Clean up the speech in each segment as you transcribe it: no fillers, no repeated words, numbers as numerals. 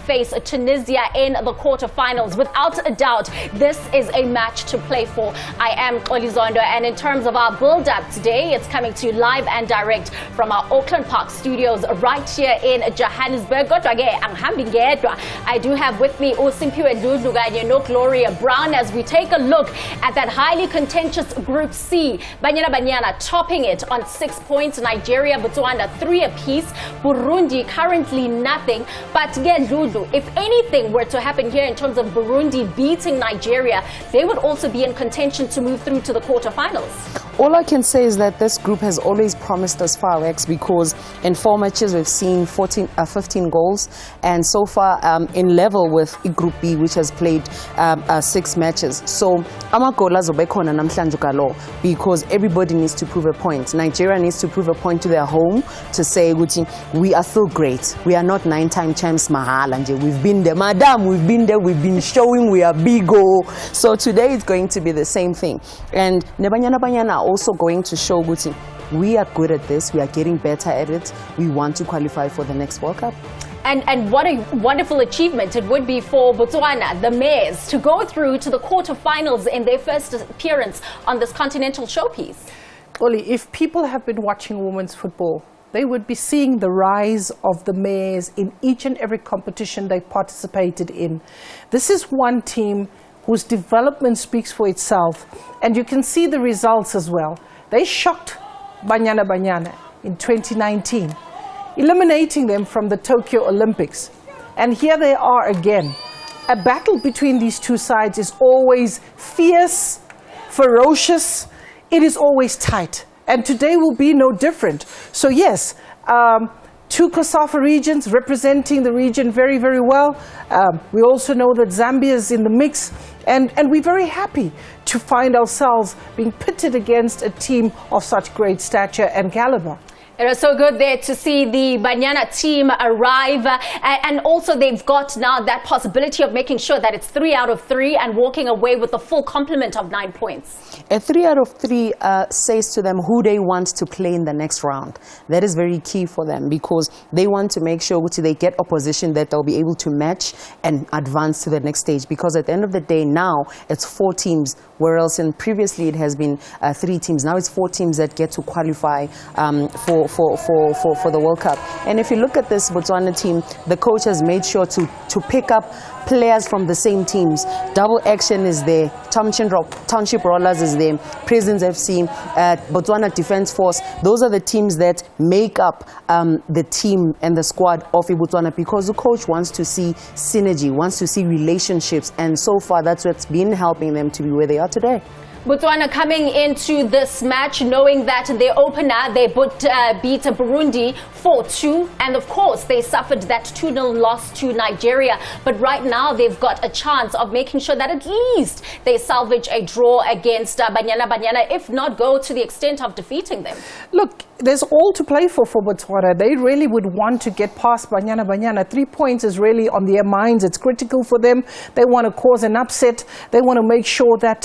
face Tunisia in the quarterfinals. Without a doubt, this is a match to play for. I am Olizondo, and in terms of our build-up today, it's coming to you live and direct from our Auckland Park studios right here in Johannesburg. I do have with me Usimpiwe Ndudlu and Gloria Brown as we take a look at that highly contentious Group C. Banyana topping it on 6 points. Nigeria, Botswana 3 apiece. Burundi currently nothing. But again, Ndudlu, if anything were to happen here in terms of Burundi beating Nigeria, they would also be in contention to move through to the quarterfinals. All I can say is that this group has always promised us fireworks, because in 4 matches we've seen 15 goals, and so far in level with Group B, which has played 6 matches. So amagola zobekhona namhlanje kalo, because everybody needs to prove a point. Nigeria needs to prove a point to their home to say we are still great. We are not 9-time champs mahala nje. We've been there, madam. We've been there. We've been showing we are big. So today it's going to be the same thing. And Banyana also going to show we are good at this. We are getting better at it. We want to qualify for the next World Cup. And what a wonderful achievement it would be for Botswana, the Mares, to go through to the quarterfinals in their first appearance on this continental showpiece. Oli, if people have been watching women's football, they would be seeing the rise of the Mares in each and every competition they participated in. This is one team whose development speaks for itself, and you can see the results as well. They shocked Banyana in 2019, eliminating them from the Tokyo Olympics. And here they are again. A battle between these two sides is always fierce, ferocious, it is always tight. And today will be no different. So yes, 2 COSAFA regions representing the region very, very well. We also know that Zambia is in the mix, and we're very happy to find ourselves being pitted against a team of such great stature and caliber. It was so good there to see the Banyana team arrive, and also they've got now that possibility of making sure that it's 3 out of 3 and walking away with a full complement of 9 points. A 3 out of 3 says to them who they want to play in the next round. That is very key for them, because they want to make sure they get opposition that they'll be able to match and advance to the next stage, because at the end of the day now it's 4 teams, whereas previously it has been 3 teams. Now it's 4 teams that get to qualify for the World Cup. And if you look at this Botswana team, the coach has made sure to pick up players from the same teams. Double Action is there, Township Rollers is there, Prisons FC, Botswana Defence Force. Those are the teams that make up the team and the squad of Botswana, because the coach wants to see synergy, wants to see relationships, and so far that's what's been helping them to be where they are today. Botswana coming into this match knowing that their opener, they beat Burundi 4-2, and of course they suffered that 2-0 loss to Nigeria. But right now they've got a chance of making sure that at least they salvage a draw against Banyana, if not go to the extent of defeating them. Look, there's all to play for Botswana. They really would want to get past Banyana. 3 points is really on their minds. It's critical for them. They want to cause an upset. They want to make sure that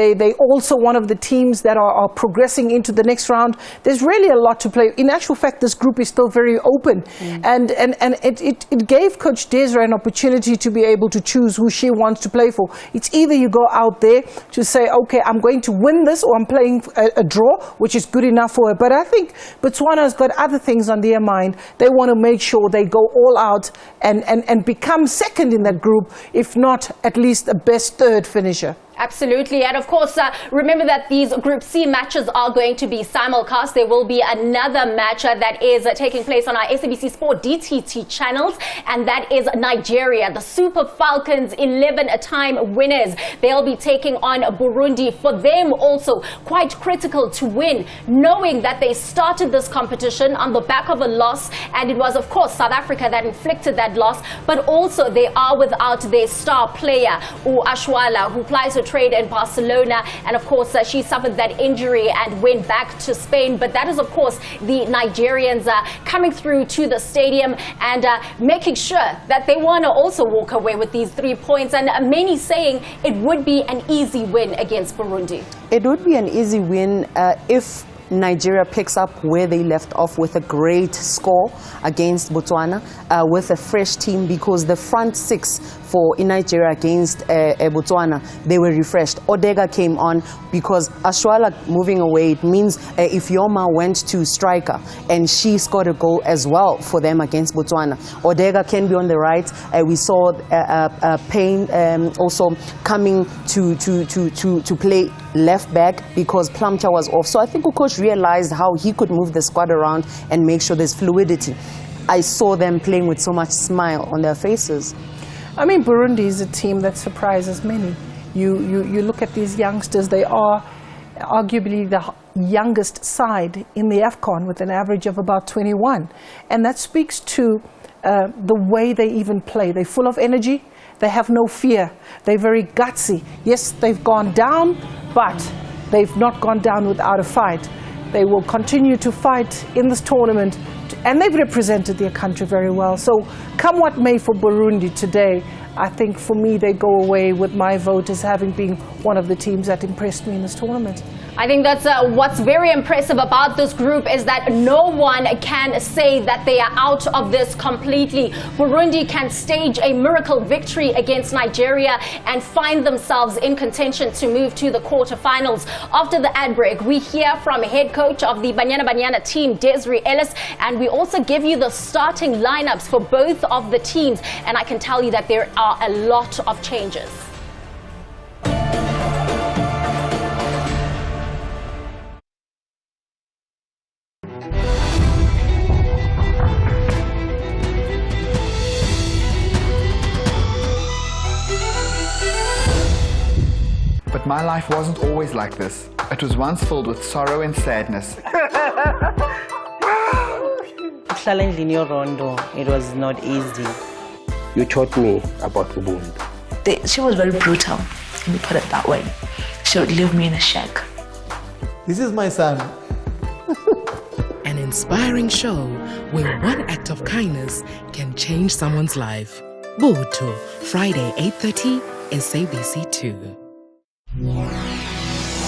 they also one of the teams that are progressing into the next round. There's really a lot to play. In actual fact, this group is still very open. And it gave Coach Desra an opportunity to be able to choose who she wants to play for. It's either you go out there to say, okay, I'm going to win this, or I'm playing a draw, which is good enough for her. But I think Botswana's got other things on their mind. They want to make sure they go all out and become second in that group, if not at least the best third finisher. Absolutely. And of course, remember that these Group C matches are going to be simulcast. There will be another match that is taking place on our SABC Sport DTT channels, and that is Nigeria, the Super Falcons 11-time winners. They'll be taking on Burundi. For them also quite critical to win, knowing that they started this competition on the back of a loss, and it was of course South Africa that inflicted that loss, but also they are without their star player, Ashwala, who plays a trade in Barcelona, and of course she suffered that injury and went back to Spain. But that is of course the Nigerians coming through to the stadium and making sure that they want to also walk away with these 3 points, and many saying it would be an easy win against Burundi. It would be an easy win if Nigeria picks up where they left off with a great score against Botswana, with a fresh team, because the front six for in Nigeria against Botswana, they were refreshed. Odega came on because Ashwala moving away, it means if Yoma went to striker and she scored a goal as well for them against Botswana. Odega can be on the right. We saw Payne also coming to play left back because Plumcha was off. So I think the coach realized how he could move the squad around and make sure there's fluidity. I saw them playing with so much smile on their faces. I mean, Burundi is a team that surprises many. You look at these youngsters, they are arguably the youngest side in the WAFCON with an average of about 21. And that speaks to the way they even play. They're full of energy, they have no fear, they're very gutsy. Yes, they've gone down, but they've not gone down without a fight. They will continue to fight in this tournament, and they've represented their country very well. So come what may for Burundi today, I think for me they go away with my vote as having been one of the teams that impressed me in this tournament. I think that's what's very impressive about this group is that no one can say that they are out of this completely. Burundi can stage a miracle victory against Nigeria and find themselves in contention to move to the quarterfinals. After the ad break, we hear from head coach of the Banyana team, Desiree Ellis, and we also give you the starting lineups for both of the teams. And I can tell you that there are a lot of changes. But my life wasn't always like this. It was once filled with sorrow and sadness. Challenge in your rondo, it was not easy. You taught me about Ubuntu. She was very brutal, let me put it that way. She would leave me in a shack. This is my son. An inspiring show where one act of kindness can change someone's life. Boto, Friday 8:30, SABC2.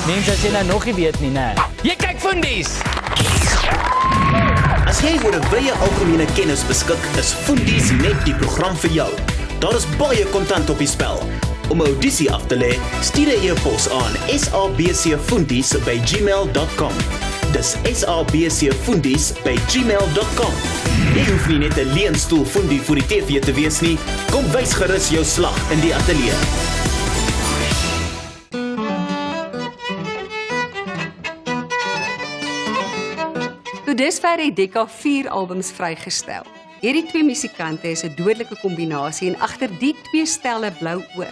Mense as jy nou nog nie weet nie, né? Jy kyk Fundies. As jy oor 'n wye algemene kennis beskik, is Fundies net die program vir jou. Daar is baie kontant op die spel. Om 'n audisie af te lê, stuur 'n e-pos aan sabcfundies@gmail.com. Dis sabcfundies@gmail.com. Jy hoef nie net 'n leunstoel fundie vir die TV te wees nie. Kom wys gerus jou slag in die ateljee. Tot dusver het Dekka 4 albums vrygestel. Hierdie twee musikante is 'n dodelike kombinasie en agter die twee stelle blou oë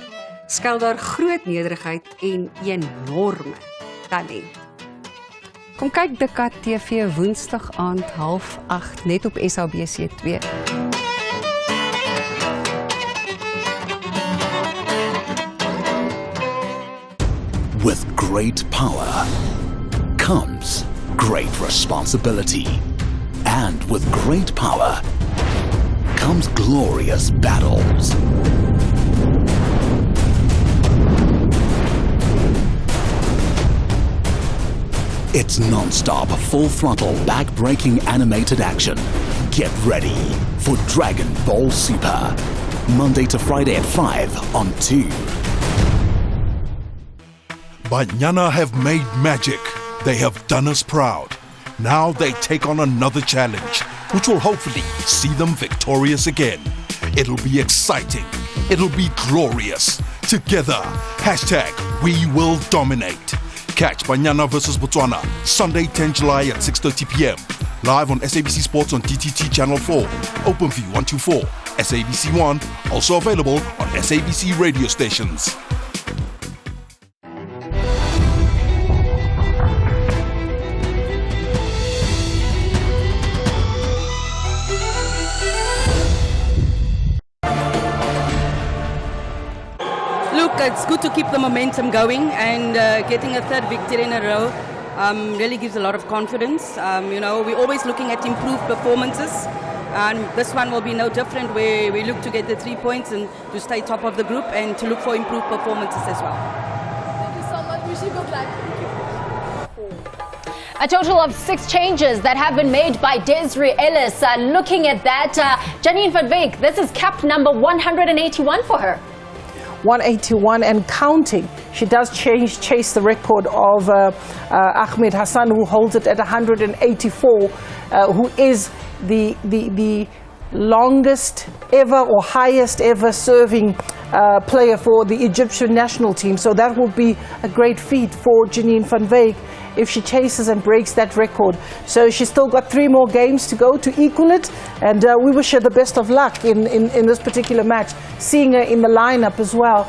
skuil daar groot nederigheid en enorme talent. Kom kyk Dekka TV Woensdag aand 7:30 net op SABC2. With great power comes great responsibility. And with great power comes glorious battles. It's non-stop, full-throttle, back-breaking animated action. Get ready for Dragon Ball Super. Monday to Friday at 5 on 2. Banyana have made magic. They have done us proud. Now they take on another challenge, which will hopefully see them victorious again. It'll be exciting. It'll be glorious. Together, #We will dominate. Catch Banyana vs Botswana, Sunday 10 July at 6:30 p.m. Live on SABC Sports on DTT Channel 4, OpenView 124, SABC 1, also available on SABC radio stations. It's good to keep the momentum going, and getting a third victory in a row really gives a lot of confidence. We're always looking at improved performances, and this one will be no different, where we look to get the 3 points and to stay top of the group and to look for improved performances as well. Thank you so much. Wish you good luck. A total of 6 changes that have been made by Desiree Ellis. Looking at that, Janine van Wyk, this is cap number 181 for her. 181 and counting. She does chase the record of Ahmed Hassan, who holds it at 184, who is the longest ever or highest ever serving player for the Egyptian national team. So that will be a great feat for Janine van Wyk if she chases and breaks that record. So she's still got 3 more games to go to equal it, and we wish her the best of luck in this particular match. Seeing her in the lineup as well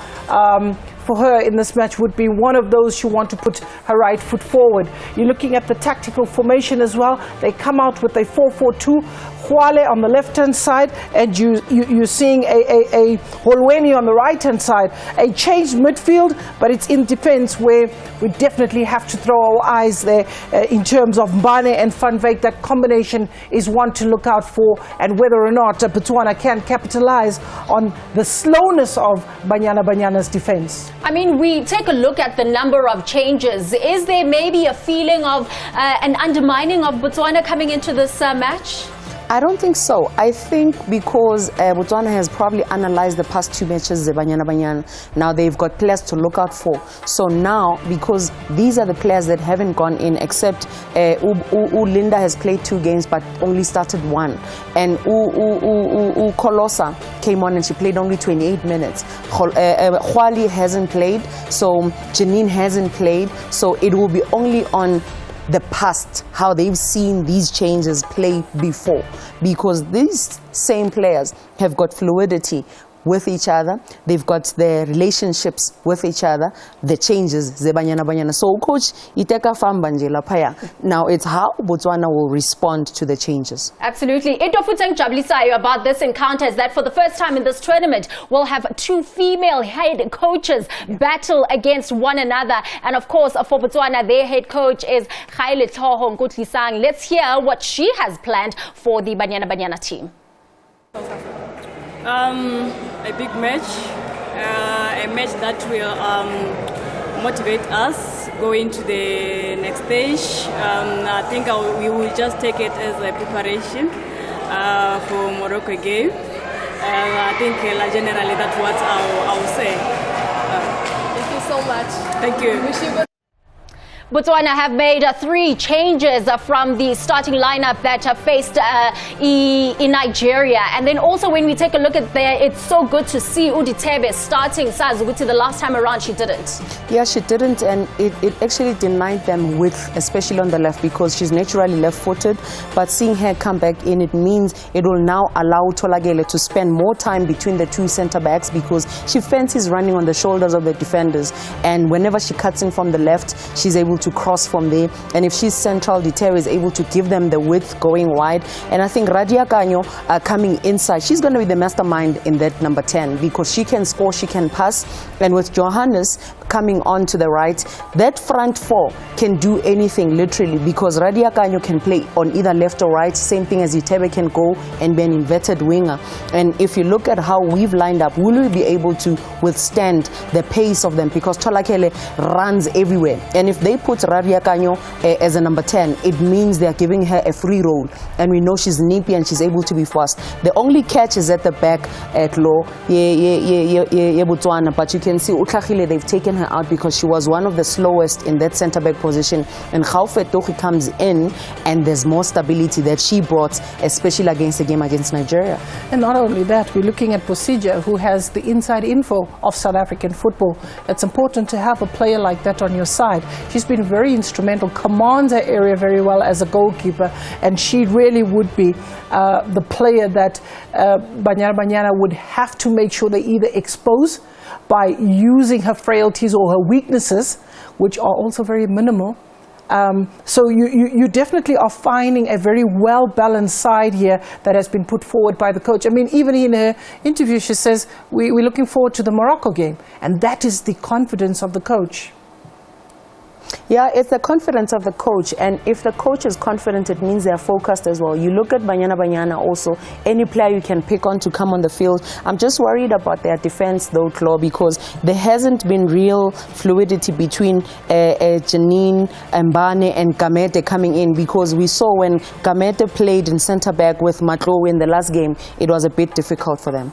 for her in this match would be one of those you want to put her right foot forward. You're looking at the tactical formation as well. They come out with a 4-4-2. Khwale on the left-hand side, and you're seeing a Holweni on the right-hand side. A changed midfield, but it's in defense where we definitely have to throw our eyes there in terms of Mbane and Van Wyk. That combination is one to look out for, and whether or not Botswana can capitalize on the slowness of Banyana Banyana's defense. I mean, we take a look at the number of changes. Is there maybe a feeling of an undermining of Botswana coming into this match? I don't think so. I think because Botswana has probably analyzed the past 2 matches, Banyana Banyana. Now they've got players to look out for. So now, because these are the players that haven't gone in, except Linda has played 2 games but only started 1. And Kolosa came on and she played only 28 minutes. Khwale hasn't played, so Janine hasn't played. So it will be only on the past, how they've seen these changes play before, because these same players have got fluidity with each other, they've got their relationships with each other, the changes, Banyana Banyana. So coach iteka fambanje lapaya. Now it's how Botswana will respond to the changes. Absolutely. Into Futeng Jablisayo about this encounter is that for the first time in this tournament, we'll have 2 female head coaches battle against one another. And of course, for Botswana, their head coach is Khaile Toho Nkutlisang. Let's hear what she has planned for the Banyana Banyana team. A big match, a match that will motivate us going to the next stage. I think we will just take it as a preparation for Morocco game. I think generally that's what I will say. Thank you so much. Thank you. Wish you good. Botswana have made 3 changes from the starting lineup that faced in Nigeria. And then also when we take a look at there, it's so good to see Uditebe starting Sazuguti. The last time around she didn't. Yeah, she didn't, and it actually denied them width, especially on the left, because she's naturally left-footed. But seeing her come back in, it means it will now allow Tolagele to spend more time between the 2 centre-backs, because she fancies running on the shoulders of the defenders. And whenever she cuts in from the left, she's able to cross from there, and if she's central, Diterre is able to give them the width going wide. And I think Radia Kanyo coming inside, she's going to be the mastermind in that number 10, because she can score, she can pass, and with Johannes coming on to the right, that front 4 can do anything literally, because Radia Kanyo can play on either left or right, same thing as Diterre can go and be an inverted winger. And if you look at how we've lined up, will we be able to withstand the pace of them, because Tolakele runs everywhere, and if they put Radia Kanyo as a number 10, it means they're giving her a free role, and we know she's nippy and she's able to be fast. The only catch is at the back at low, Botswana, but you can see Utlachile, they've taken her out because she was one of the slowest in that centre-back position, and Khaufe Tohi comes in, and there's more stability that she brought, especially against the game against Nigeria. And not only that, we're looking at Posija, who has the inside info of South African football. It's important to have a player like that on your side. She's been very instrumental, commands her area very well as a goalkeeper, and she really would be the player that Banyana Banyana would have to make sure they either expose by using her frailties or her weaknesses, which are also very minimal. So you definitely are finding a very well-balanced side here that has been put forward by the coach. I mean, even in her interview, she says, we're looking forward to the Morocco game, and that is the confidence of the coach. Yeah, it's the confidence of the coach, and if the coach is confident, it means they're focused as well. You look at Banyana also, any player you can pick on to come on the field. I'm just worried about their defense though, Claude, because there hasn't been real fluidity between Janine, Mbane and Gamete coming in, because we saw when Gamete played in centre-back with Matlowe in the last game, it was a bit difficult for them.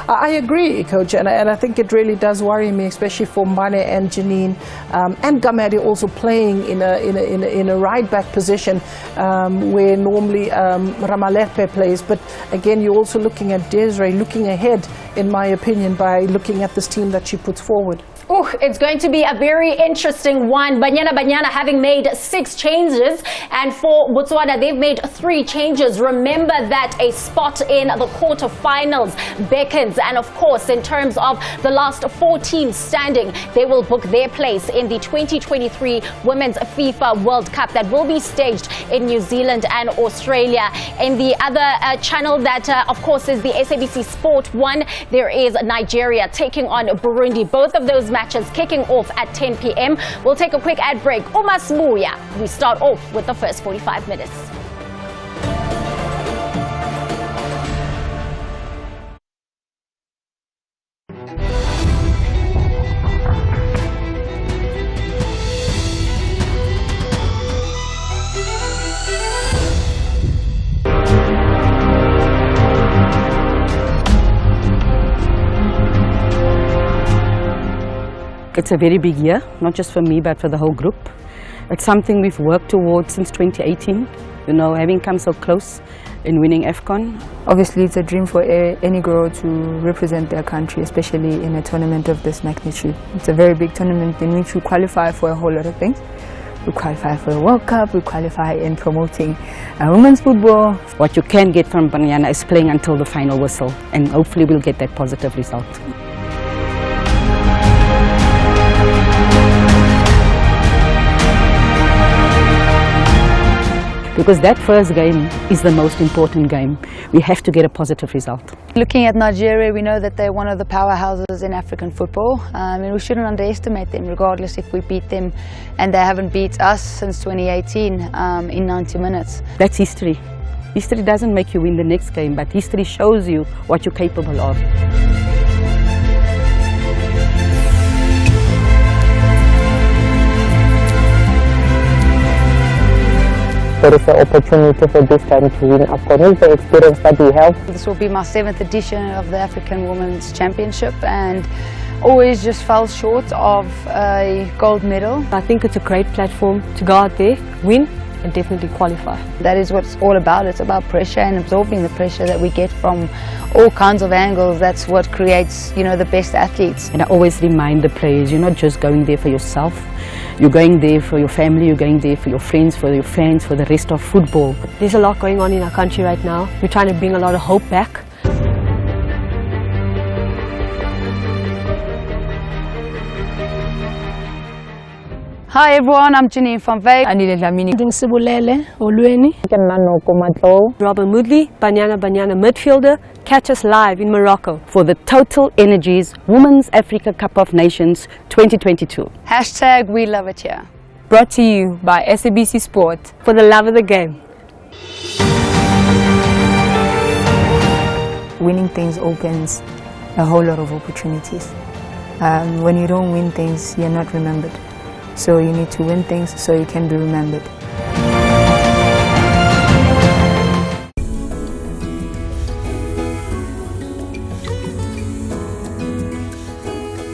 I agree, Coach, and I think it really does worry me, especially for Mbane and Janine, and Gamete also playing in a right-back position where normally Ramalepe plays. But again, you're also looking at Desiree looking ahead, in my opinion, by looking at this team that she puts forward. Oh, it's going to be a very interesting one. Banyana having made 6 changes, and for Botswana, they've made 3 changes. Remember that a spot in the quarterfinals beckons, and of course, in terms of the last 4 teams standing, they will book their place in the 2023 Women's FIFA World Cup that will be staged in New Zealand and Australia. In the other channel that, of course, is the SABC Sport 1, there is Nigeria taking on Burundi. Both of those matches kicking off at 10 p.m. We'll take a quick ad break. Umasmuya. We start off with the first 45 minutes. It's a very big year, not just for me, but for the whole group. It's something we've worked towards since 2018, you know, having come so close in winning WAFCON. Obviously, it's a dream for any girl to represent their country, especially in a tournament of this magnitude. It's a very big tournament in which we qualify for a whole lot of things. We qualify for a World Cup, we qualify in promoting women's football. What you can get from Banyana is playing until the final whistle, and hopefully we'll get that positive result. Because that first game is the most important game. We have to get a positive result. Looking at Nigeria, we know that they're one of the powerhouses in African football, and we shouldn't underestimate them, regardless if we beat them, and they haven't beat us since 2018 in 90 minutes. That's history. History doesn't make you win the next game, but history shows you what you're capable of. There is an opportunity for this time to win AFCON with the experience that we have. This will be my 7th edition of the African Women's Championship, and always just fell short of a gold medal. I think it's a great platform to go out there, win, and definitely qualify. That is what it's all about. It's about pressure and absorbing the pressure that we get from all kinds of angles. That's what creates, you know, the best athletes. And I always remind the players, you're not just going there for yourself. You're going there for your family, you're going there for your friends, for your fans, for the rest of football. There's a lot going on in our country right now. We're trying to bring a lot of hope back. Hi everyone, I'm Janine from Veil. Anile Dlamini. Sibulele Olweni. Robin Moodley, Banyana midfielder. Catch us live in Morocco for the Total Energies Women's Africa Cup of Nations 2022. Hashtag we love it here. Brought to you by SABC Sport, for the love of the game. Winning things opens a whole lot of opportunities. When you don't win things, you're not remembered. So you need to win things so you can be remembered.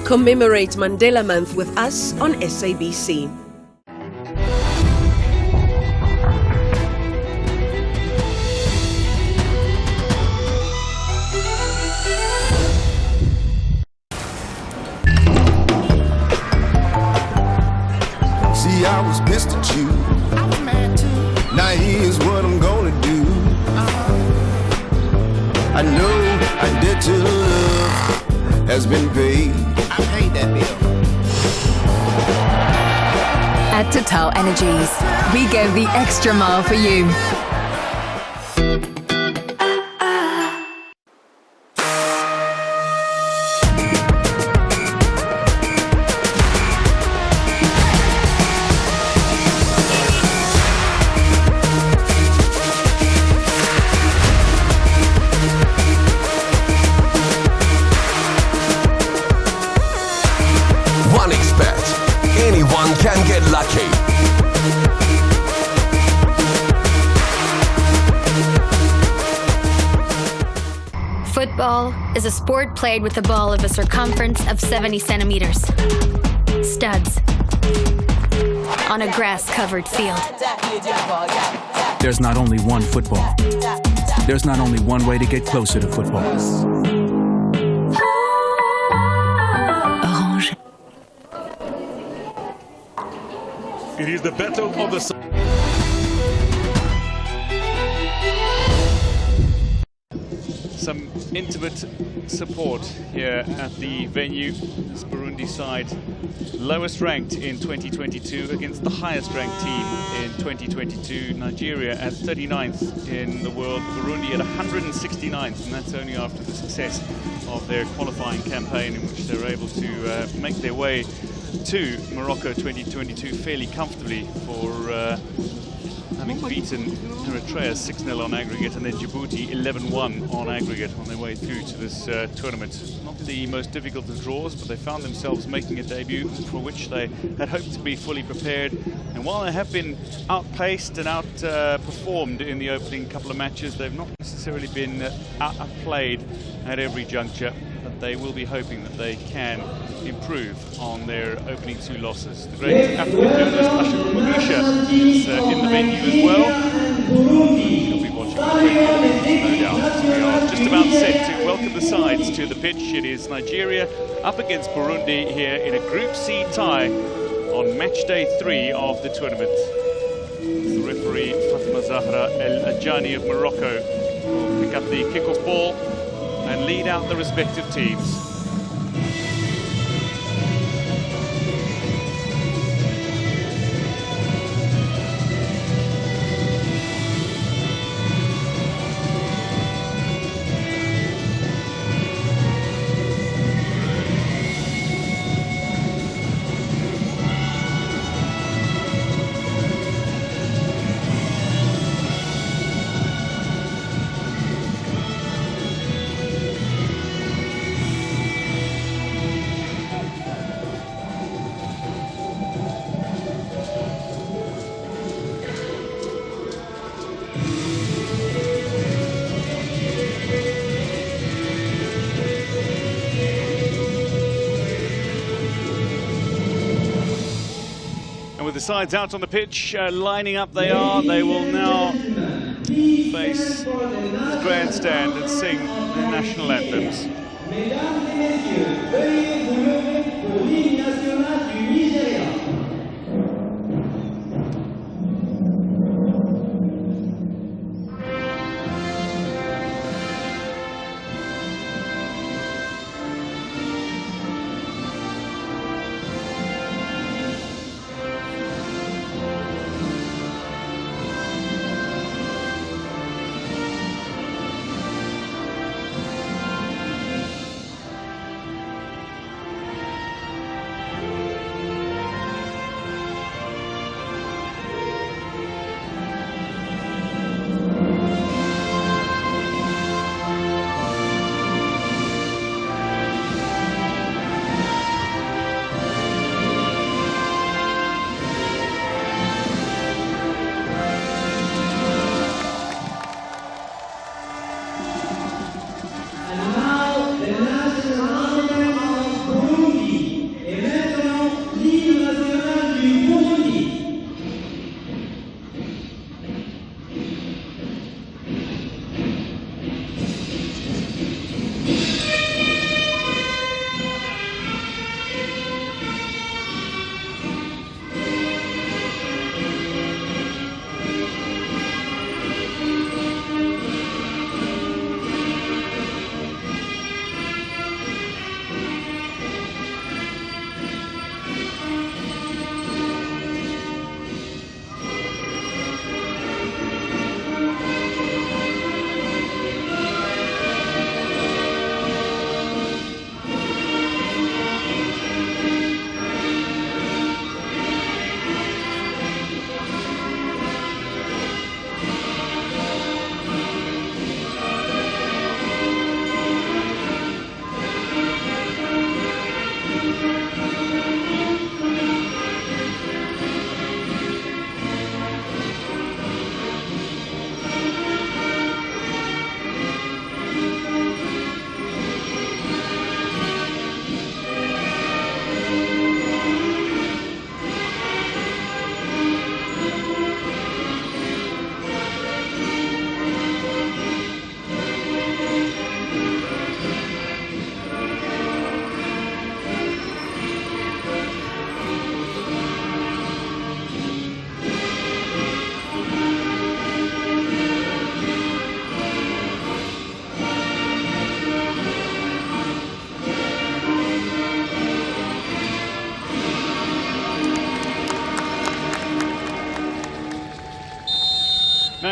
Commemorate Mandela Month with us on SABC. See, I was pissed at you. I was mad too. Now here's what I'm gonna do. I know I did to love has been paid. I paid that bill. At Total Energies, we go the extra mile for you. can get lucky. Football is a sport played with a ball of a circumference of 70 centimeters. Studs. On a grass-covered field. There's not only one football. There's not only one way to get closer to football. Orange. It is the battle of the... Some intimate support here at the venue. This Burundi side, lowest ranked in 2022 against the highest ranked team in 2022. Nigeria at 39th in the world, Burundi at 169th, and that's only after the success of their qualifying campaign in which they were able to make their way to Morocco 2022 fairly comfortably for having beaten Eritrea 6-0 on aggregate and then Djibouti 11-1 on aggregate on their way through to this tournament. Not the most difficult of draws, but they found themselves making a debut for which they had hoped to be fully prepared. And while they have been outpaced and outperformed in the opening couple of matches, they've not necessarily been outplayed at every juncture. But they will be hoping that they can improve on their opening two losses. The great African journalist Asha Magusha is in the venue as well. She'll be watching the no doubt. We are just about set to welcome the sides to the pitch. It is Nigeria up against Burundi here in a Group C tie on match day 3 of the tournament. The referee Fatima Zahra El Ajani of Morocco will pick up the kickoff ball and lead out the respective teams. With the sides out on the pitch, lining up they are. They will now face the grandstand and sing their national anthems.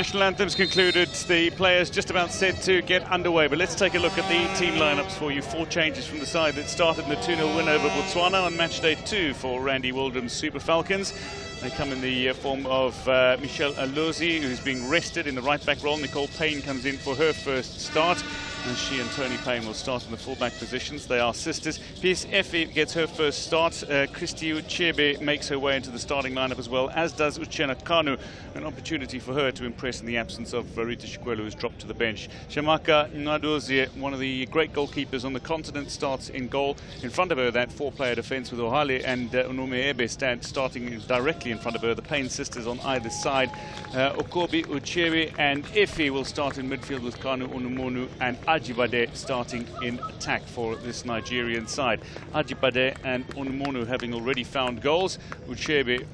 national anthems concluded, the players just about set to get underway. But let's take a look at the team lineups for you. 4 changes from the side that started in the 2-0 win over Botswana on match day 2 for Randy Wildham's Super Falcons. They come in the form of Michelle Alozi, who's being rested in the right-back role. Nicole Payne comes in for her first start, and she and Tony Payne will start in the full-back positions. They are sisters. Peace Effie gets her first start. Christy Uchebe makes her way into the starting lineup as well, as does Uchenna Kanu. An opportunity for her to impress in the absence of Rita Shikwelu, who's dropped to the bench. Shamaka Nwadozie, one of the great goalkeepers on the continent, starts in goal. In front of her, that 4-player defence with Ohale and Unumeebe starting directly in front of her. The Payne sisters on either side. Okobi, Uchebe and Effie will start in midfield with Kanu Unumonu and Ajibade starting in attack for this Nigerian side. Ajibade and Unumonu having already found goals. Uchebe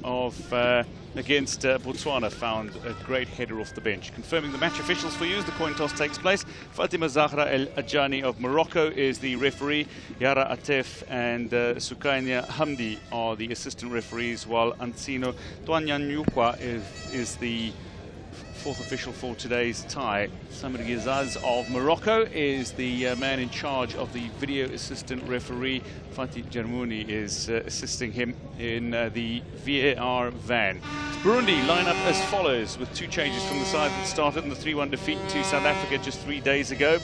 against Botswana found a great header off the bench. Confirming the match officials for you as the coin toss takes place. Fatima Zahra El Ajani of Morocco is the referee. Yara Atef and Sukainia Hamdi are the assistant referees, while Ansino Twanyanyukwa is the 4th official for today's tie. Samir Gizaz of Morocco is the man in charge of the video assistant referee. Fatih Jarmouni is assisting him in the VAR van. Burundi line up as follows, with 2 changes from the side that started in the 3-1 defeat to South Africa just 3 days ago.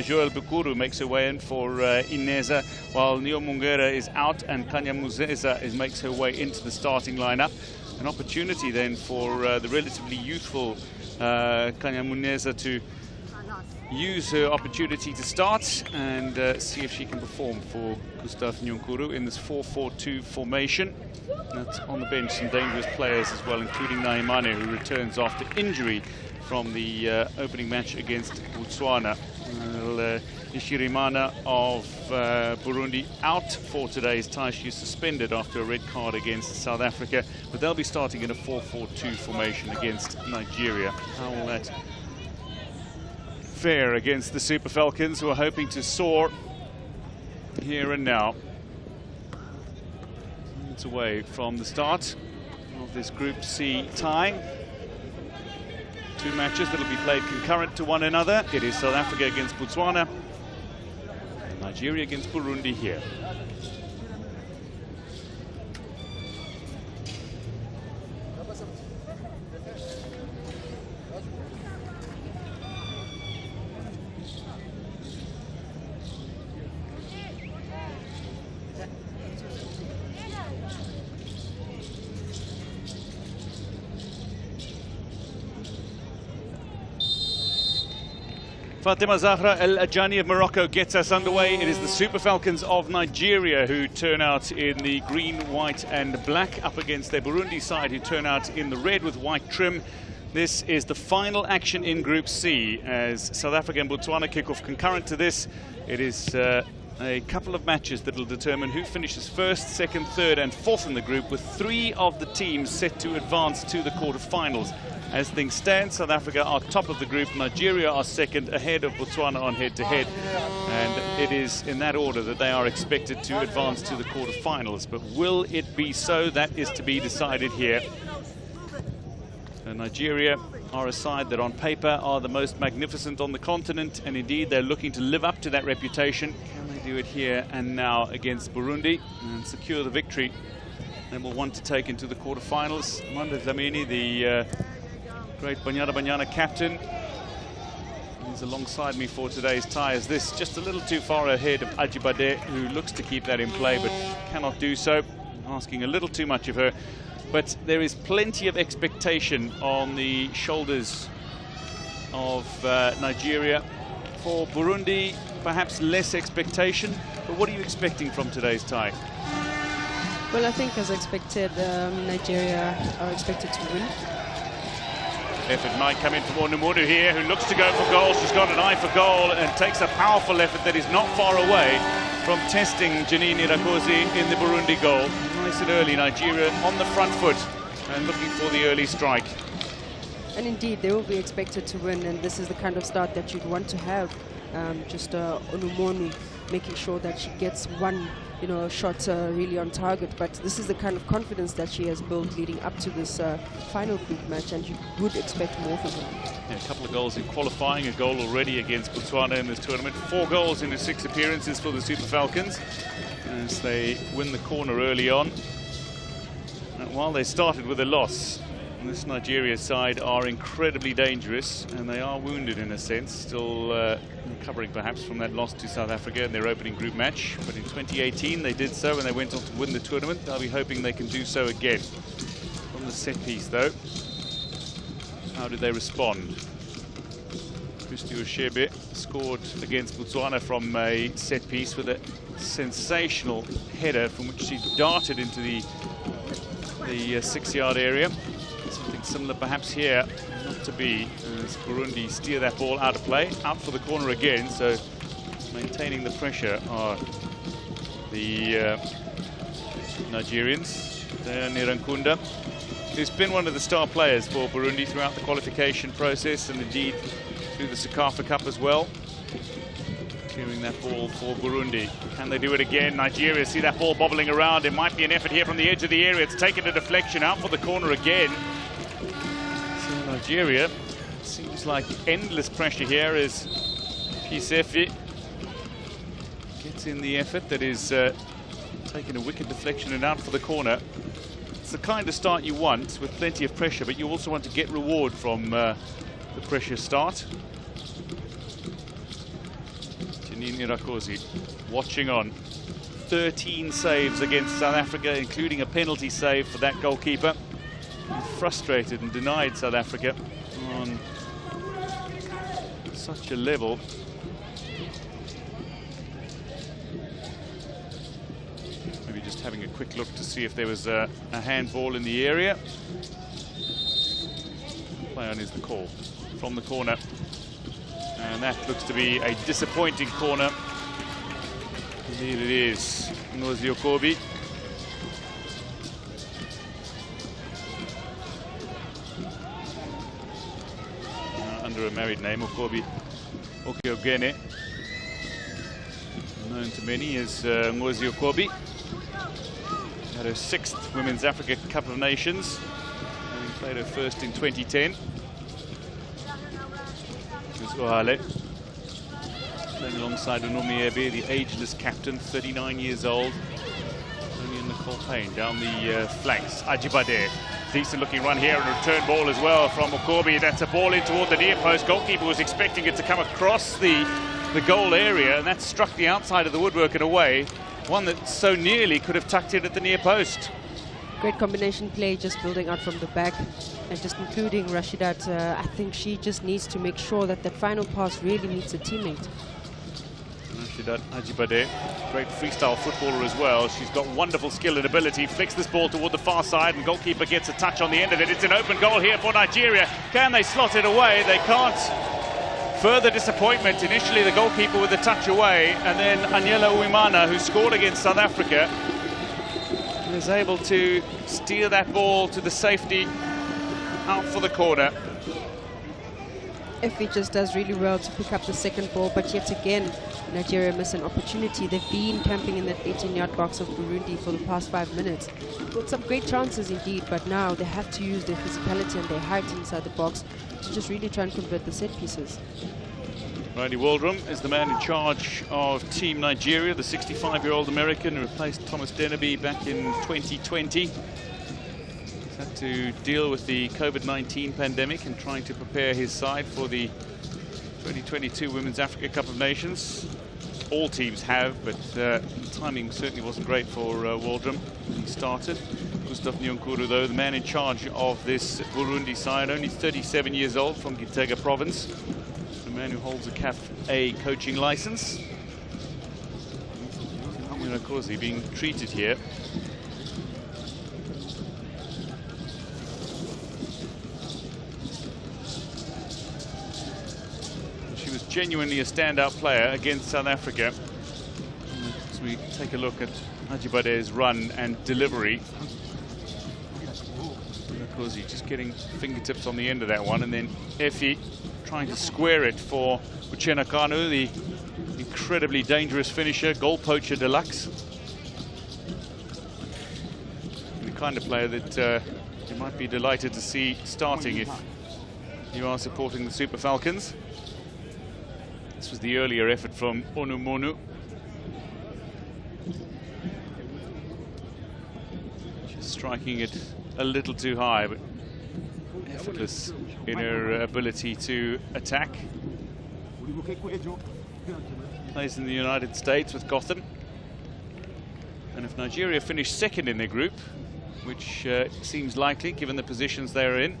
Joel Bukuru makes her way in for Ineza, while Neo Mungera is out and Kanya Muzeza makes her way into the starting lineup. An opportunity then for the relatively youthful Kanya Muneza to use her opportunity to start and see if she can perform for Gustav Nyonkuru in this 4-4-2 formation. That's on the bench some dangerous players as well, including Naimane, who returns after injury from the opening match against Botswana. Ishirimana of Burundi out for today's tie. She's suspended after a red card against South Africa, but they'll be starting in a 4-4-2 formation against Nigeria. How will that fare against the Super Falcons, who are hoping to soar here and now? It's away from the start of this Group C tie. 2 matches that will be played concurrent to one another. It is South Africa against Botswana, Nigeria against Burundi here. Fatima Zahra El Ajani of Morocco gets us underway. It is the Super Falcons of Nigeria who turn out in the green, white and black up against their Burundi side, who turn out in the red with white trim. This is the final action in Group C as South Africa and Botswana kick off concurrent to this. It is a couple of matches that will determine who finishes first, second, third and fourth in the group, with 3 of the teams set to advance to the quarterfinals. As things stand, South Africa are top of the group, Nigeria are second, ahead of Botswana on head-to-head. And it is in that order that they are expected to advance to the quarterfinals. But will it be so? That is to be decided here. So Nigeria are a side that on paper are the most magnificent on the continent, and indeed they're looking to live up to that reputation. Can they do it here and now against Burundi and secure the victory? They will want to take into the quarterfinals. Manda Dlamini, the great Banyana captain, is alongside me for today's tie as this just a little too far ahead of Ajibade, who looks to keep that in play but cannot do so, asking a little too much of her. But there is plenty of expectation on the shoulders of Nigeria. For Burundi, perhaps less expectation, but what are you expecting from today's tie? Well, I think as expected, Nigeria are expected to win. Effort might come in from Onumunu here, who looks to go for goal. She's got an eye for goal and takes a powerful effort that is not far away from testing Janine Irakoze in the Burundi goal. Nice and early, Nigeria on the front foot and looking for the early strike. And indeed, they will be expected to win, and this is the kind of start that you'd want to have. Onumonu making sure that she gets one you know, shot really on target. But this is the kind of confidence that she has built leading up to this final group match, and you would expect more from her. Yeah, a couple of goals in qualifying, a goal already against Botswana in this tournament. 4 goals in his 6 appearances for the Super Falcons as they win the corner early on. And while they started with a loss, this Nigeria side are incredibly dangerous, and they are wounded in a sense, still recovering perhaps from that loss to South Africa in their opening group match. But in 2018 they did so, and they went on to win the tournament. They'll be hoping they can do so again. From the set piece though, how did they respond? Christy Oshebe scored against Botswana from a set piece with a sensational header from which she darted into the 6-yard area. Something similar perhaps here, not to be, as Burundi steer that ball out of play, out for the corner again. So maintaining the pressure are the Nigerians. Nirankunda, who's been one of the star players for Burundi throughout the qualification process, and indeed through the Sekafa Cup as well. Clearing that ball for Burundi. Can they do it again? Nigeria see that ball bobbling around. It might be an effort here from the edge of the area. It's taken a deflection out for the corner again. So Nigeria, seems like endless pressure here as Pisefi gets in the effort that is taking a wicked deflection and out for the corner. It's the kind of start you want with plenty of pressure, but you also want to get reward from the pressure start. Janine Rakosi watching on. 13 saves against South Africa, including a penalty save for that goalkeeper. Frustrated and denied South Africa on such a level. Maybe just having a quick look to see if there was a handball in the area. Play on is the call from the corner. And that looks to be a disappointing corner. Indeed it is. Ngozi Okobi. Under a married name, Okobi Okiogene. Known to many as Ngozi Okobi. Had her 6th Women's Africa Cup of Nations. Having played her first in 2010. Ohale, playing alongside Unomi Ebe, the ageless captain, 39 years old. Only in Nicole Payne down the flanks. Ajibade, decent looking run here, and a return ball as well from Okobi. That's a ball in toward the near post. Goalkeeper was expecting it to come across the goal area, and that struck the outside of the woodwork and away. One that so nearly could have tucked in at the near post. Great combination play, just building out from the back and just including Rashidat. I think she just needs to make sure that that final pass really meets a teammate. Rashidat Ajibade, great freestyle footballer as well. She's got wonderful skill and ability. Flicks this ball toward the far side, and goalkeeper gets a touch on the end of it. It's an open goal here for Nigeria. Can they slot it away? They can't. Further disappointment. Initially the goalkeeper with a touch away, and then Anyela Uwimana, who scored against South Africa, is able to steer that ball to the safety out for the corner. Effie just does really well to pick up the second ball, but yet again Nigeria miss an opportunity. They've been camping in that 18-yard box of Burundi for the past 5 minutes. Got some great chances indeed, but now they have to use their physicality and their height inside the box to just really try and convert the set pieces. Randy Waldrum is the man in charge of Team Nigeria, the 65-year-old American who replaced Thomas Dennerby back in 2020. He's had to deal with the COVID-19 pandemic and trying to prepare his side for the 2022 Women's Africa Cup of Nations. All teams have, but the timing certainly wasn't great for Waldrum when he started. Gustav Nyonkuru, though, the man in charge of this Burundi side, only 37 years old, from Gitega province. The man who holds a CAF A coaching license. Mirakosi being treated here. She was genuinely a standout player against South Africa. As we take a look at Ajibade's run and delivery. Mirakosi just getting fingertips on the end of that one, and then Effie trying to square it for Uchenna Kanu, the incredibly dangerous finisher, goal poacher deluxe. kind of player that you might be delighted to see starting if you are supporting the Super Falcons. This was the earlier effort from Onumonu. Just striking it a little too high, but effortless in her ability to attack. Plays in the United States with Gotham. And if Nigeria finish second in their group, which seems likely given the positions they're in,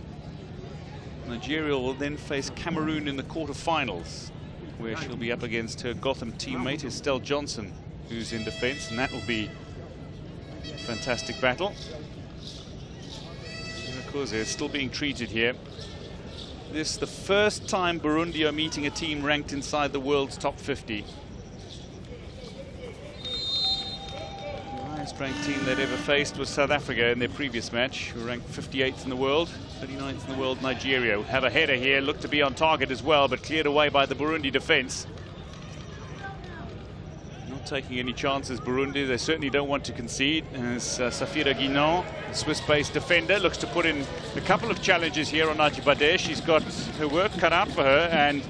Nigeria will then face Cameroon in the quarterfinals, where she'll be up against her Gotham teammate Estelle Johnson, who's in defence, and that will be a fantastic battle. And of course, they're still being treated here. This is the first time Burundi are meeting a team ranked inside the world's top 50. The highest ranked team they'd ever faced was South Africa in their previous match, who ranked 58th in the world. 39th in the world, Nigeria. We'll have a header here, looked to be on target as well, but cleared away by the Burundi defence. Not taking any chances, Burundi. They certainly don't want to concede. As Safira Guinan, the Swiss-based defender, looks to put in a couple of challenges here on Ajibade. She's got her work cut out for her, and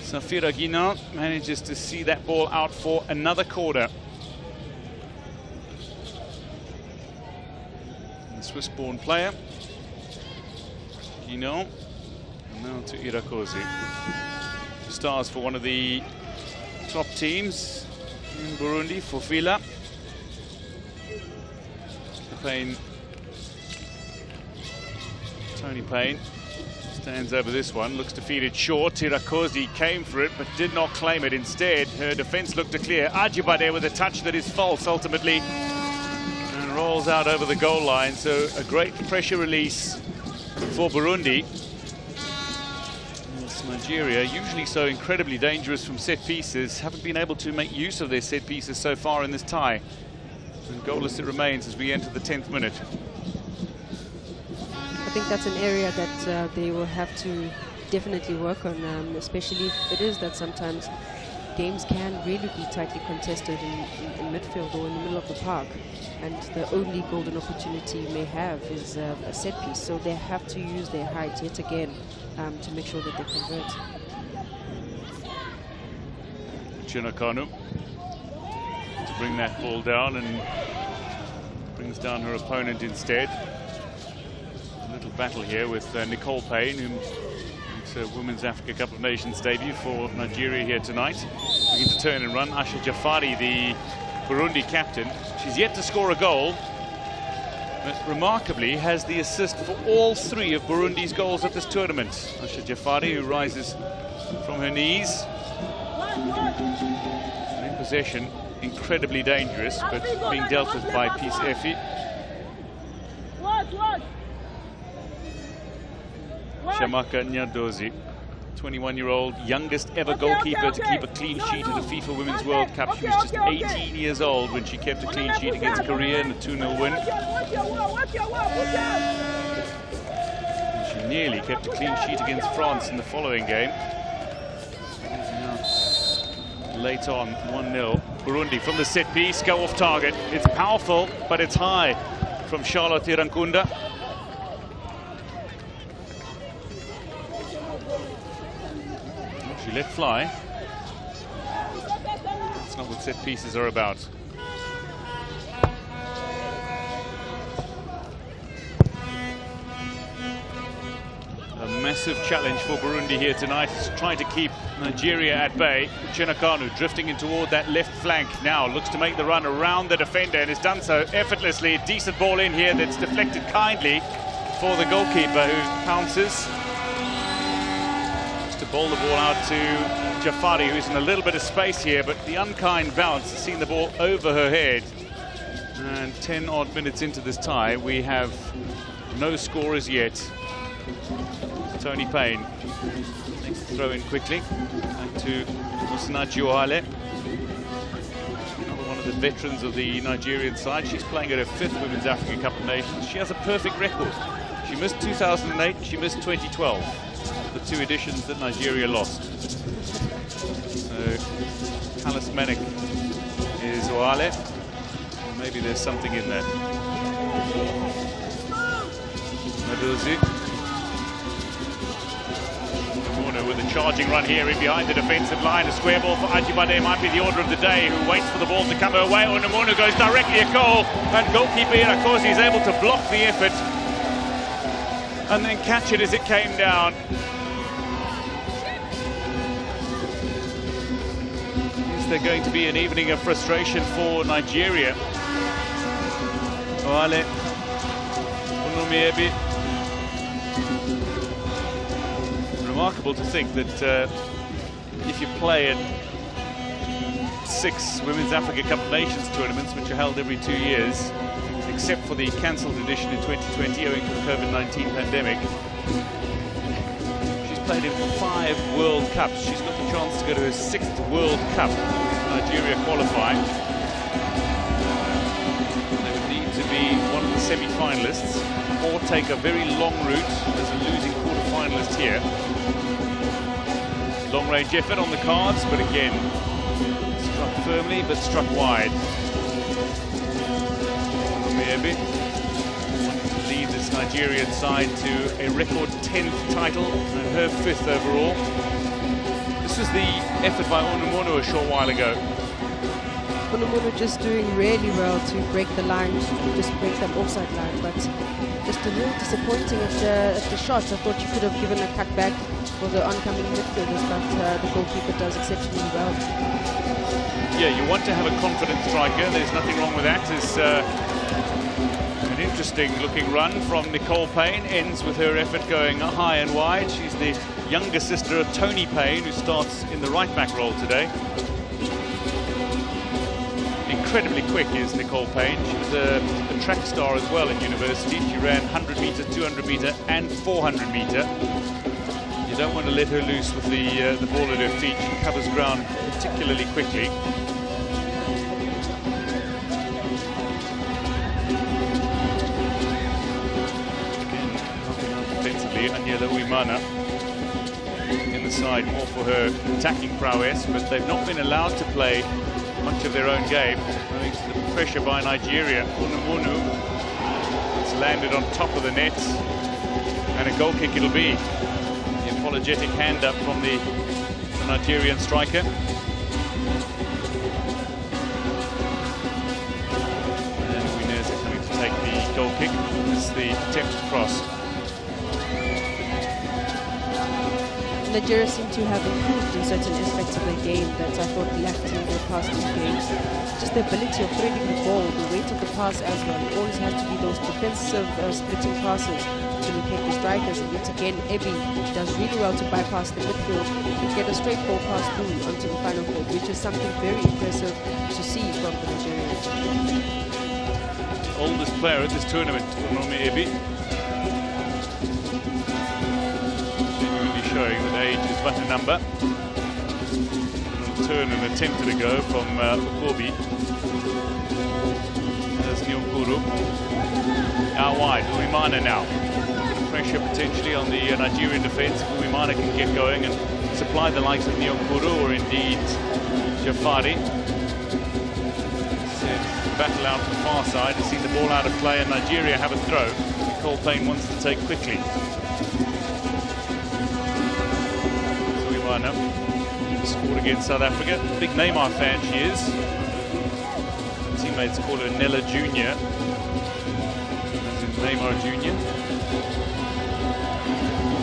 Safira Guinan manages to see that ball out for another corner. The Swiss-born player, Guinan, and now to Irakoze. Stars for one of the top teams in Burundi, for Fila. Tony Payne stands over this one, looks to feed it short. Irakoze came for it, but did not claim it. Instead, her defence looked to clear. Ajibade with a touch that is false, ultimately. And rolls out over the goal line, so a great pressure release for Burundi. Yes, Nigeria, usually so incredibly dangerous from set pieces, haven't been able to make use of their set pieces so far in this tie. And goalless it remains as we enter the 10th minute. I think that's an area that they will have to definitely work on, especially if it is that sometimes games can really be tightly contested in midfield or in the middle of the park, and the only golden opportunity you may have is a set piece. So they have to use their height yet again to make sure that they convert. Chinakanu to bring that ball down, and brings down her opponent instead. A little battle here with Nicole Payne, who makes a Women's Africa Cup of Nations debut for Nigeria here tonight. Looking to turn and run. Asha Jafari, the Burundi captain. She's yet to score a goal, but remarkably has the assist for all 3 of Burundi's goals at this tournament. Asha Jafari, who rises from her knees. And in possession, incredibly dangerous, but being dealt with by Peace Effie. Shamaka Nyadozi, 21-year-old, youngest ever goalkeeper to keep a clean sheet at the FIFA Women's World Cup. She was just 18 years old when she kept a clean sheet against Korea in a 2-0 win. And she nearly kept a clean sheet against France in the following game. Late on, 1-0. Burundi from the set piece, go off target. It's powerful, but it's high from Charlotte Irankunda. She let fly. That's not what set pieces are about. A massive challenge for Burundi here tonight is trying to keep Nigeria at bay. Chinakanu drifting in toward that left flank now, looks to make the run around the defender and has done so effortlessly. A decent ball in here that's deflected kindly for the goalkeeper, who pounces. Just to bowl the ball out to Jafari, who's in a little bit of space here, but the unkind bounce has seen the ball over her head. And 10 odd minutes into this tie, we have no scorers yet. Tony Payne makes the throw in quickly. Back to Osinachi Ohale, another one of the veterans of the Nigerian side. She's playing at her 5th Women's Africa Cup of Nations. She has a perfect record. She missed 2008, she missed 2012, the 2 editions that Nigeria lost. So, talismanic is Ohale. Maybe there's something in there. Maduzi. With a charging run here in behind the defensive line. A square ball for Ajibade might be the order of the day, who waits for the ball to come her way. Unamunu goes directly at goal, and goalkeeper Irakosi is able to block the effort and then catch it as it came down. Is there going to be an evening of frustration for Nigeria? Oale Unumiebi. Remarkable to think that if you play at 6 Women's Africa Cup of Nations tournaments, which are held every 2 years, except for the cancelled edition in 2020 owing to the COVID-19 pandemic, she's played in 5 World Cups. She's got the chance to go to her 6th World Cup if Nigeria qualify. They would need to be one of the semi-finalists or take a very long route as a losing quarter-finalist here. Long-range effort on the cards, but again, struck firmly, but struck wide. Miebi leads its Nigerian side to a record 10th title and her 5th overall. This was the effort by Unamunu a short while ago. Unamunu just doing really well to break the line, to just break that offside line, but just a little disappointing at the shots. I thought you could have given a cut back for the oncoming midfielders, but the goalkeeper does exceptionally well. Yeah, you want to have a confident striker. There's nothing wrong with that. It's an interesting looking run from Nicole Payne. Ends with her effort going high and wide. She's the younger sister of Tony Payne, who starts in the right back role today. Incredibly quick is Nicole Payne. She was a track star as well at university. She ran 100 meter, 200 meter and 400 meter. You don't want to let her loose with the ball at her feet. She covers ground particularly quickly. Again, helping out defensively, Anyela Uimana in the side more for her attacking prowess, but they've not been allowed to play much of their own game, thanks to the pressure by Nigeria. Unamunu, it's landed on top of the net, and a goal kick it'll be. The apologetic hand up from the Nigerian striker. And Winez are coming to take the goal kick. This is the attempt to cross. Nigeria seem to have improved in certain aspects of their game that I thought lacked in their past 2 games. Just the ability of threading the ball, the weight of the pass as well. It always has to be those defensive splitting passes to locate the strikers. And yet again, Ebi does really well to bypass the midfield and get a straight ball pass through onto the final third, which is something very impressive to see from the Nigerians. Oldest player at this tournament, Unomi Ebi. Showing that age is but a number. Turn and attempted a go from Ukobi. There's Nyonkuru. Out wide, Uimana now. Pressure potentially on the Nigerian defence. Uimana can get going and supply the likes of Nyonkuru or indeed Jafari. Battle out to the far side to see the ball out of play, and Nigeria have a throw. Nicole Payne wants to take quickly. Scored against South Africa. Big Neymar fan she is. Teammates call her Nella Jr. As in Neymar Jr.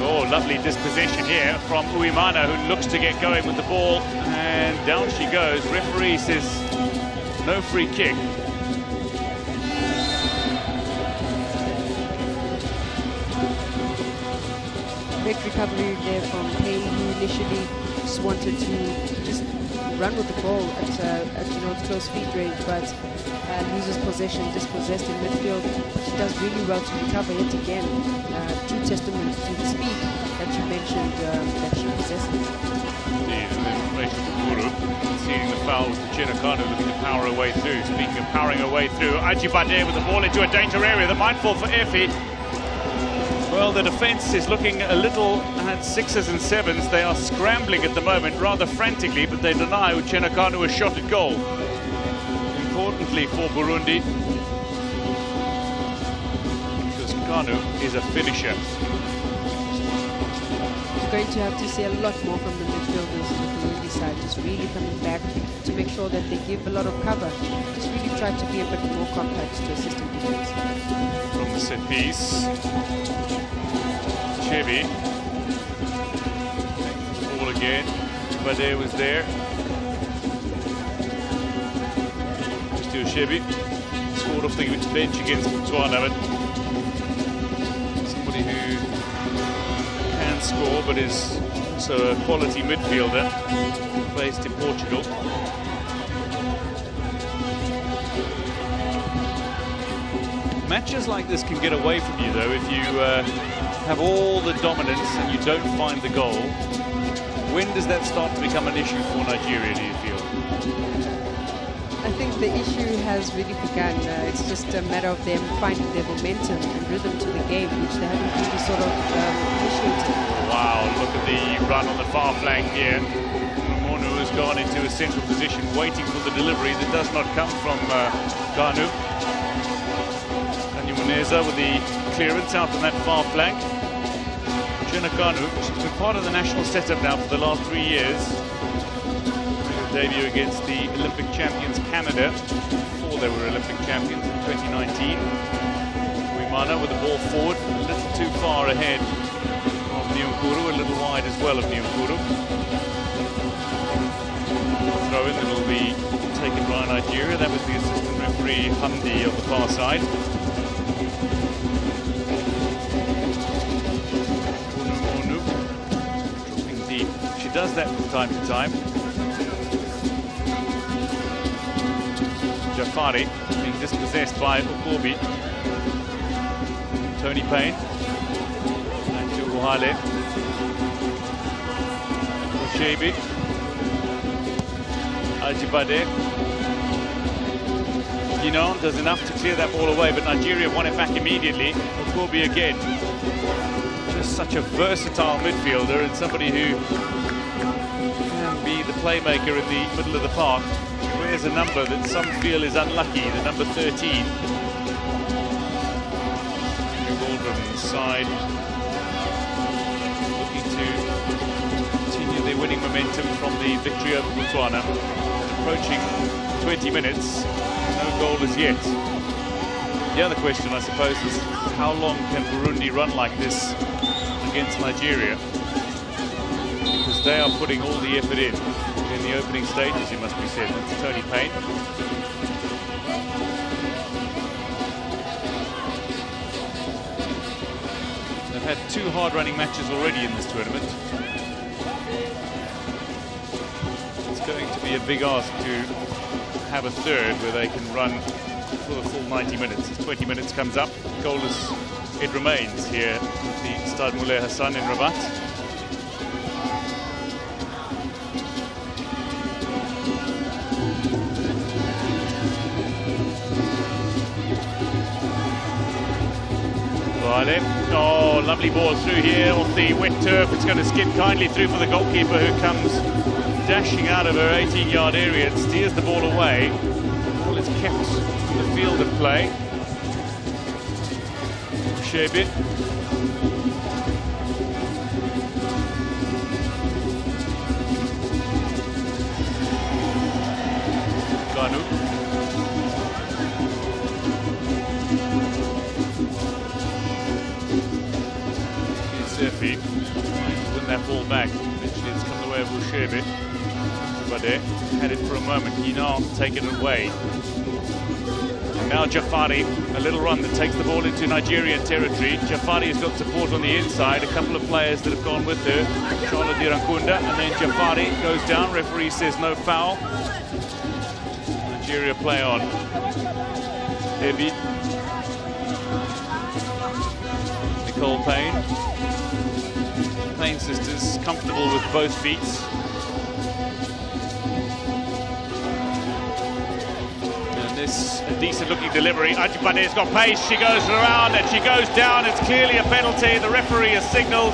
Oh, lovely dispossession here from Uimana, who looks to get going with the ball. And down she goes. Referee says no free kick. Great recovery there from Payne, who initially just wanted to just run with the ball at close feet range, but loses possession, dispossessed in midfield. She does really well to recover yet again. True testament to the speed that you mentioned that she possesses. Indeed, and then Rachel Kukuru seeing the foul with Chinakano looking to power her way through. Speaking of powering her way through, Ajibade with the ball into a danger area. The mindful for Efi. Well, the defence is looking a little at 6s and 7s. They are scrambling at the moment, rather frantically, but they deny Uchenakanu a shot at goal. Importantly for Burundi. Kanu is a finisher. You're going to have to see a lot more from the midfielders on the Burundi side, just really coming back to make sure that they give a lot of cover. Just really try to be a bit more compact to assistant defense. From the set piece, Chevy. Ball again. Bade was there. Still Chevy. Scored off the bench against Botswana, but somebody who can score but is also a quality midfielder, based in Portugal. Matches like this can get away from you though if you have all the dominance and you don't find the goal. When does that start to become an issue for Nigeria, do you feel? I think the issue has really begun. It's just a matter of them finding their momentum and rhythm to the game, which they haven't really sort of initiated. Wow, look at the run on the far flank here. Monu has gone into a central position, waiting for the delivery that does not come from Kanu. Kanu with the clearance out on that far flank. Kanu, she's been part of the national setup now for the last 3 years. Debut against the Olympic champions Canada before they were Olympic champions in 2019. Wimana with the ball forward, a little too far ahead of Nyunkuru, a little wide as well of Nyunkuru. Throw in that will be taken by Nigeria. That was the assistant referee Hamdi on the far side. Monu dropping deep. She does that from time to time. Jafari being dispossessed by Okobi. Tony Payne. And to Uhale. Oshebi. Ajibade. Ginon does enough to clear that ball away, but Nigeria won it back immediately. Okobi again. Just such a versatile midfielder and somebody who can be the playmaker in the middle of the park. Wears a number that some feel is unlucky, the number 13. Waldron's side looking to continue their winning momentum from the victory over Botswana. Approaching 20 minutes, no goal as yet. The other question, I suppose, is how long can Burundi run like this against Nigeria? Because they are putting all the effort in the opening stages, it must be said. That's Tony Payne. They've had 2 hard-running matches already in this tournament. It's going to be a big ask to have a third where they can run for the full 90 minutes. As 20 minutes comes up, goalless it remains here at the Stade Moulay Hassan in Rabat. Oh, lovely ball through here off the wet turf. It's going to skip kindly through for the goalkeeper, who comes dashing out of her 18-yard area and steers the ball away. Well, it's kept in the field of play. Shebit. Kanu. Sefi win that ball back. Eventually it's come the way of Ushebe. Bade had it for a moment. Ginon taken it away. And now Jafari, a little run that takes the ball into Nigerian territory. Jafari has got support on the inside. A couple of players that have gone with her. Charlotte Dirankunda, and then Jafari goes down. Referee says no foul. Nigeria play on. Ebi. Nicole Payne. Payne sisters comfortable with both feet. And this a decent looking delivery. Ajibade's got pace. She goes around and she goes down. It's clearly a penalty. The referee has signalled.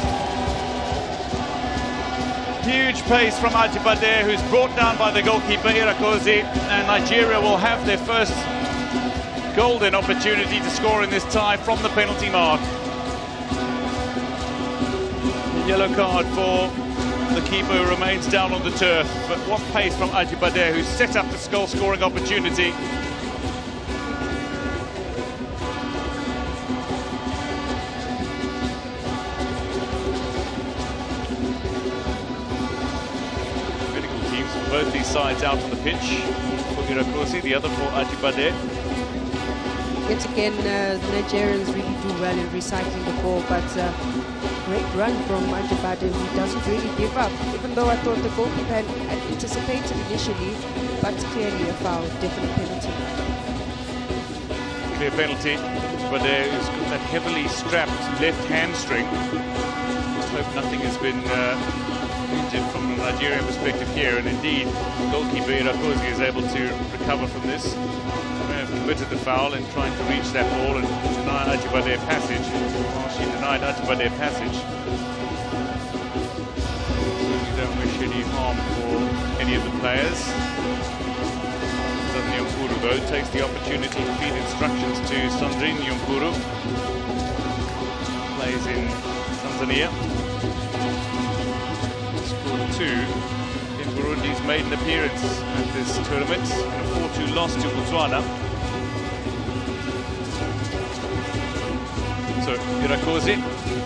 Huge pace from Ajibade, who's brought down by the goalkeeper Irakoze, and Nigeria will have their first golden opportunity to score in this tie from the penalty mark. The yellow card for the keeper who remains down on the turf. But what pace from Ajibade, who set up the goal-scoring opportunity. Critical teams for both these sides out on the pitch. For Irakosi, the other for Ajibade. Yet again, the Nigerians really do well in recycling the ball, but great run from Ajibade, who doesn't really give up, even though I thought the goalkeeper had anticipated initially, but clearly a foul, definite penalty. Clear penalty, but who's got that heavily strapped left hamstring. Let's hope nothing has been injured from a Nigerian perspective here, and indeed, goalkeeper Irakosi is able to recover from this. May have committed the foul in trying to reach that ball and deny Ajibade passage. Well, she denied Ajibade passage. We don't wish any harm for any of the players. Nyonkuru, though, takes the opportunity to feed instructions to Sandrine Nyonkuru. Plays in Tanzania. Scored 2 in Burundi's maiden appearance at this tournament, and a 4-2 loss to Botswana. So Irakosi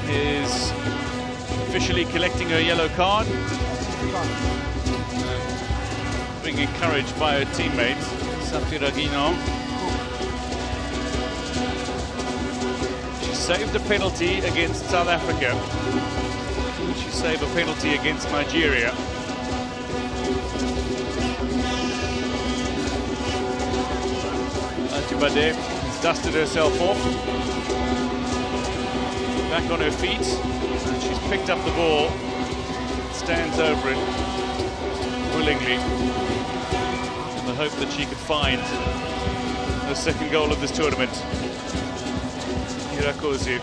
is officially collecting her yellow card, being encouraged by her teammate Safira Guinan. She saved a penalty against South Africa. She saved a penalty against Nigeria. Ajibade has dusted herself off, back on her feet, and she's picked up the ball, stands over it willingly, in the hope that she could find the second goal of this tournament. Irakosi.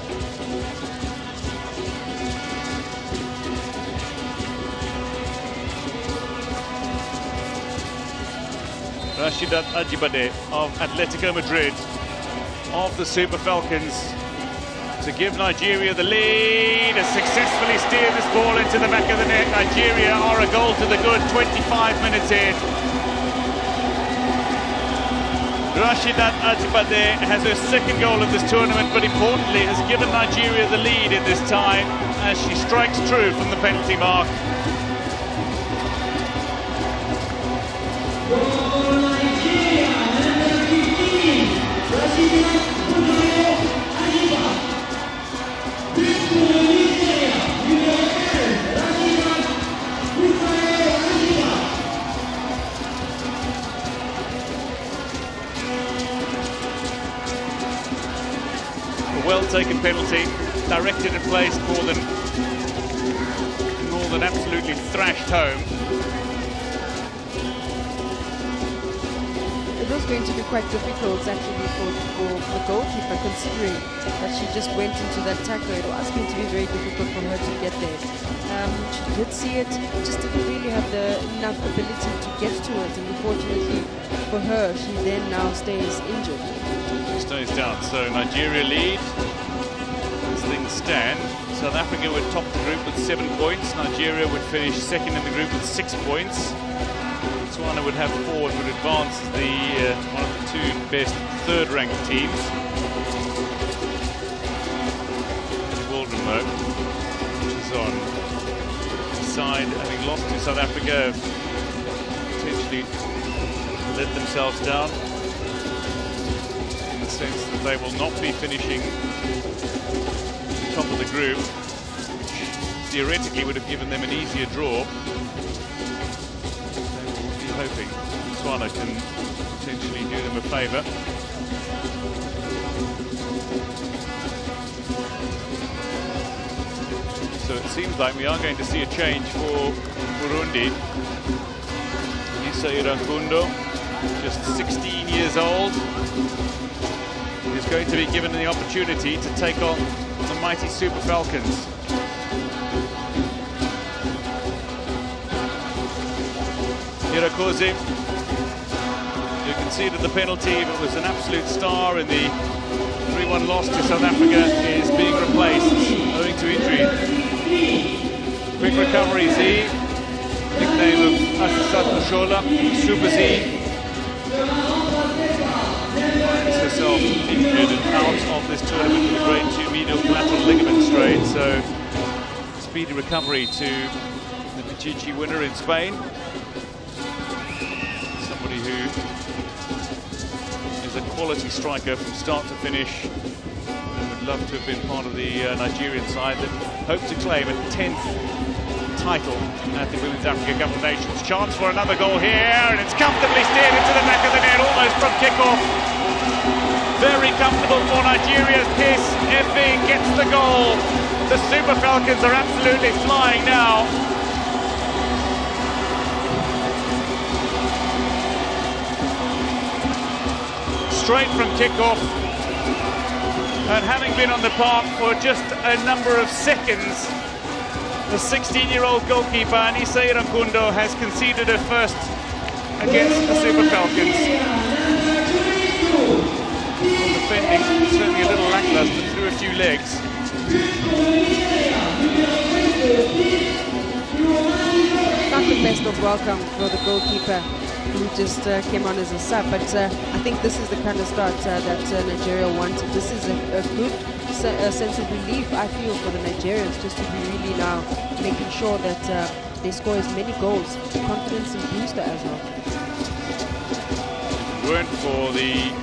Rashidat Ajibade of Atletico Madrid, of the Super Falcons, to give Nigeria the lead, has successfully steered this ball into the back of the net. Nigeria are a goal to the good, 25 minutes in. Rashidat Ajibade has her second goal of this tournament, but importantly has given Nigeria the lead in this tie as she strikes true from the penalty mark. Well-taken penalty, directed and placed more than absolutely thrashed home. It was going to be quite difficult actually for the goalkeeper, considering that she just went into that tackle. It was going to be very difficult for her to get there. She did see it, just didn't really have enough ability to get to it, and unfortunately for her, she then now stays injured. She stays down, so Nigeria lead as things stand. South Africa would top the group with 7 points. Nigeria would finish second in the group with 6 points. Botswana would have 4 and would advance the one of the 2 best third-ranked teams. Waldron, though, which is on the side, having lost to South Africa, potentially let themselves down in the sense that they will not be finishing top of the group, which theoretically would have given them an easier draw. They will be hoping Botswana can potentially do them a favour. So it seems like we are going to see a change for Burundi. Isa Irakundo, just 16 years old, is going to be given the opportunity to take on the mighty Super Falcons. Irakosi, you can conceded the penalty, but was an absolute star in the 3-1 loss to South Africa, is being replaced owing to injury. Quick recovery, Z. Nickname of Asisat Mushola, Super Z. Finds herself injured and out of this tournament with a grade 2 medial collateral ligament strain, so speedy recovery to the Pichichi winner in Spain. Somebody who is a quality striker from start to finish and would love to have been part of the Nigerian side that hope to claim a 10th title at the Women's Africa Cup of Nations. Chance for another goal here, and it's comfortably steered into the back of the net, almost from kickoff. Very comfortable for Nigeria's Kiss. Efe gets the goal. The Super Falcons are absolutely flying now. Straight from kickoff, and having been on the park for just a number of seconds, the 16-year-old goalkeeper Anissa Irakundo has conceded her first against the Super Falcons. Defending certainly a little lackluster, through a few legs. Not the best of welcome for the goalkeeper who just came on as a sub, but I think this is the kind of start that Nigeria wanted. This is a good sense of relief, I feel, for the Nigerians, just to be really now making sure that they score as many goals. Confidence and booster as well. If it weren't for the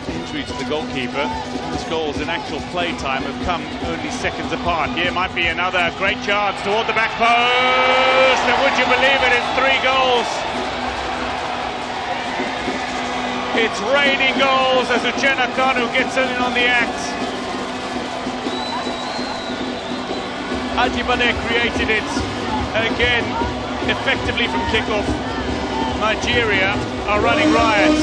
injury to the goalkeeper, his goals in actual play time have come only seconds apart. Here might be another great chance toward the back post, and would you believe it, it's 3 goals. It's raining goals as Uchenna Kanu gets in on the act. Ajibade created it again, effectively from kickoff. Nigeria are running riot.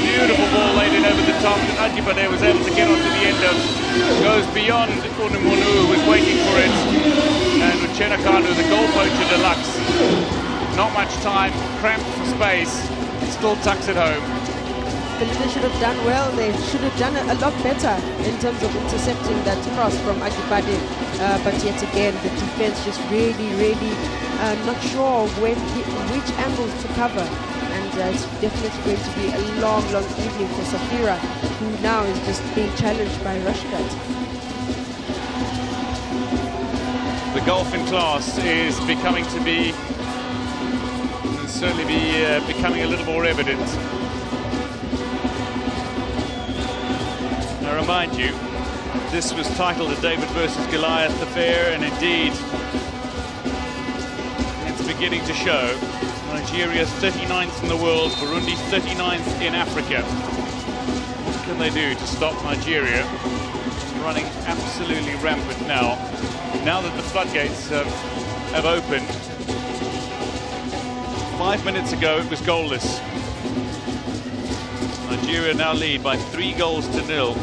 Beautiful ball laid in over the top that Ajibade was able to get onto the end of. Goes beyond Unumunu, who was waiting for it. And Uchenna Kanu, the goal poacher deluxe. Not much time, cramped for space, still tucks it home. They should have done well. They should have done a lot better in terms of intercepting that cross from Ajibade. But yet again, the defense just really not sure which angles to cover. And it's definitely going to be a long evening for Safira, who now is just being challenged by Rashidat. The golf in class is becoming to be, certainly becoming a little more evident. I remind you, this was titled a David versus Goliath affair, and indeed, it's beginning to show. Nigeria's 39th in the world, Burundi 39th in Africa. What can they do to stop Nigeria? It's running absolutely rampant now. Now that the floodgates have opened. 5 minutes ago, it was goalless. Nigeria now lead by 3 goals to 0.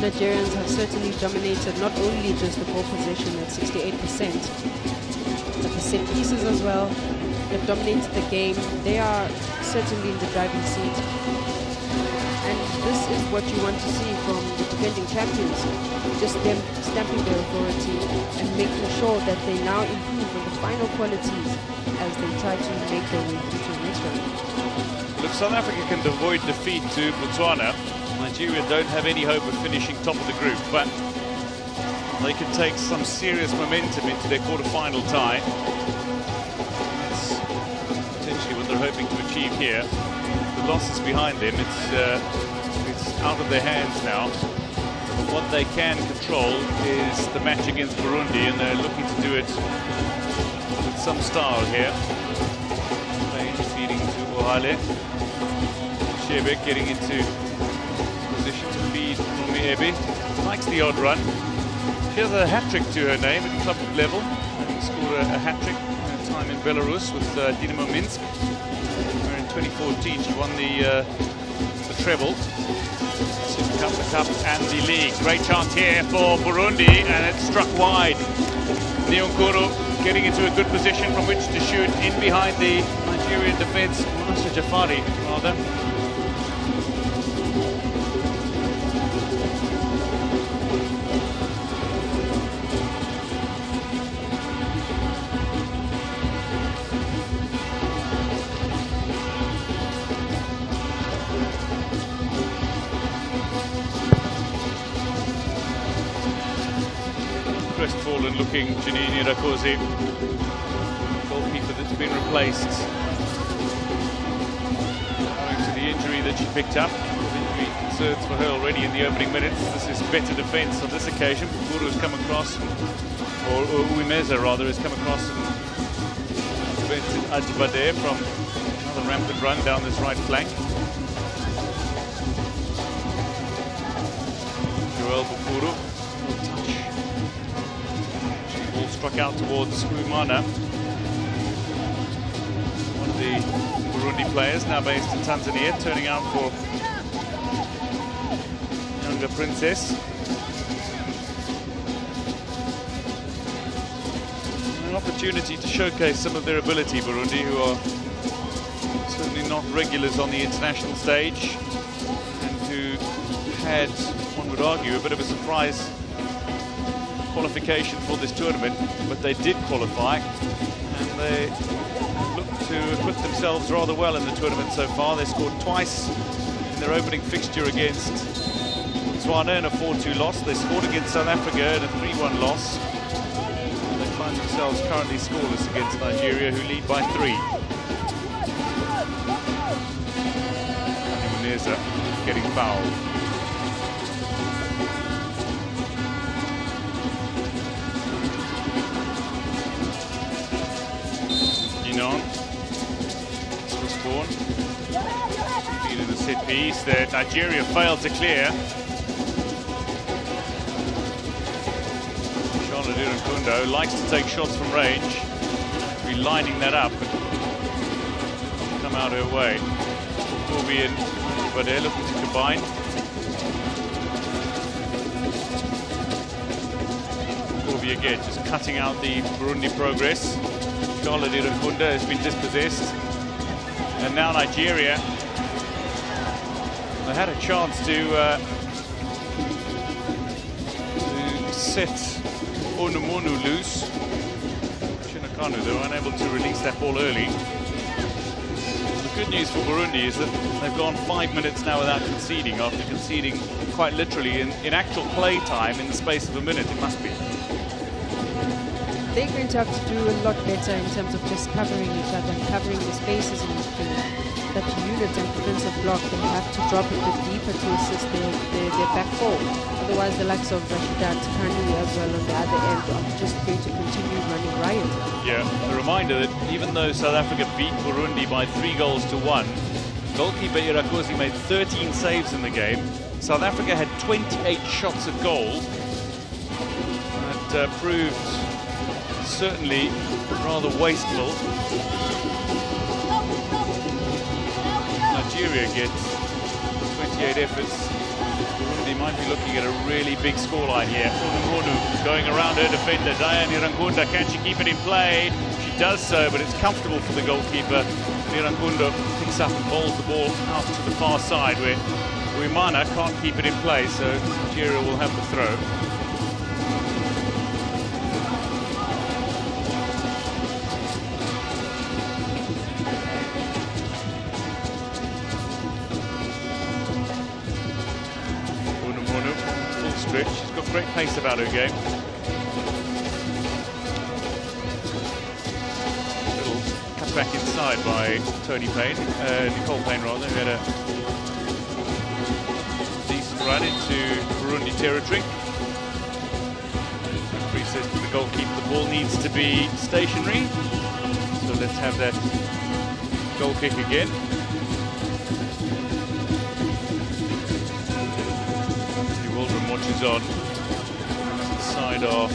Nigerians have certainly dominated not only just the ball possession at 68%, but the set pieces as well. They've dominated the game. They are certainly in the driving seat. And this is what you want to see from the defending champions. Just them stamping their authority and making sure that they now improve on the final qualities as they try to make their way through to the next round. Look, South Africa can avoid defeat to Botswana. Nigeria don't have any hope of finishing top of the group, but they can take some serious momentum into their quarter-final tie. That's potentially what they're hoping to achieve here. The loss is behind them. It's out of their hands now. But what they can control is the match against Burundi, and they're looking to do it with some style here. Payne feeding to Ohale. Shebek getting into position to feed Mumiebe. Likes the odd run. She has a hat-trick to her name at club level. Scored a hat-trick at a time in Belarus with Dynamo Minsk. Where in 2014 she won the treble. the Cup and the league. Great chance here for Burundi, and it's struck wide. Nyonkuru getting into a good position from which to shoot in behind the Nigerian defence. Musa Jafari, rather. Crestfallen looking Janini Rakosi, goalkeeper that's been replaced owing to the injury that she picked up. Injury concerns for her already in the opening minutes. This is better defence on this occasion. Buru has come across, or Uimeza rather, has come across and prevented Ajibade from another rampant run down this right flank. Joel Bukuru. Struck out towards Uimana, one of the Burundi players now based in Tanzania, turning out for younger Princess. An opportunity to showcase some of their ability, Burundi, who are certainly not regulars on the international stage and who had, one would argue, a bit of a surprise qualification for this tournament, but they did qualify and they look to acquit themselves rather well in the tournament so far. They scored twice in their opening fixture against Botswana in a 4-2 loss. They scored against South Africa in a 3-1 loss. They find themselves currently scoreless against Nigeria, who lead by 3. Muneza getting fouled. In the set piece that Nigeria failed to clear. Charlotte Irakundo likes to take shots from range. Be lining that up and come out her way. Corby and Bade looking to combine. Corby again just cutting out the Burundi progress. Charlotte Irakundo has been dispossessed. And now Nigeria, they had a chance to set Onumonu loose. Shinakanu, they were unable to release that ball early. The good news for Burundi is that they've gone 5 minutes now without conceding, after conceding quite literally in actual play time in the space of a minute, it must be. They're going to have to do a lot better in terms of just covering each other and covering the spaces in between. That unit and defensive block, they have to drop a bit deeper to assist their back four. Otherwise, the likes of Rashida Kanu as well on the other end are just going to continue running riot. Yeah, a reminder that even though South Africa beat Burundi by 3-1, goalkeeper Irakosi made 13 saves in the game. South Africa had 28 shots at goal. That proved certainly rather wasteful. Nigeria gets 28 efforts. Burundi might be looking at a really big scoreline here. Onumonu going around her defender, Diane Irankunda. Can she keep it in play? She does so, but it's comfortable for the goalkeeper. Irankunda picks up and bowls the ball out to the far side where Uimana can't keep it in play, so Nigeria will have the throw. She's got great pace about her game. Little cut back inside by Nicole Payne rather, who had a decent run into Burundi territory. Referee says to the goalkeeper the ball needs to be stationary. So let's have that goal kick again. Watches on. Side off.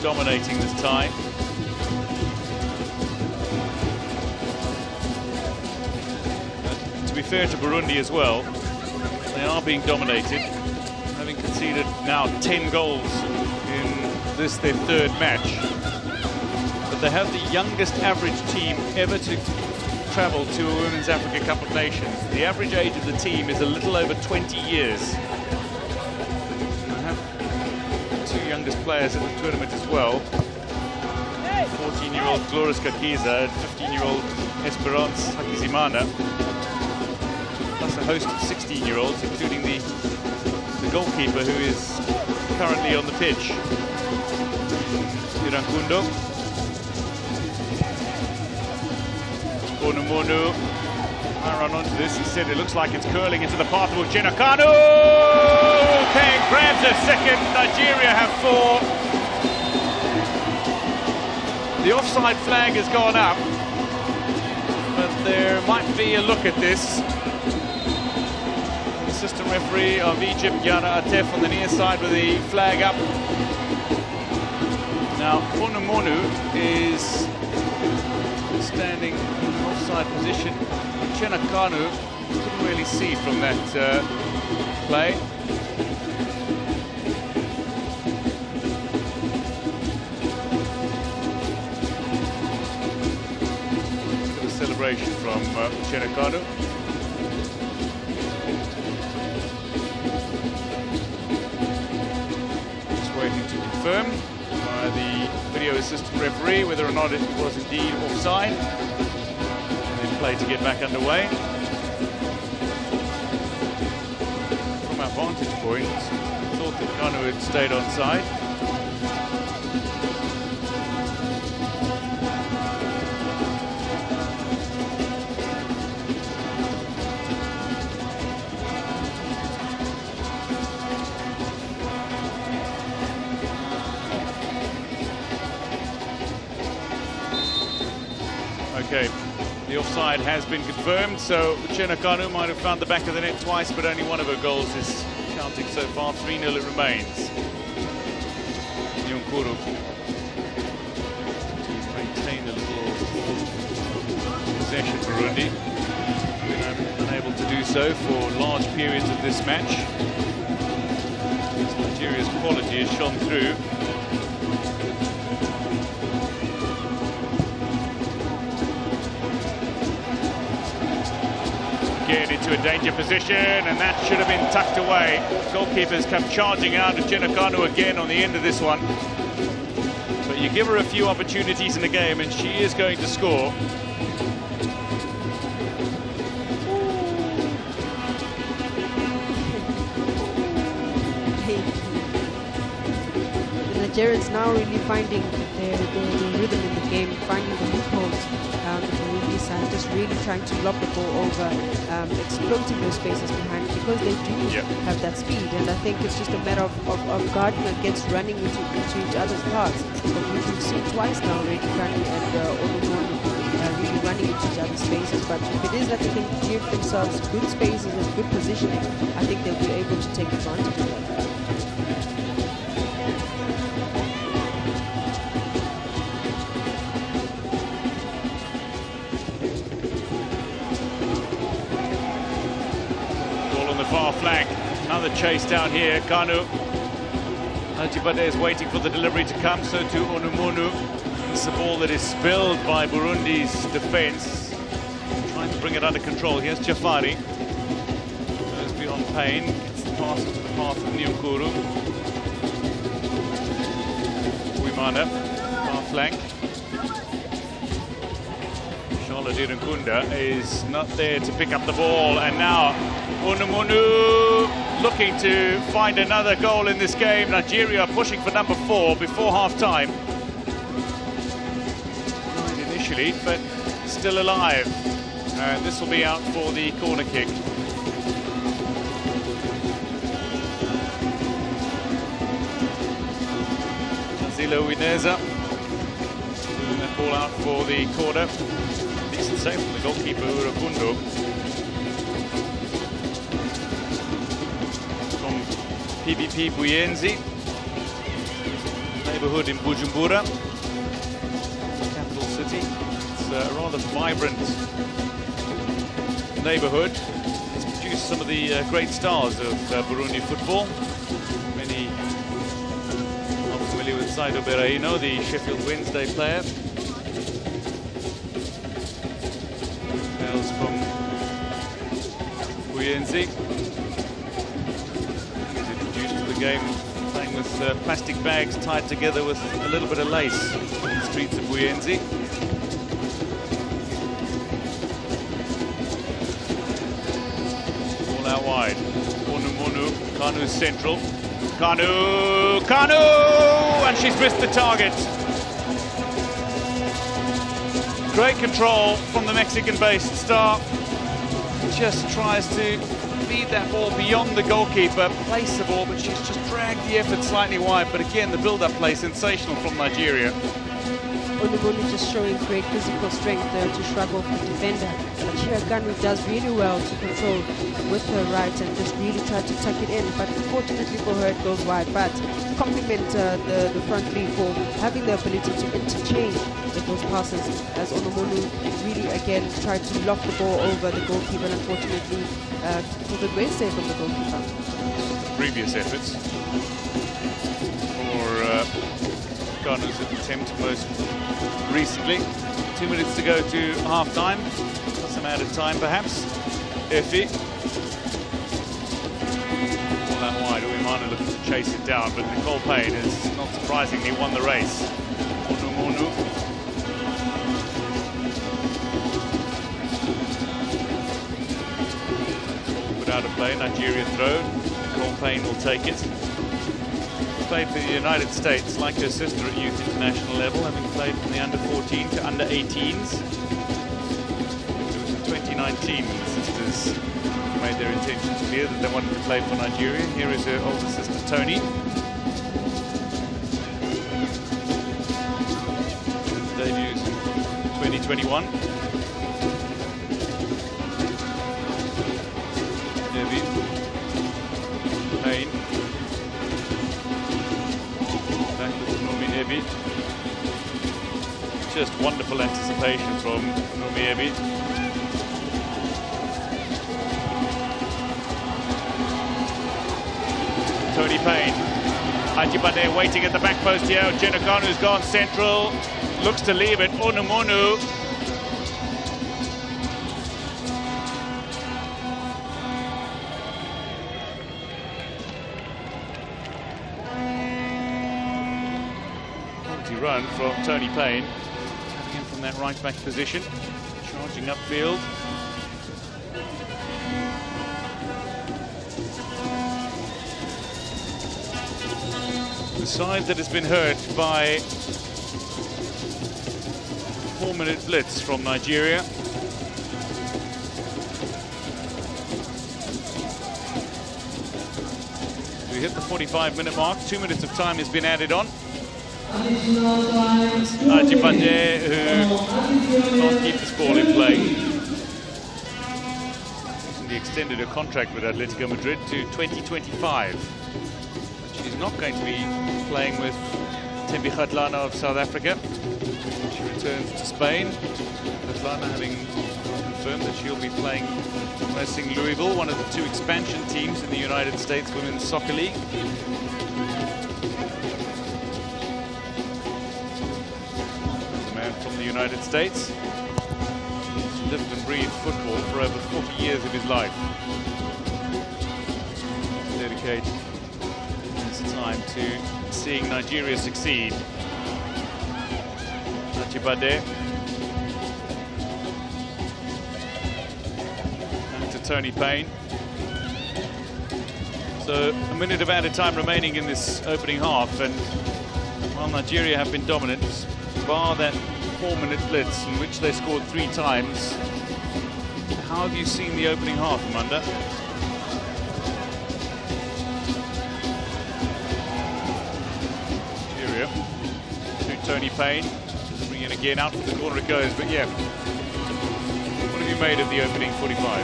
Dominating this tie. To be fair to Burundi as well, They are being dominated, having conceded now 10 goals in this, their third match. But they have the youngest average team ever to travel to a Women's Africa Cup of Nations. The average age of the team is a little over 20 years. They have the two youngest players at the tournament as well. 14-year-old Glorious Kakiza and 15-year-old Esperance Hakizimana. Plus a host of 16-year-olds, including the goalkeeper who is currently on the pitch. Irankundo. Onumonu. I run onto this. He said it looks like it's curling into the path of Uchenna Kanu. Okay, grabs a second. Nigeria have 4. The offside flag has gone up, but there might be a look at this. The assistant referee of Egypt, Yana Atef, on the near side with the flag up. Now, Onumonu is standing in an offside position. Uchenna Kanu couldn't really see from that play. Celebration from Uchenna Kanu. Just waiting to confirm by the video assistant referee whether or not it was indeed offside. Then play to get back underway. From our vantage point, I thought that Kanu had stayed onside. Okay, the offside has been confirmed, so Uchenna Kanu might have found the back of the net twice, but only one of her goals is counting so far. 3-0 it remains. Nyonkuru to maintain a little possession, Burundi. Been unable to do so for large periods of this match. Nigeria's quality has shone through. Get into a danger position, and that should have been tucked away. Goalkeepers come charging out of Uchenna Kanu again on the end of this one. But you give her a few opportunities in the game, and she is going to score. The Nigerians now really finding their rhythm in the game, finding the loopholes. The Burundi side just really trying to lob the ball over, exploiting those spaces behind, because they do have that speed. And I think it's just a matter of guarding against running into each other's paths. But we've seen twice now already, Kanu and Onumonu really running into each other's spaces. But if it is that they can give themselves good spaces and good positioning, I think they'll be able to take advantage of that. Far flank, another chase down here. Kanu Ajibade is waiting for the delivery to come, so to Onumonu. It's a ball that is spilled by Burundi's defense, trying to bring it under control. Here's Jafari, goes beyond Payne, gets the pass into the path of Nyonkuru. Wimana, far flank. Charlotte Irankunda is not there to pick up the ball, and now Onumonu looking to find another goal in this game. Nigeria pushing for number 4 before half-time. Initially, but still alive. And this will be out for the corner kick. Zilo Wineza doing that ball out for the corner. Decent save from the goalkeeper, Urakundo. PVP Buyenzi, neighborhood in Bujumbura, capital city. It's a rather vibrant neighborhood. It's produced some of the great stars of Burundi football. Many are familiar with Saido Berahino, the Sheffield Wednesday player. Hails from Buyenzi. He's introduced to the game playing with plastic bags tied together with a little bit of lace in the streets of Buyenzi. Ball out wide. Monu, Kanu's central. Kanu! And she's missed the target. Great control from the Mexican-based star. Just tries to feed that ball beyond the goalkeeper, place the ball, but she's just dragged the effort slightly wide. But again, the build-up play sensational from Nigeria. Onumonu just showing great physical strength there to shrug off the defender. But here Kanu does really well to control with her right and just really try to tuck it in. But unfortunately for her, it goes wide. But compliment the front three for having the ability to interchange with those passes, as Onumonu really again tried to lock the ball over the goalkeeper, and unfortunately for the great save from the goalkeeper. Previous efforts for Kanu's attempt most recently. 2 minutes to go to half-time. Some added time perhaps. Effie. All that wide. Uwimana looking to chase it down, but Nicole Payne has not surprisingly won the race. Onumonu. Put out of play. Nigeria throw. Nicole Payne will take it. Played for the United States, like her sister at youth international level, having played from the under-14 to under-18s. It was in 2019 when the sisters made their intentions clear that they wanted to play for Nigeria. Here is her older sister, Tony. Debuts in 2021. Payne. Just wonderful anticipation from Numiebi. Tony Payne. Ajibade waiting at the back post here. Kanu's gone central. Looks to leave it. Onumonu. Run from Tony Payne, tapping in from that right back position, charging upfield. The side that has been hurt by 4-minute blitz from Nigeria. We hit the 45-minute mark. 2 minutes of time has been added on. Ajibade, who can't keep this ball in play. Recently extended her contract with Atletico Madrid to 2025. But she's not going to be playing with Thembi Kgatlana of South Africa. She returns to Spain. Kgatlana having confirmed that she'll be playing Racing Louisville, one of the 2 expansion teams in the United States Women's Soccer League. From the United States. He's lived and breathed football for over 40 years of his life. Dedicate his time to seeing Nigeria succeed. Ajibade. And to Tony Payne. So a minute of added time remaining in this opening half, and while Nigeria have been dominant, bar that 4-minute blitz in which they scored 3 times. How have you seen the opening half, Amanda? Nigeria to Tony Payne. Bring it again, out for the corner it goes, but yeah. What have you made of the opening 45?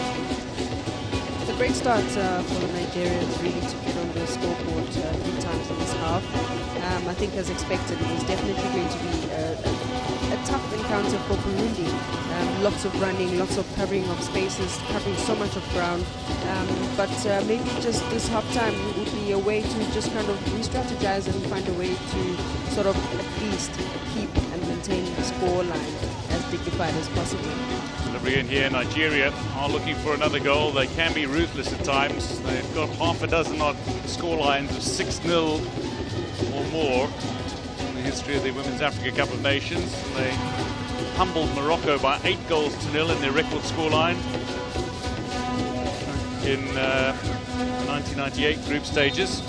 It's a great start for the Nigerians, really, to get on the scoreboard 3 times in this half. half. I think as expected, it was definitely going to be a tough encounter for Burundi. Lots of running, lots of covering of spaces, covering so much of ground. But maybe just this half-time would be a way to just kind of re-strategize and find a way to sort of at least keep and maintain the score line as dignified as possible. Delivery in here, Nigeria are looking for another goal. They can be ruthless at times. They've got half a dozen odd score lines of 6-0 or more in the history of the Women's Africa Cup of Nations. They humbled Morocco by 8-0 in their record scoreline in 1998 group stages.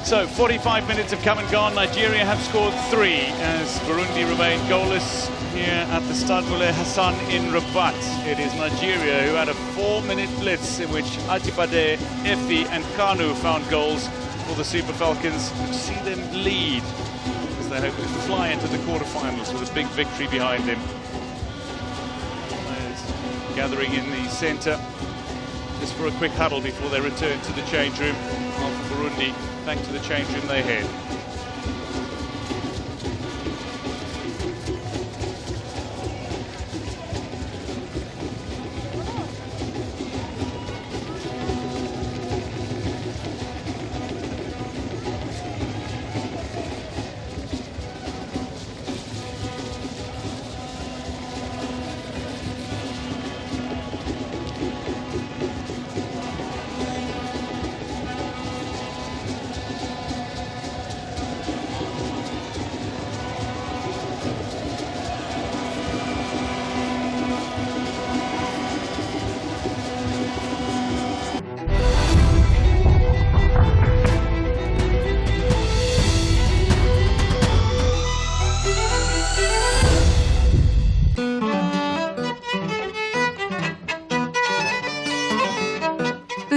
So 45 minutes have come and gone. Nigeria have scored 3 as Burundi remain goalless here at the Stade Moulay Hassan in Rabat. It is Nigeria who had a 4-minute blitz in which Ajibade, Efi and Kanu found goals for the Super Falcons, to see them lead as they hope to fly into the quarterfinals with a big victory behind them. Players gathering in the centre just for a quick huddle before they return to the change room. After Burundi, back to the change room they head.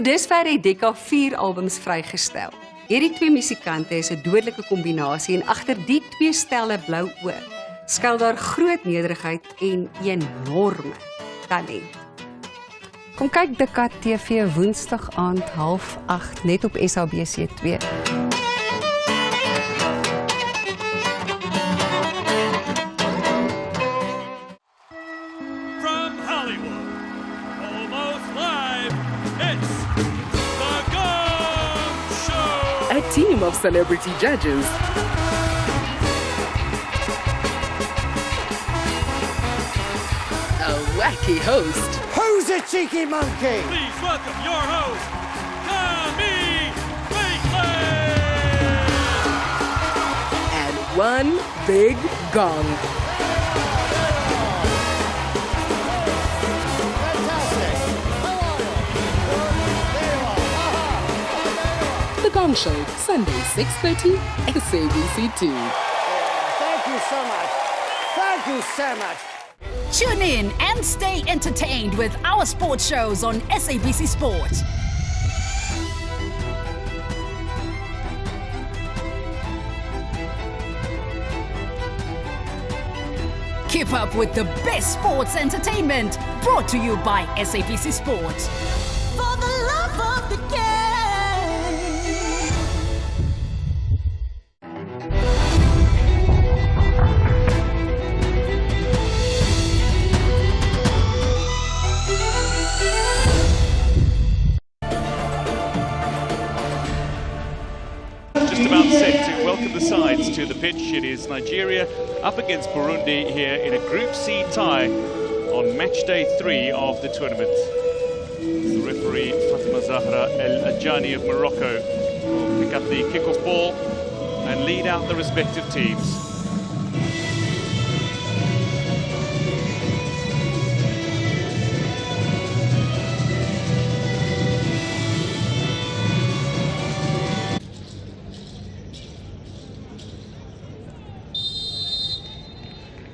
Dusver het Decca 4 albums vrygestel. Hierdie 2 musikante is 'n dodelike kombinasie en agter die 2 stelle blou oë skuil daar groot nederigheid en enorme talent. Kom kyk Decca TV Woensdag aand 7:30 net op SABC2. Team of celebrity judges. A wacky host. Who's a cheeky monkey? Please welcome your host, Tommy Blakely! And one big gong. The Gong Show, Sunday, 6:30, SABC2. Thank you so much. Thank you so much. Tune in and stay entertained with our sports shows on SABC Sport. Keep up with the best sports entertainment, brought to you by SABC Sport. For the love of the game. Just about set to welcome the sides to the pitch. It is Nigeria up against Burundi here in a Group C tie on match day 3 of the tournament. The referee Fatima Zahra El Ajani of Morocco will pick up the kickoff ball and lead out the respective teams.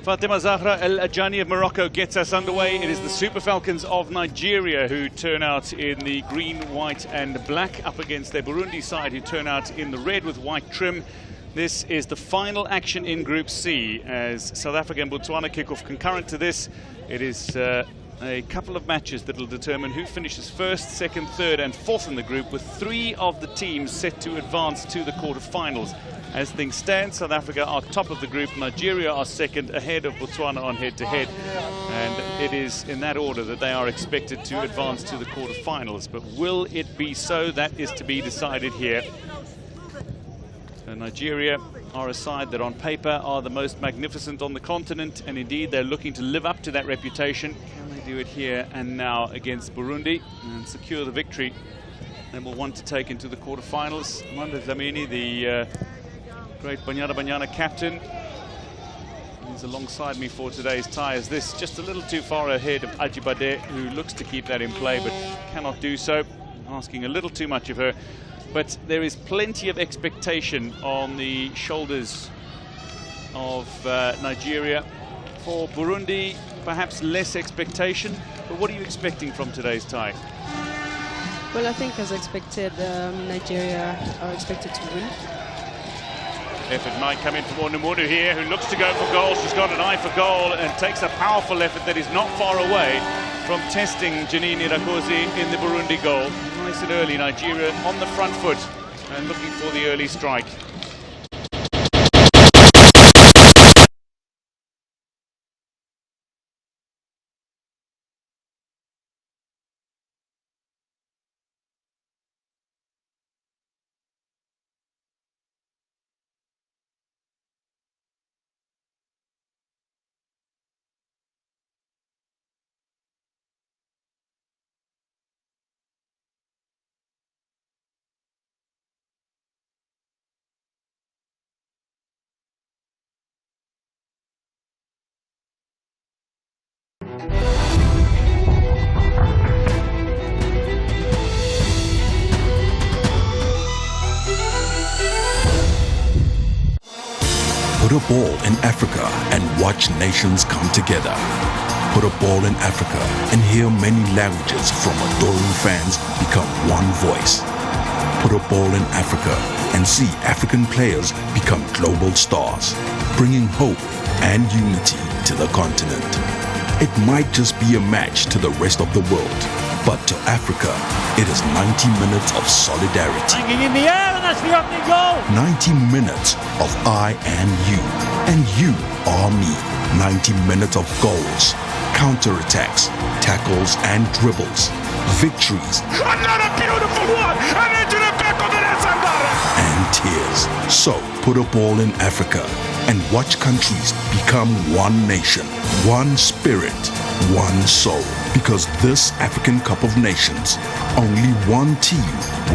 Fatima Zahra El Ajani of Morocco gets us underway. It is the Super Falcons of Nigeria who turn out in the green, white and black up against their Burundi side who turn out in the red with white trim. This is the final action in Group C as South Africa and Botswana kick off concurrent to this. It is a couple of matches that will determine who finishes first, second, third and fourth in the group, with 3 of the teams set to advance to the quarter-finals. As things stand, South Africa are top of the group, Nigeria are second, ahead of Botswana on head-to-head. And it is in that order that they are expected to advance to the quarter-finals. But will it be so? That is to be decided here. So Nigeria are a side that on paper are the most magnificent on the continent, and indeed they're looking to live up to that reputation. Can they do it here and now against Burundi and secure the victory? They will want to take into the quarter-finals. Amanda Dlamini, the great Banyana captain, is alongside me for today's tie. Is this just a little too far ahead of Ajibade, who looks to keep that in play but cannot do so, asking a little too much of her. But there is plenty of expectation on the shoulders of Nigeria. For Burundi, perhaps less expectation. But what are you expecting from today's tie? Well, I think as expected, Nigeria are expected to win. Effort might come in from Onumudu here, who looks to go for goal. She's got an eye for goal and takes a powerful effort that is not far away from testing Janine Irakoze in the Burundi goal. Nice and early, Nigeria on the front foot and looking for the early strike. Put a ball in Africa and watch nations come together. Put a ball in Africa and hear many languages from adoring fans become one voice. Put a ball in Africa and see African players become global stars, bringing hope and unity to the continent. It might just be a match to the rest of the world, but to Africa, it is 90 minutes of solidarity. Hanging in the air, and that's the opening goal. 90 minutes of I and you are me. 90 minutes of goals, counterattacks, tackles and dribbles, victories. Another beautiful one, and into the back of the net, and tears. So put a ball in Africa and watch countries become one nation, one spirit, one soul. Because this African Cup of Nations, only one team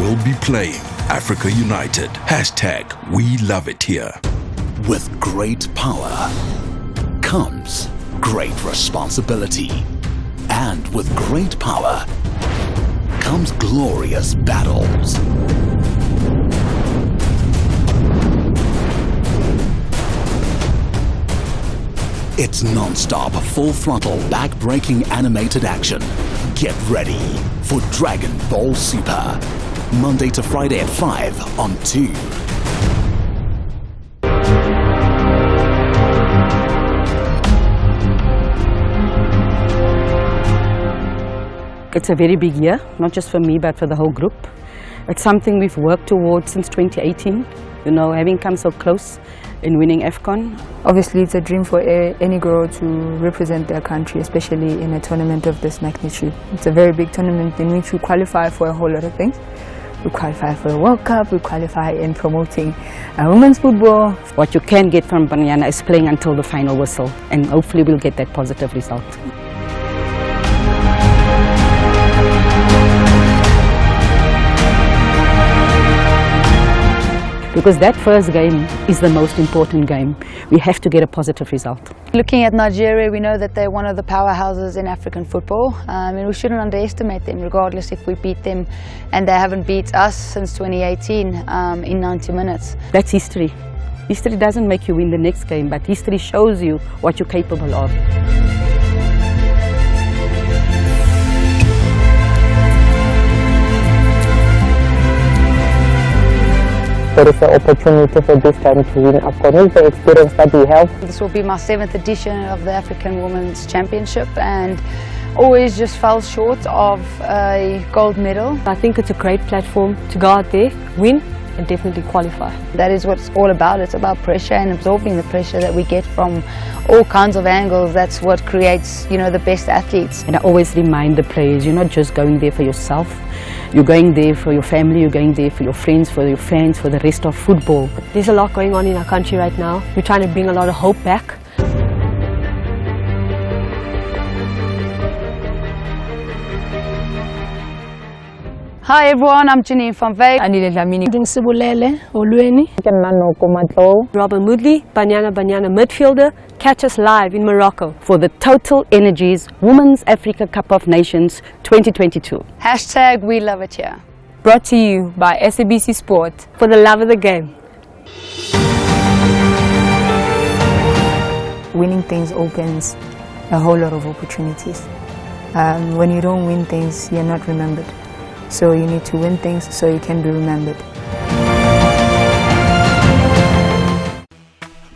will be playing. Africa United. Hashtag we love it here. With great power comes great responsibility. And with great power comes glorious battles. It's non-stop, full-throttle, back-breaking animated action. Get ready for Dragon Ball Super. Monday to Friday at 5 on 2. It's a very big year, not just for me, but for the whole group. It's something we've worked towards since 2018, you know, having come so close in winning WAFCON. Obviously, it's a dream for any girl to represent their country, especially in a tournament of this magnitude. It's a very big tournament in which we qualify for a whole lot of things. We qualify for a World Cup, we qualify in promoting women's football. What you can get from Banyana is playing until the final whistle, and hopefully we'll get that positive result. Because that first game is the most important game. We have to get a positive result. Looking at Nigeria, we know that they're one of the powerhouses in African football. And we shouldn't underestimate them, regardless if we beat them. And they haven't beat us since 2018 in 90 minutes. That's history. History doesn't make you win the next game, but history shows you what you're capable of. There is an opportunity for this time to win WAFCON. With the experience that we have, This will be my 7th edition of the African Women's Championship, and always just fell short of a gold medal. I think it's a great platform to go out there, win, and definitely qualify. That is what it's all about. It's about pressure and absorbing the pressure that we get from all kinds of angles. That's what creates, the best athletes. And I always remind the players, you're not just going there for yourself. You're going there for your family, you're going there for your friends, for your fans, for the rest of football. There's a lot going on in our country right now. We're trying to bring a lot of hope back. Hi everyone, I'm Janine van Wyk. Anile Dlamini. Dingsibulele Olweni. Robin Moodley, Banyana midfielder. Catch us live in Morocco for the Total Energies Women's Africa Cup of Nations 2022. # We Love It Here. Brought to you by SABC Sport. For the love of the game. Winning things opens a whole lot of opportunities. When you don't win things, you're not remembered. So you need to win things so you can be remembered.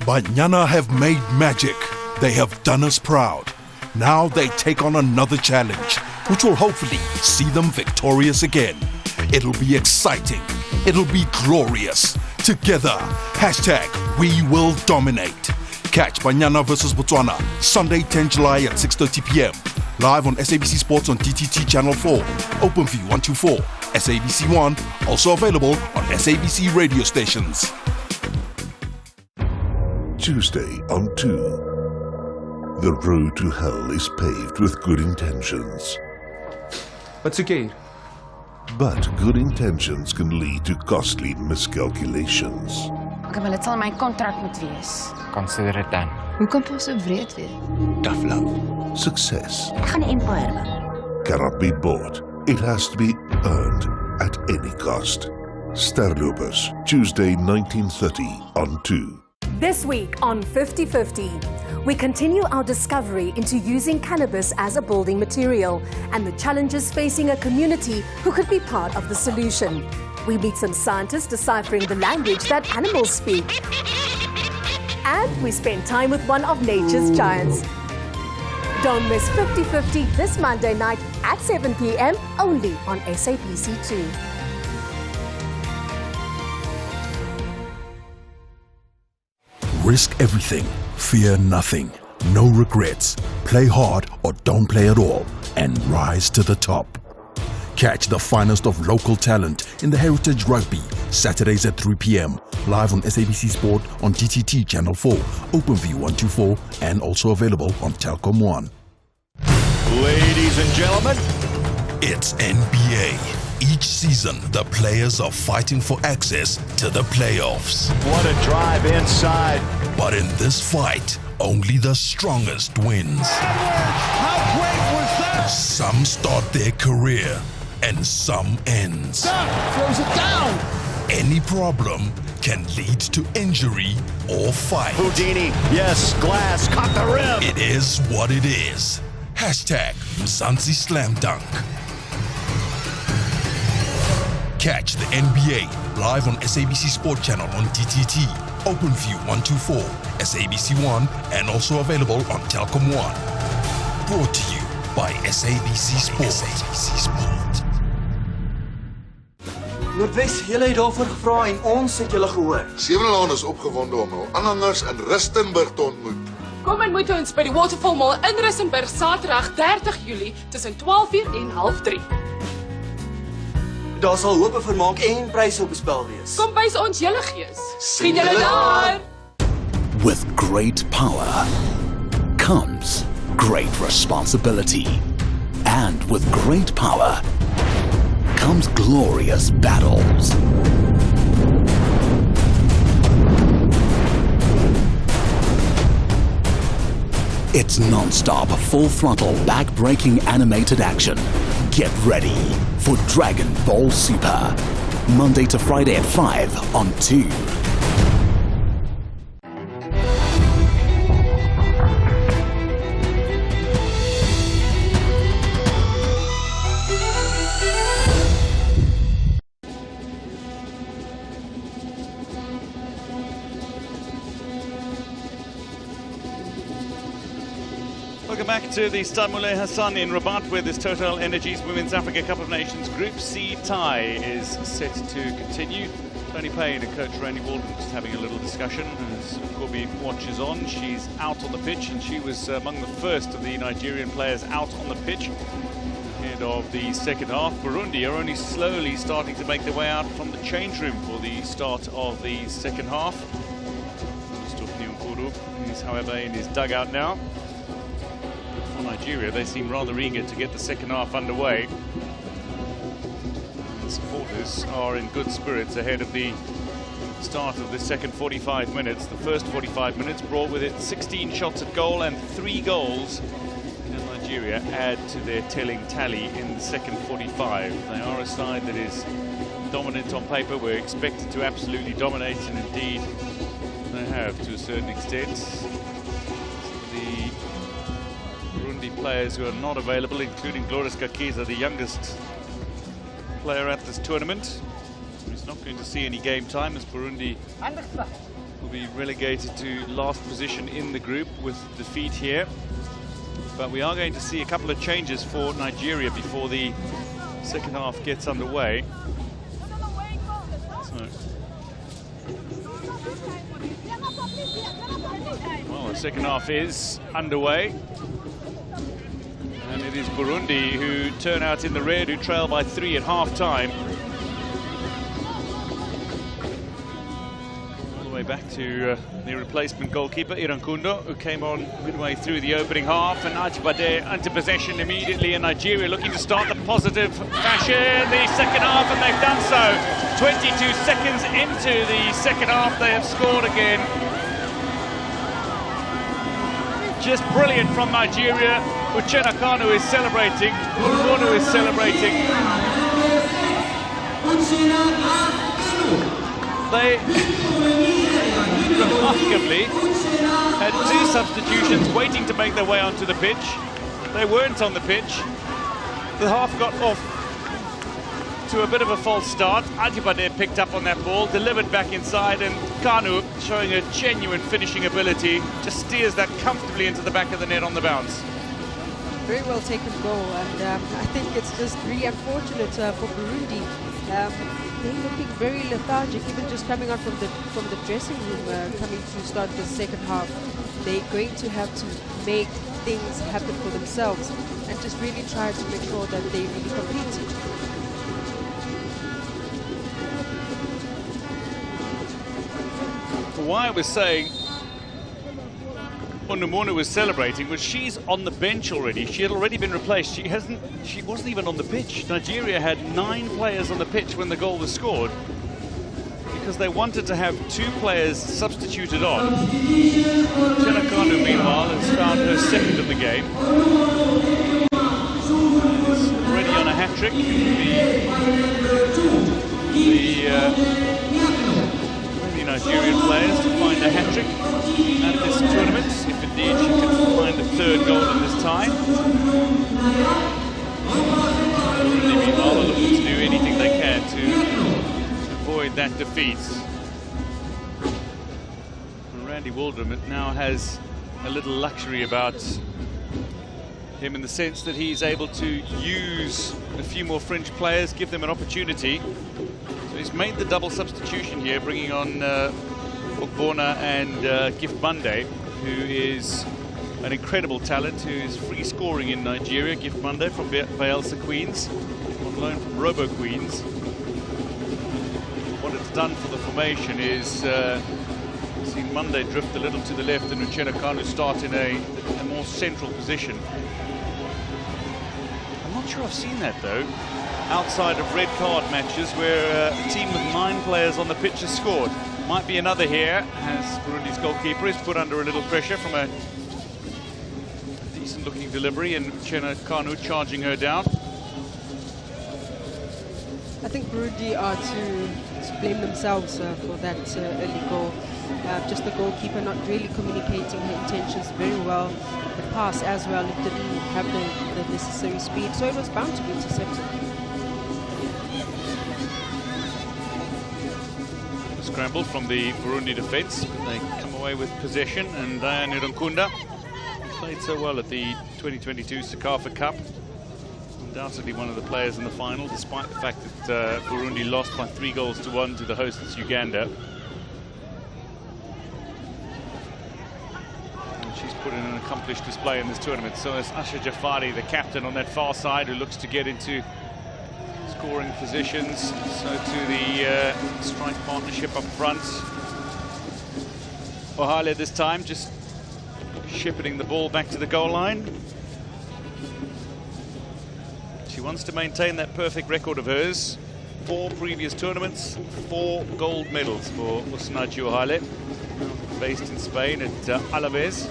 Banyana have made magic. They have done us proud. Now they take on another challenge, which will hopefully see them victorious again. It'll be exciting. It'll be glorious. Together, # We Will Dominate. Catch Banyana versus Botswana, Sunday 10 July at 6:30 p.m. Live on SABC Sports on DTT Channel 4, OpenView 124, SABC 1, also available on SABC radio stations. Tuesday on 2. The road to hell is paved with good intentions. Wat's okay? But good intentions can lead to costly miscalculations. Okay, maar dit sal my kontrak moet wees. Consider it done. Hoekom pas so breed weer? Tough love. Success Ek gaan 'n empire bou. cannot be bought. It has to be earned at any cost. Sterlopers, Tuesday 19:30 on 2. This week on 50/50, we continue our discovery into using cannabis as a building material and the challenges facing a community who could be part of the solution. We meet some scientists deciphering the language that animals speak. And we spend time with one of nature's giants. Don't miss 50/50 this Monday night at 7 p.m. only on SABC2. Risk everything, fear nothing, no regrets. Play hard or don't play at all, and rise to the top. Catch the finest of local talent in the Heritage Rugby, Saturdays at 3 p.m. Live on SABC Sport on DTT Channel 4, OpenView 124, and also available on Telkom 1. Ladies and gentlemen, it's NBA. Each season, the players are fighting for access to the playoffs. what a drive inside. But in this fight, only the strongest wins. How great was that? Some start their career and some ends. Throws it down. Any problem can lead to injury or fight. Houdini, yes, glass, caught the rim. It is what it is. # Mzansi Slam Dunk. Catch the NBA live on SABC Sport Channel on DTT, OpenView 124, SABC 1, and also available on Telkom 1. Brought to you by SABC Sport. SABC Sport. Noordwes, julle het daarvoor gevra en ons het julle gehoor. Sewenaland is opgewonde om hul aanhangers in Rustenburg te ontmoet. Kom ontmoet ons by die Waterfall Mall in Rustenburg Saterdag 30 Julie tussen 12:00 en 2:30. Daar sal hoop vermaak en pryse op die spel wees. Kom wys ons julle gees. Sien julle daar. With great power comes great responsibility. And with great power comes glorious battles. It's non-stop, full-throttle, back-breaking animated action. Get ready for Dragon Ball Super. Monday to Friday at 5 on 2. Welcome back to the Stade Moulay Hassan in Rabat, where this Total Energies Women's Africa Cup of Nations Group C tie is set to continue. Tony Payne and coach Randy Walden just having a little discussion as Kobe watches on. She's out on the pitch, and she was among the first of the Nigerian players out on the pitch ahead of the second half. Burundi are only slowly starting to make their way out from the change room for the start of the second half. He's, however, in his dugout now. For Nigeria, they seem rather eager to get the second half underway. The supporters are in good spirits ahead of the start of the second 45 minutes. The first 45 minutes brought with it 16 shots at goal, and 3 goals. And Nigeria add to their telling tally in the second 45. They are a side that is dominant on paper. We're expected to absolutely dominate, and indeed they have to a certain extent. The Burundi players who are not available, including Glorious Kakiza, the youngest player at this tournament. He's not going to see any game time, as Burundi will be relegated to last position in the group with defeat here. But we are going to see a couple of changes for Nigeria before the second half gets underway. Well, the second half is underway, and it is Burundi who turn out in the red, who trail by 3 at half-time. All the way back to the replacement goalkeeper, Irankundo, who came on midway through the opening half, and Ajibade into possession immediately, and Nigeria looking to start the positive fashion the second half, and they've done so. 22 seconds into the second half, they have scored again. Just brilliant from Nigeria. Uchenna Kanu is celebrating. Kanu is celebrating. They remarkably had 2 substitutions waiting to make their way onto the pitch. They weren't on the pitch. The half got off to a bit of a false start. Ajibade picked up on that ball, delivered back inside, and Kanu, showing a genuine finishing ability, just steers that comfortably into the back of the net on the bounce. Very well taken goal, and I think it's just really unfortunate for Burundi. They're looking very lethargic, even just coming out from the dressing room, coming to start the second half. They're going to have to make things happen for themselves and just really try to make sure that they really compete. Why I was saying Onumona was celebrating was she's on the bench already. She had already been replaced. She wasn't even on the pitch. Nigeria had 9 players on the pitch when the goal was scored, because they wanted to have 2 players substituted on. Uchenna Kanu, meanwhile, has found her second of the game. Is already on a hat-trick. The Nigerian players to find a hat-trick at this tournament, if indeed she can find a 3rd goal in this tie. Burundi, meanwhile, are looking to do anything they can to avoid that defeat. And Randy Waldrum now has a little luxury about him in the sense that he's able to use a few more French players, give them an opportunity. So he's made the double substitution here, bringing on Ogbonna and Gift Monday, who is an incredible talent, who is free scoring in Nigeria. Gift Monday from Bayelsa Queens, on loan from Robo Queens. What it's done for the formation is seen Monday drift a little to the left and Uchenna Kanu start in a more central position. I'm not sure I've seen that though, outside of red card matches where a team with 9 players on the pitch has scored. Might be another here, as Burundi's goalkeeper is put under a little pressure from a decent looking delivery, and Uchenna Kanu charging her down. I think Burundi are to blame themselves for that early goal. Just the goalkeeper not really communicating her intentions very well. The pass as well, it didn't have the necessary speed, so it was bound to be intercepted. Scramble from the Burundi defence, but they come away with possession, and Diane Irunkunda played so well at the 2022 Sekafa Cup. Undoubtedly one of the players in the final, despite the fact that Burundi lost by 3-1 to the hosts Uganda. And she's put in an accomplished display in this tournament. So is Asha Jafari, the captain on that far side, who looks to get into scoring positions. So to the strike partnership up front. Ohale this time just shepherding the ball back to the goal line. She wants to maintain that perfect record of hers. 4 previous tournaments, 4 gold medals for Usnachi Ohale, based in Spain at Alaves.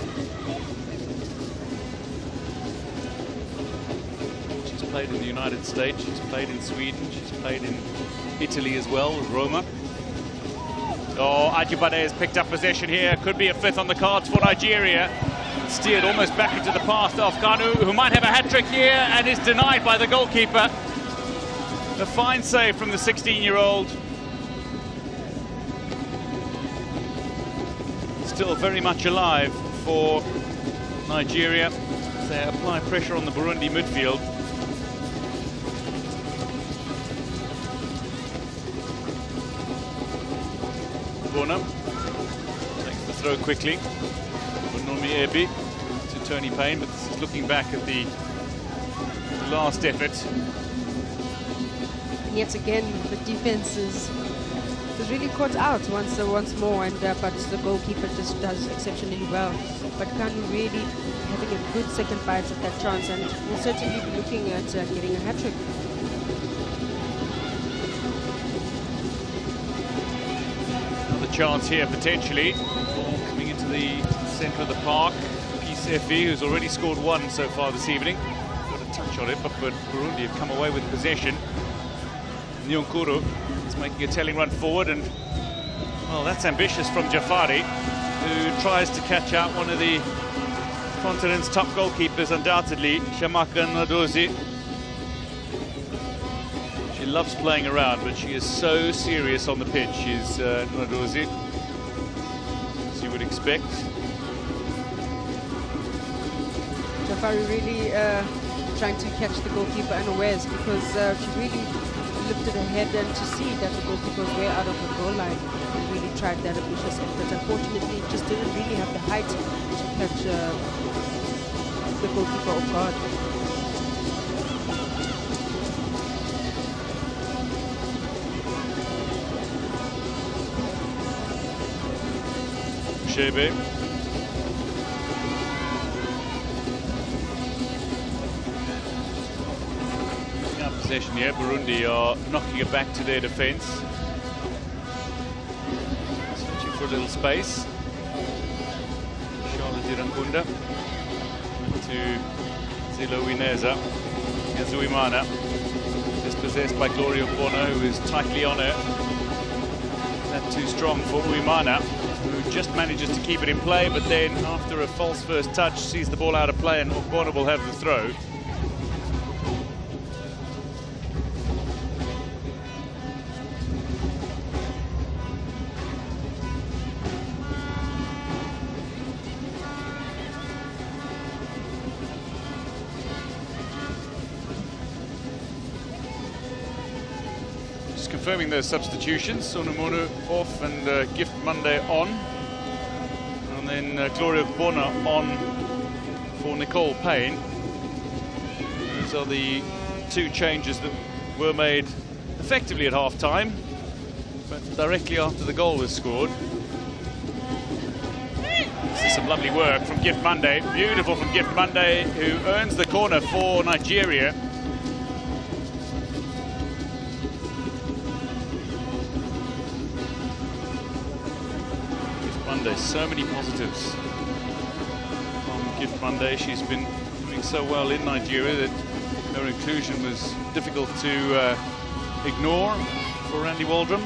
She's played in the United States, she's played in Sweden, she's played in Italy as well, with Roma. Oh, Ajibade has picked up possession here. Could be a 5th on the cards for Nigeria. Steered almost back into the path of Kanu, who might have a hat-trick here, and is denied by the goalkeeper. A fine save from the 16-year-old. Still very much alive for Nigeria. They apply pressure on the Burundi midfield. Bona takes the throw quickly. Bonomi Ebi to Tony Payne, but this is looking back at the last effort. And yet again, the defense is really caught out once more, and but the goalkeeper just does exceptionally well. But Kanu really having a good second bite at that chance, and will certainly be looking at getting a hat-trick. Chance here potentially. Ball coming into the centre of the park. Peace Efi, who's already scored 1 so far this evening. Got a touch on it, but Burundi have come away with possession. Nyonkuru is making a telling run forward, and well, that's ambitious from Jafari, who tries to catch out one of the continent's top goalkeepers, undoubtedly, Shamaka Nadozi. She loves playing around, but she is so serious on the pitch. She's Nadozi, as you would expect. Jafari really trying to catch the goalkeeper unawares, because she really lifted her head and to see that the goalkeeper was way out of the goal line, and really tried that ambitious effort. Unfortunately, it just didn't really have the height to catch the goalkeeper off guard. Shebe. Now possession here. Burundi are knocking it back to their defence. Searching for a little space. Charlotte Irankunda to Zilo Wineza. Yazuimana. Dispossessed by Gloria Bono, who is tightly on her. That too strong for Uimana, who just manages to keep it in play, but then after a false first touch sees the ball out of play, and Ogbonna will have the throw. Just confirming those substitutions. Sonumunu off and Gift Monday on. And then Gloria Bona on for Nicole Payne. These are the 2 changes that were made effectively at half-time, but directly after the goal was scored. This is some lovely work from Gift Monday. Beautiful from Gift Monday, who earns the corner for Nigeria. Monday, so many positives from Gift Monday. She's been doing so well in Nigeria that her inclusion was difficult to ignore for Randy Waldrum.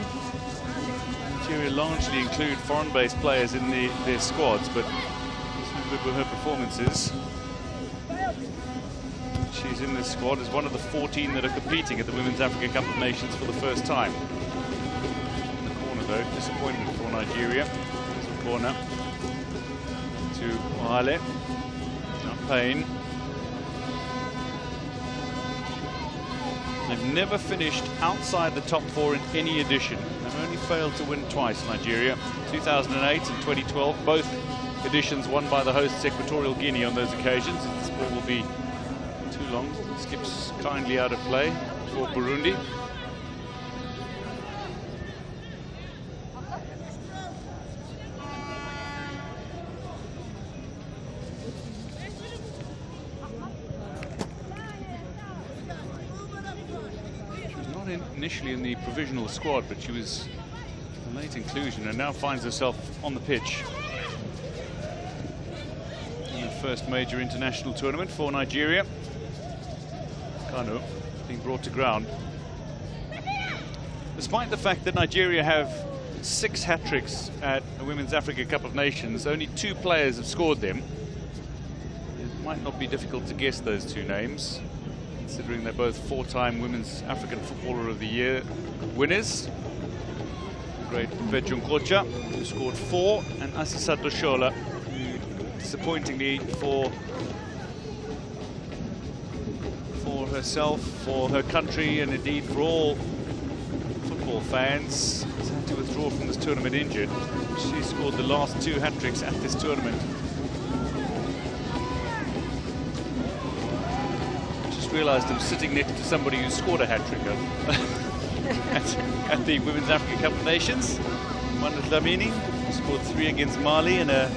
Nigeria largely include foreign-based players in their squads, but so good were her performances. She's in this squad as one of the 14 that are competing at the Women's Africa Cup of Nations for the first time. In the corner though, disappointment for Nigeria. Corner to Ohale. Payne. They've never finished outside the top 4 in any edition. They've only failed to win twice, Nigeria. 2008 and 2012, both editions won by the hosts Equatorial Guinea on those occasions. This ball will be too long. Skips kindly out of play for Burundi. Initially in the provisional squad, but she was a late inclusion and now finds herself on the pitch in the first major international tournament for Nigeria. Kanu being brought to ground. Despite the fact that Nigeria have 6 hat-tricks at the Women's Africa Cup of Nations, only 2 players have scored them. It might not be difficult to guess those 2 names, considering they're both 4-time Women's African Footballer of the Year winners. The great Vejun Kocha, who scored 4, and Asisa Doshola, who disappointingly for herself, for her country, and indeed for all football fans, has had to withdraw from this tournament injured. She scored the last 2 hat-tricks at this tournament. Realised I'm sitting next to somebody who scored a hat-trick at the Women's Africa Cup of Nations. Manu Dlamini scored 3 against Mali in a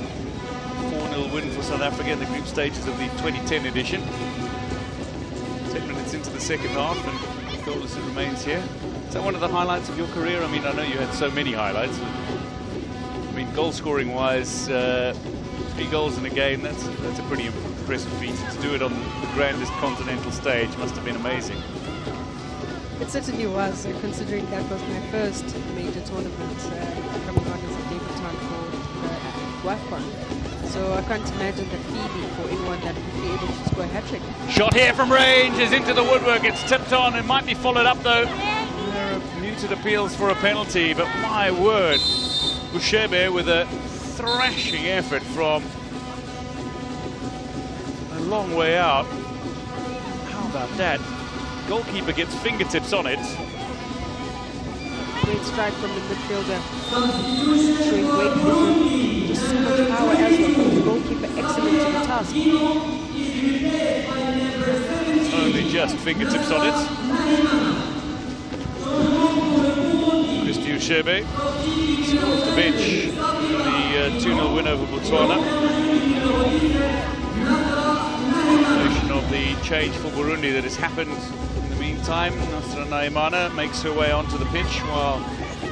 4-0 win for South Africa in the group stages of the 2010 edition. 10 minutes into the second half and goalless it remains here. Is that one of the highlights of your career? I mean, I know you had so many highlights. I mean, goal-scoring wise, 3 goals in a game, that's a pretty impressive feat. To do it on the grandest continental stage must have been amazing. It certainly was, considering that was my first major tournament coming on as a debutant for WAFCON. So I can't imagine that feeling for anyone that would be able to score a hat-trick. Shot here from range is into the woodwork. It's tipped on. It might be followed up though. There are muted appeals for a penalty, but my word, Bushebe with a thrashing effort from a long way out. How about that? Goalkeeper gets fingertips on it. Great strike from the midfielder. Showing great vision. Just so much power as well from the goalkeeper. Excellent to the task. Only just fingertips on it. Christy Ushebe scores the bench. The 2-0 win over Botswana. Of the change for Burundi that has happened in the meantime. Nasra Naimana makes her way onto the pitch while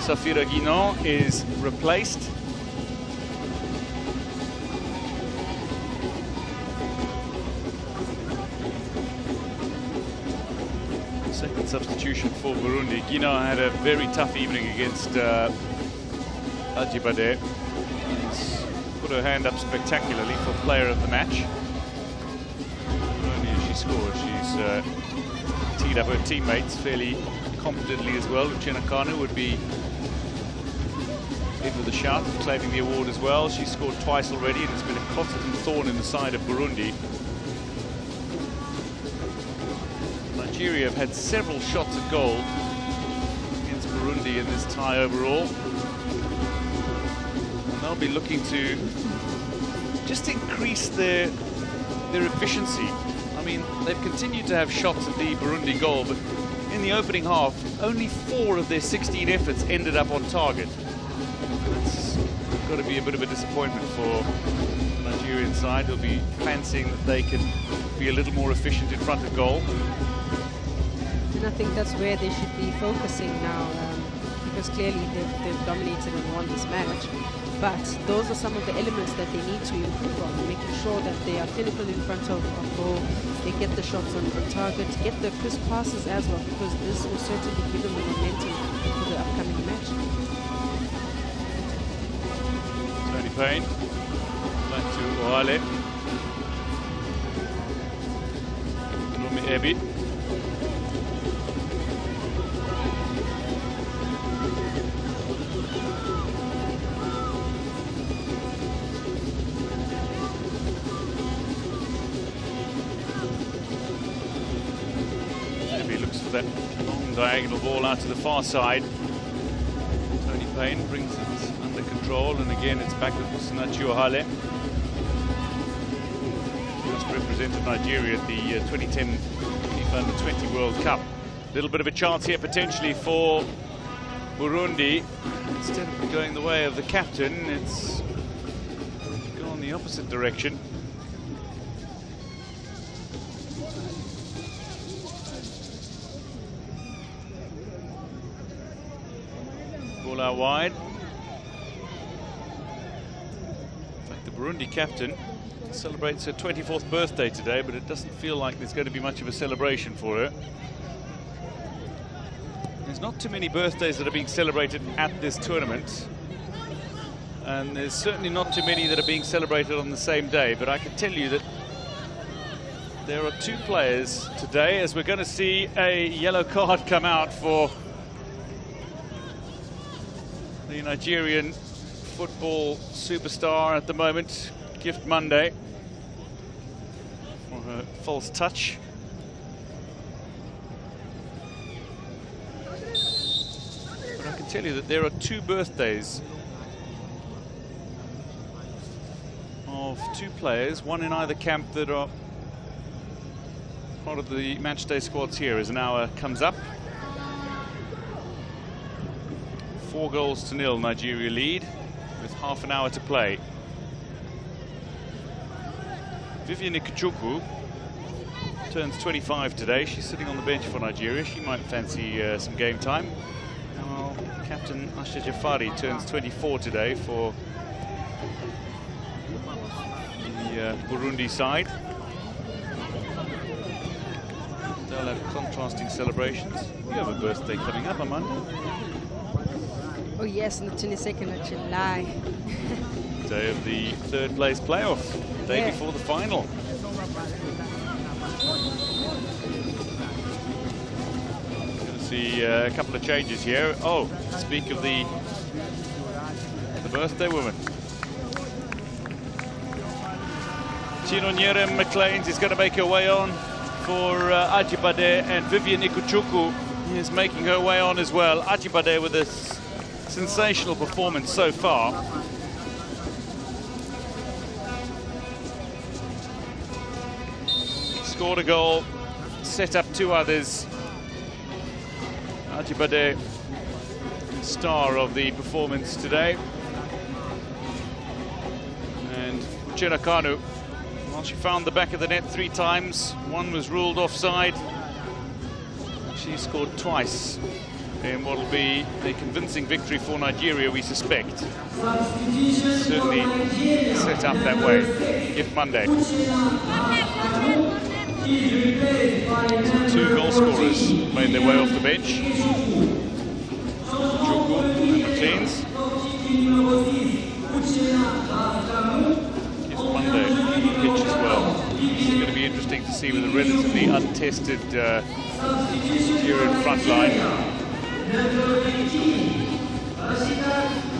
Safira Guinan is replaced. Second substitution for Burundi. Guinan had a very tough evening against Ajibade. She's put her hand up spectacularly for player of the match. Scored. She's teed up her teammates fairly competently as well. Luciana Kanu would be in with a shout, claiming the award as well. She's scored twice already, and it's been a constant thorn in the side of Burundi. Nigeria have had several shots at goal against Burundi in this tie overall. And they'll be looking to just increase their efficiency. I mean, they've continued to have shots at the Burundi goal, but in the opening half, only 4 of their 16 efforts ended up on target. That's got to be a bit of a disappointment for the Nigerian side. They'll be fancying that they can be a little more efficient in front of goal. And I think that's where they should be focusing now, because clearly they've dominated and won this match. But those are some of the elements that they need to improve on, making sure that they are clinical in front of goal, they get the shots on target, get the crisp passes as well, because this will certainly give them the momentum for the upcoming match. Tony Payne, back to Oale. Rumi Ebi. that long diagonal ball out to the far side. Tony Payne brings it under control, and again it's back with Nacho Hale. Just represented Nigeria at the 2010 FIFA Under-20 World Cup. A little bit of a chance here potentially for Burundi. Instead of going the way of the captain, it's gone the opposite direction. Ball out wide. In fact, the Burundi captain celebrates her 24th birthday today, but it doesn't feel like there's going to be much of a celebration for her. There's not too many birthdays that are being celebrated at this tournament, and there's certainly not too many that are being celebrated on the same day, but I can tell you that there are two players today, as we're going to see a yellow card come out for the Nigerian football superstar at the moment, Gift Monday, for her false touch. But I can tell you that there are two birthdays of two players, one in either camp, that are part of the matchday squads here as an hour comes up. 4-0 Nigeria lead with half an hour to play. Vivian Ikuchukwu turns 25 today. She's sitting on the bench for Nigeria. She might fancy some game time. Well, Captain Asha Jafari turns 24 today for the Burundi side. They'll have contrasting celebrations. You have a birthday coming up, Amanda. Oh yes, on the 22nd of July. Day of the third place playoff, day before the final. Going to see a couple of changes here. Oh, speak of the birthday woman. Chinonyere McLeans is going to make her way on for Ajibade, and Vivian Ikuchukwu is making her way on as well. Ajibade with a sensational performance so far. Scored a goal, set up two others. Ajibade, star of the performance today. And Uchenna Kanu, well, she found the back of the net 3 times. One was ruled offside. She scored twice in what will be a convincing victory for Nigeria, we suspect. Certainly set up that way. Gift Monday. 2 goal scorers made their way off the bench. Chuku and McLeans. Gift Monday pitch as well. It's going to be interesting to see with a relatively untested Nigerian front line.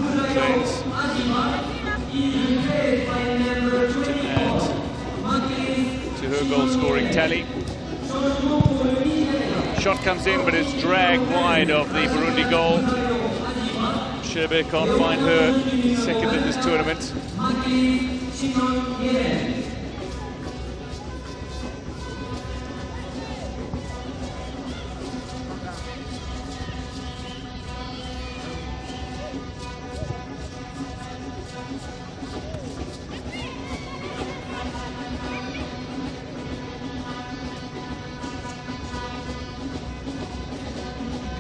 McLeans. To her goal-scoring tally. Shot comes in, but it's dragged wide of the Burundi goal. Shebe can't find her second in this tournament.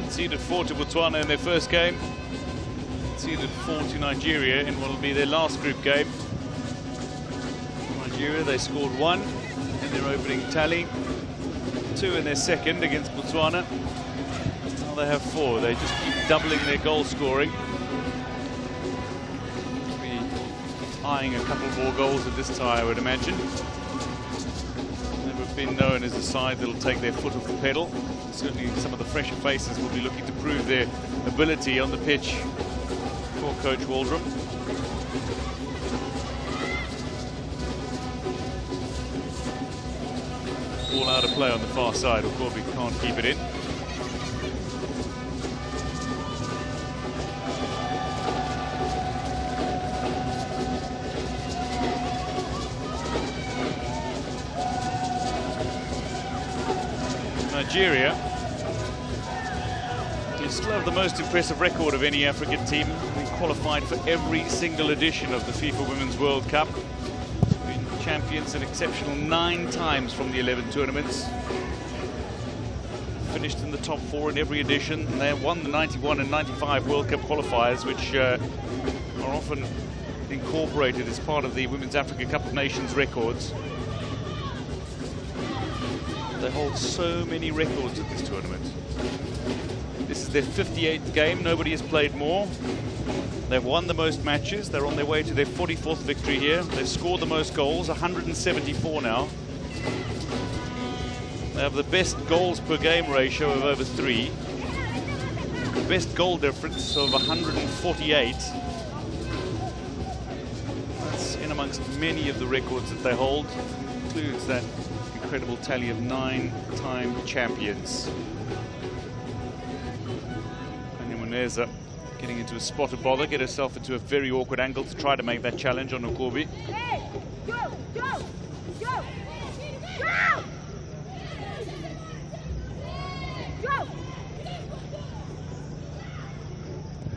Conceded 4 to Botswana in their first game. Conceded 4 to Nigeria in what will be their last group game. Nigeria, they scored 1 in their opening tally, 2 in their second against Botswana. Now they have 4. They just keep doubling their goal scoring. Be eyeing a couple more goals at this tie, I would imagine. Never been known as a side that'll take their foot off the pedal. Certainly some of the fresher faces will be looking to prove their ability on the pitch for Coach Waldrum. Ball out of play on the far side, or Corby can't keep it in. Nigeria, who still have the most impressive record of any African team. They qualified for every single edition of the FIFA Women's World Cup. Been champions an exceptional 9 times from the 11 tournaments. Finished in the top 4 in every edition. And they won the 91 and 95 World Cup qualifiers, which are often incorporated as part of the Women's Africa Cup of Nations records. They hold so many records at this tournament. This is their 58th game. Nobody has played more. They've won the most matches. They're on their way to their 44th victory here. They've scored the most goals, 174 now. They have the best goals per game ratio of over 3. The best goal difference of 148. That's in amongst many of the records that they hold. Includes that incredible tally of 9-time champions. Muneza getting into a spot of bother, get herself into a very awkward angle to try to make that challenge on Okobi.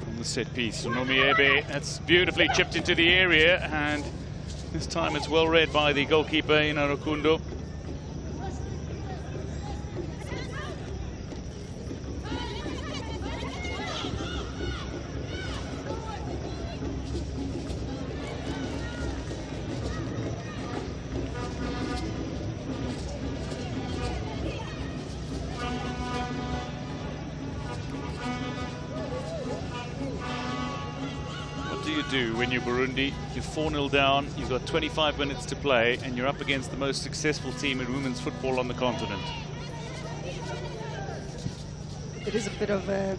From the set piece, Nomiebe, that's beautifully chipped into the area, and this time it's well read by the goalkeeper, Ina Rukundo. When you're Burundi, you're 4-0 down, you've got 25 minutes to play, and you're up against the most successful team in women's football on the continent. It is a bit of a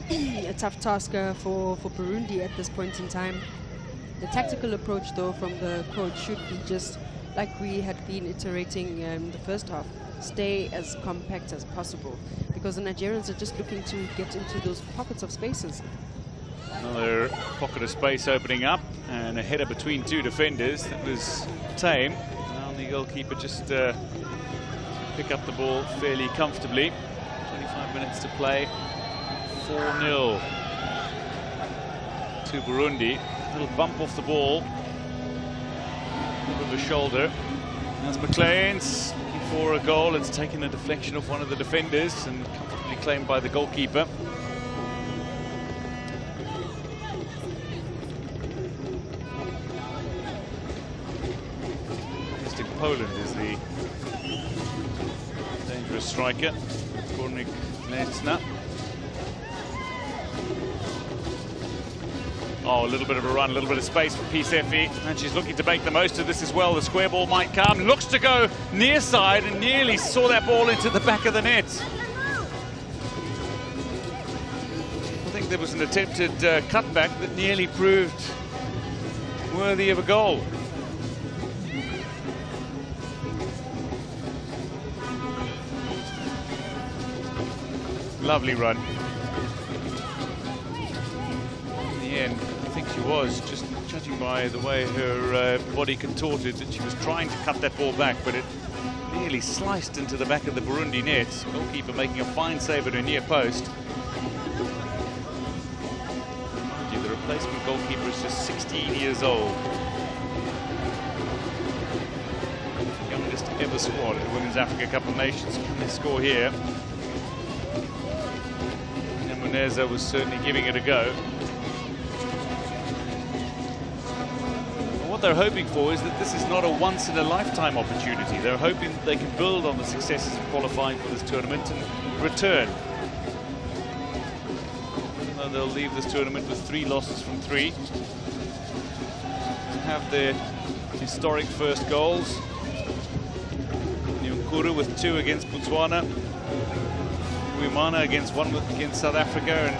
tough task for Burundi at this point in time. The tactical approach, though, from the coach should be just like we had been iterating in the first half. Stay as compact as possible, because the Nigerians are just looking to get into those pockets of spaces. Another pocket of space opening up, and a header between 2 defenders that was tame. Now the goalkeeper just pick up the ball fairly comfortably. 25 minutes to play. 4-0 to Burundi. A little bump off the ball. A little bit of a shoulder. That's McLean's looking for a goal. It's taken a deflection off one of the defenders and comfortably claimed by the goalkeeper. Poland is the dangerous striker, Kornik Lesna. Oh, a little bit of a run, a little bit of space for Pisefi, and she's looking to make the most of this as well. The square ball might come, looks to go near side, and nearly saw that ball into the back of the net. I think there was an attempted cutback that nearly proved worthy of a goal. Lovely run. In the end, I think she was, just judging by the way her body contorted, that she was trying to cut that ball back, but it nearly sliced into the back of the Burundi net. Goalkeeper making a fine save at her near post. Mind you, the replacement goalkeeper is just 16 years old. Youngest ever squad at the Women's Africa Cup of Nations. Can they score here? Muneza was certainly giving it a go. And what they're hoping for is that this is not a once-in-a-lifetime opportunity. They're hoping that they can build on the successes of qualifying for this tournament and return. Even though they'll leave this tournament with 3 losses from 3. Have their historic first goals. Nyunkuru with 2 against Botswana. Wimana against South Africa, and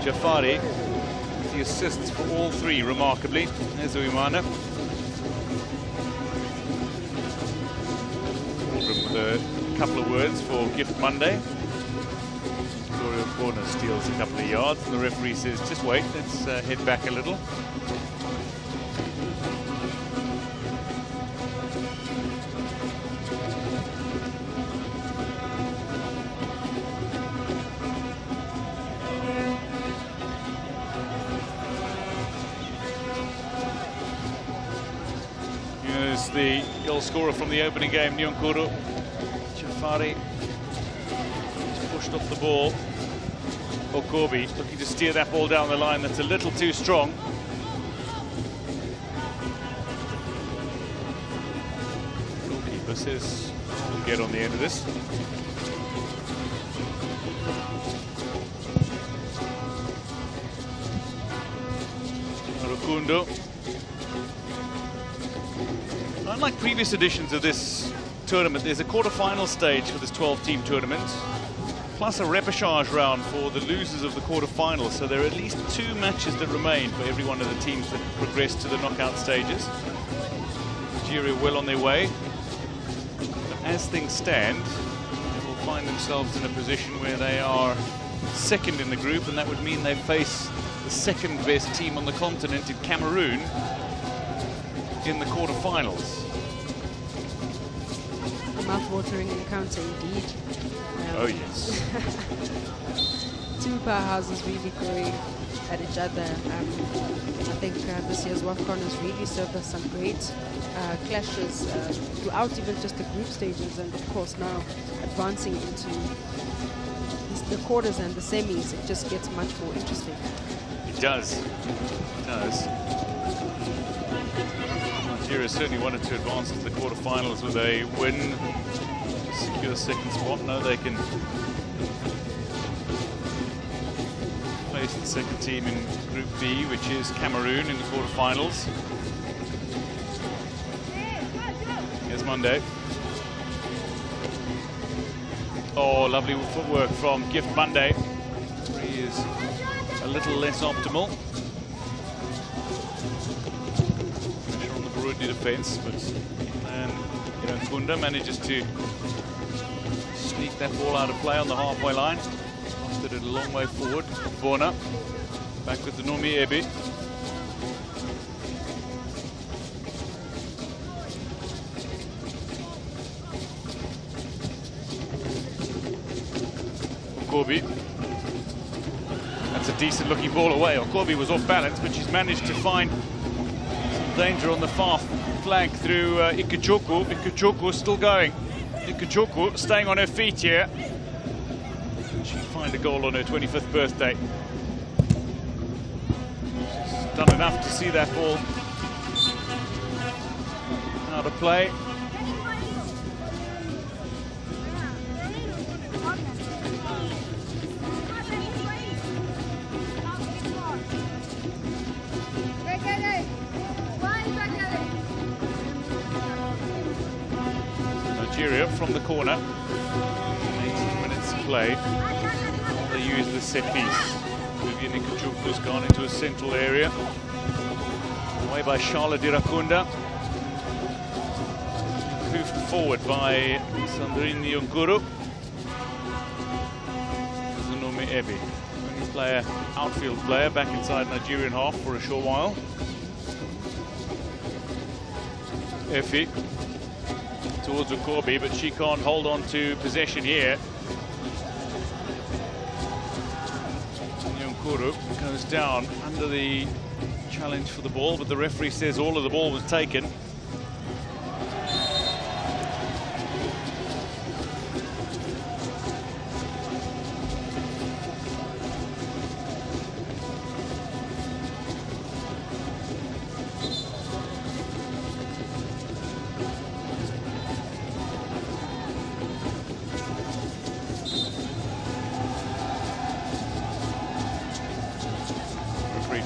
Jafari with the assists for all 3, remarkably. There's Wimana. With a couple of words for Gift Monday. Gloria Corner steals a couple of yards, and the referee says, just wait, let's head back a little. course, the goal scorer from the opening game, Nyonkuru. Jafari has pushed off the ball. Okobi looking to steer that ball down the line. That's a little too strong. Goalkeeper says we'll get on the end of this. Rukundo. Unlike previous editions of this tournament, there's a quarter-final stage for this 12-team tournament, plus a repechage round for the losers of the quarter-finals. So there are at least 2 matches that remain for every one of the teams that progress to the knockout stages. Nigeria well on their way. But as things stand, they will find themselves in a position where they are second in the group, and that would mean they face the second best team on the continent in Cameroon in the quarter-finals. A mouth-watering encounter indeed. Oh yes. 2 powerhouses really going at each other. I think this year's WAFCON has really served us some great clashes throughout even just the group stages, and of course now advancing into the quarters and the semis, it just gets much more interesting. It does. It does. Nigeria certainly wanted to advance to the quarterfinals with a win to secure second spot. Now they can face the second team in Group B, which is Cameroon, in the quarterfinals. Here's Monday. Oh, lovely footwork from Gift Monday. He is a little less optimal. Pressure on the Burundi defense, but Kunda manages to sneak that ball out of play on the halfway line. Lost it a long way forward. Bona back with the Nomi Ebi. Okobi. That's a decent looking ball away. Okobi was off balance, but she's managed to find some danger on the far flank through Ikujoku. Ikujoku still going. Ikujoku staying on her feet here. She'll find a goal on her 25th birthday. She's done enough to see that ball out of play. Nigeria from the corner. 18 minutes to play. They use the set piece. Vivian Ikujoku's gone into a central area. Away by Charlotte Irakunda. Moved forward by Sandrine Nyonkuru. Zunome Ebi. Player, outfield player, back inside Nigerian half for a short while. Efi towards Okobi, but she can't hold on to possession here. Nyonkuru goes down under the challenge for the ball, but the referee says all of the ball was taken.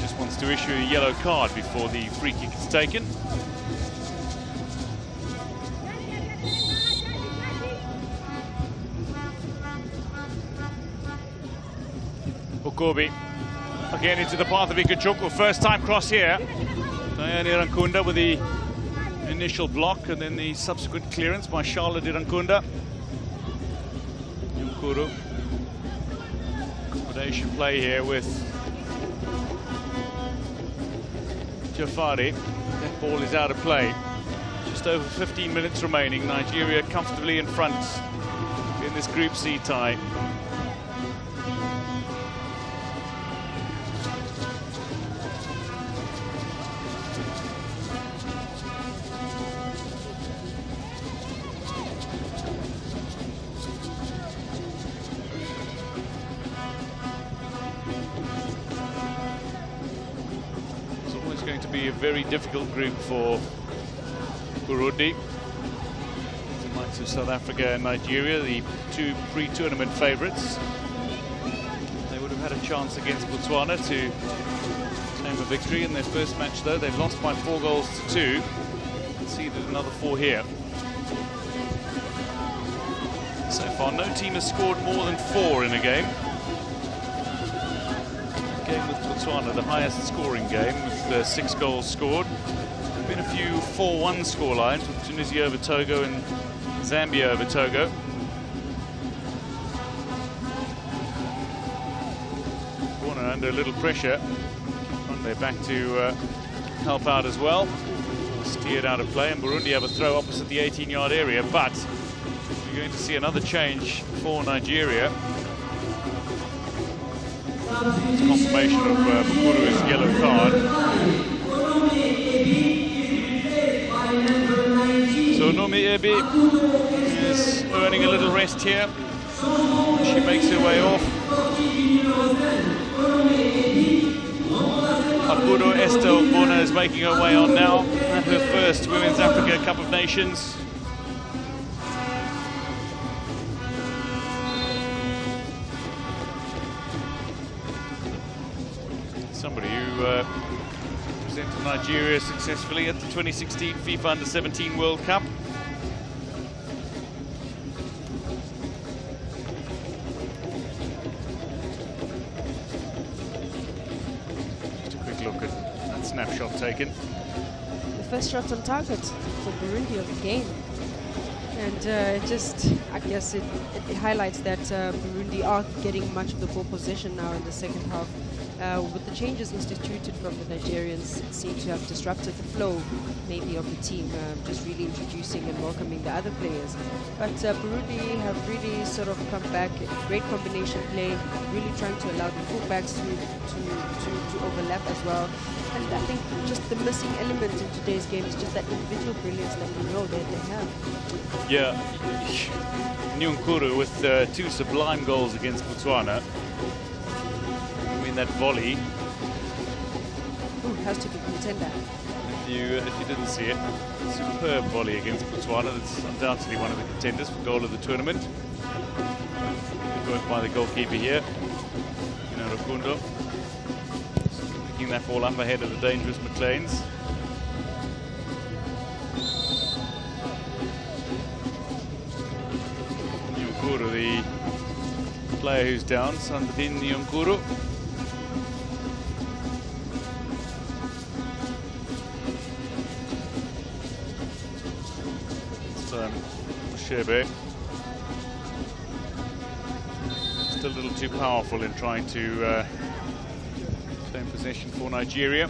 Just wants to issue a yellow card before the free kick is taken. Okobi again into the path of Ikujoku. First time cross here. Diane Irankunda with the initial block and then the subsequent clearance by Charlotte Irankunda. Nyonkuru. Accommodation play here with Jafari. That ball is out of play. Just over 15 minutes remaining. Nigeria comfortably in front in this Group C tie. to be a very difficult group for Burundi. The likes of South Africa and Nigeria, the two pre-tournament favourites. They would have had a chance against Botswana to claim a victory in their first match, though. They've lost by 4 goals to 2. Conceded another 4 here. So far, no team has scored more than 4 in a game. Game with Botswana, the highest scoring game, with 6 goals scored. There have been a few 4-1 scorelines, with Tunisia over Togo and Zambia over Togo. Corner under a little pressure. They're back to help out as well. Steered out of play, and Burundi have a throw opposite the 18-yard area, but we're going to see another change for Nigeria. Confirmation of Bukuru's yellow card. So Nomi Ebi is earning a little rest here. She makes her way off. Aburo Estelle Bona is making her way on now at her first Women's Africa Cup of Nations. Somebody who represented Nigeria successfully at the 2016 FIFA Under-17 World Cup. Look at that snapshot taken. The first shot on target for Burundi of the game. And I guess it highlights that Burundi are getting much of the ball possession now in the second half. With the changes instituted from the Nigerians, it seemed to have disrupted the flow, maybe, of the team, just really introducing and welcoming the other players. But Burundi have really sort of come back, great combination play, really trying to allow the fullbacks to overlap as well. And I think just the missing element in today's game is just that individual brilliance that we know that they have. Yeah, Nyonkuru with 2 sublime goals against Botswana. That volley. Ooh, has to be contender. If you didn't see it, superb volley against Botswana. That's undoubtedly one of the contenders for goal of the tournament. Good work by the goalkeeper here, Rukundo. Picking that ball up ahead of the dangerous McLeans. Nyonkuru, the player who's down, Sandrine Nyonkuru. Shebe. Still a little too powerful in trying to claim possession for Nigeria.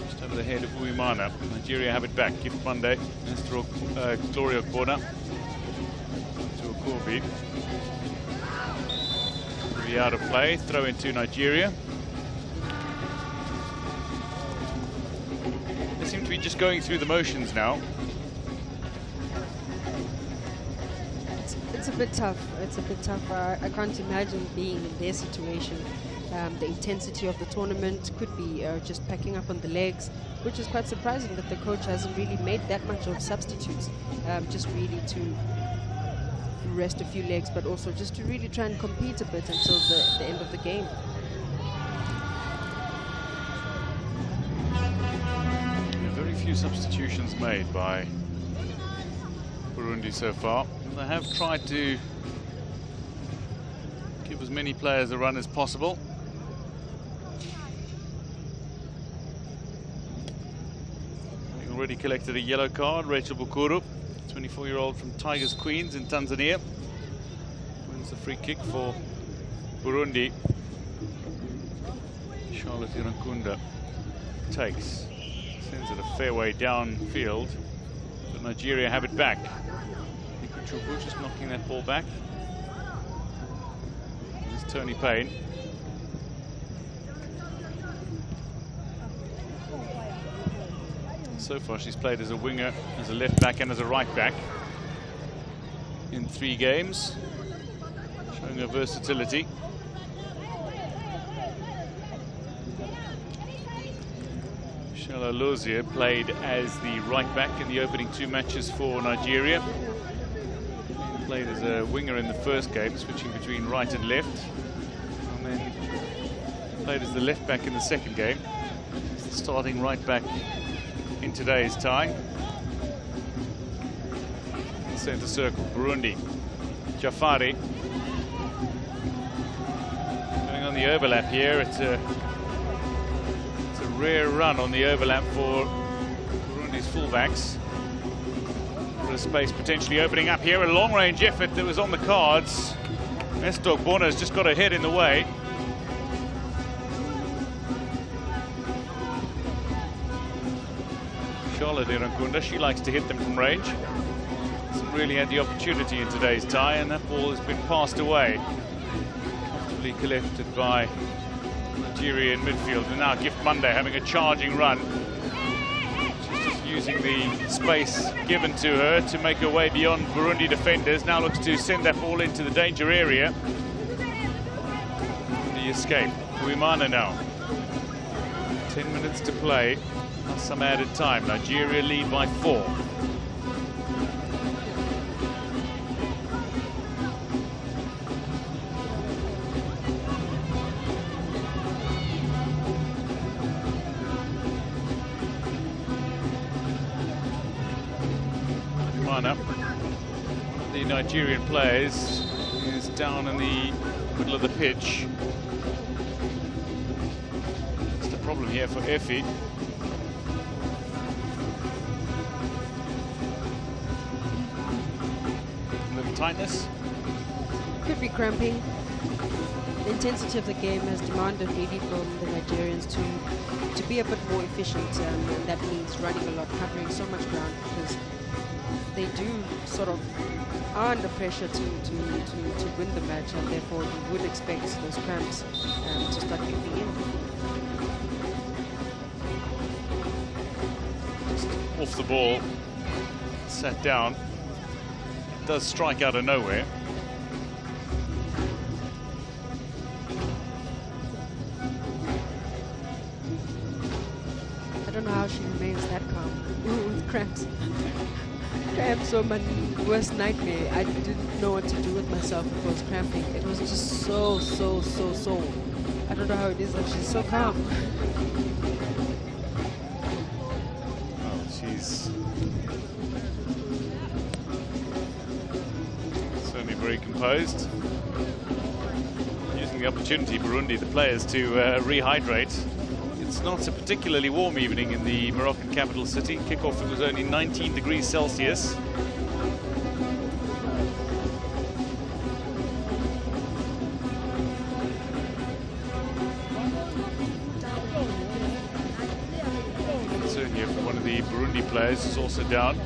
Just over the head of Uimana. Nigeria have it back. Gift Monday. Gloria Bona to Okorbi. Really out of play. Throw into Nigeria. They seem to be just going through the motions now. It's a bit tough. It's a bit tough. I can't imagine being in their situation. The intensity of the tournament could be just packing up on the legs, which is quite surprising that the coach hasn't really made that much of substitutes, just really to rest a few legs, but also just to really try and compete a bit until the end of the game. Very few substitutions made by Burundi so far. They have tried to give as many players a run as possible. Having already collected a yellow card, Rachel Bukuru, 24-year-old from Tigers Queens in Tanzania, wins the free kick for Burundi. Charlotte Irankunda takes, sends it a fair way downfield, but Nigeria have it back. Chubu just knocking that ball back. This is Tony Payne. So far she's played as a winger, as a left back and as a right back in 3 games, showing her versatility. Shalalozie played as the right back in the opening 2 matches for Nigeria. Played as a winger in the first game, switching between right and left. And then played as the left back in the second game. He's the starting right back in today's tie. Centre circle, Burundi. Jafari. Going on the overlap here. It's a rare run on the overlap for Burundi's fullbacks. A space potentially opening up here. A long-range effort that was on the cards. Nestor Bona's just got a head in the way. Charlotte Irankunda, she likes to hit them from range. Hasn't really had the opportunity in today's tie, and that ball has been passed away. Comfortably collected by Nigeria in midfield. And now Gift Monday having a charging run. She's just using the space given to her to make her way beyond Burundi defenders. Now looks to send that ball into the danger area. The escape. Uimana now. 10 minutes to play. Some added time. Nigeria lead by 4. The Nigerian players is down in the middle of the pitch. That's the problem here for Effie. A little tightness. Could be cramping. The intensity of the game has demanded really from the Nigerians to be a bit more efficient, and that means running a lot, covering so much ground, because they do sort of are under pressure to win the match, and therefore you would expect those cramps to start creeping in. Just off the ball, sat down. Does strike out of nowhere. I don't know how she remains that calm with cramps. Cramps were my worst nightmare. I didn't know what to do with myself if I was cramping. It was just so. I don't know how it is that she's so calm. Well, she's certainly very composed. Using the opportunity, Burundi, the players, to rehydrate. It's not a particularly warm evening in the Moroccan capital city. Kickoff, it was only 19 degrees Celsius. Concern here for one of the Burundi players is also down.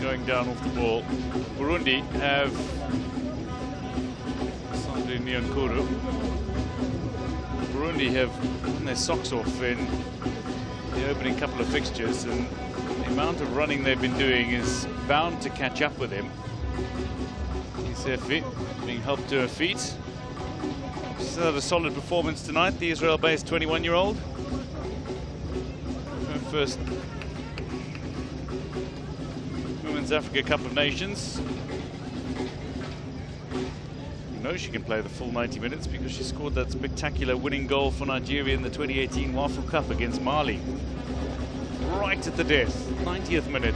Going down off the ball. Burundi have Sandri Nyankuru. Burundi have gotten their socks off in the opening couple of fixtures, and the amount of running they've been doing is bound to catch up with him. Isefi being helped to her feet. She's had a solid performance tonight, the Israel-based 21-year-old. Her first Women's Africa Cup of Nations. You know she can play the full 90 minutes because she scored that spectacular winning goal for Nigeria in the 2018 WAFCON Cup against Mali. Right at the death, 90th minute.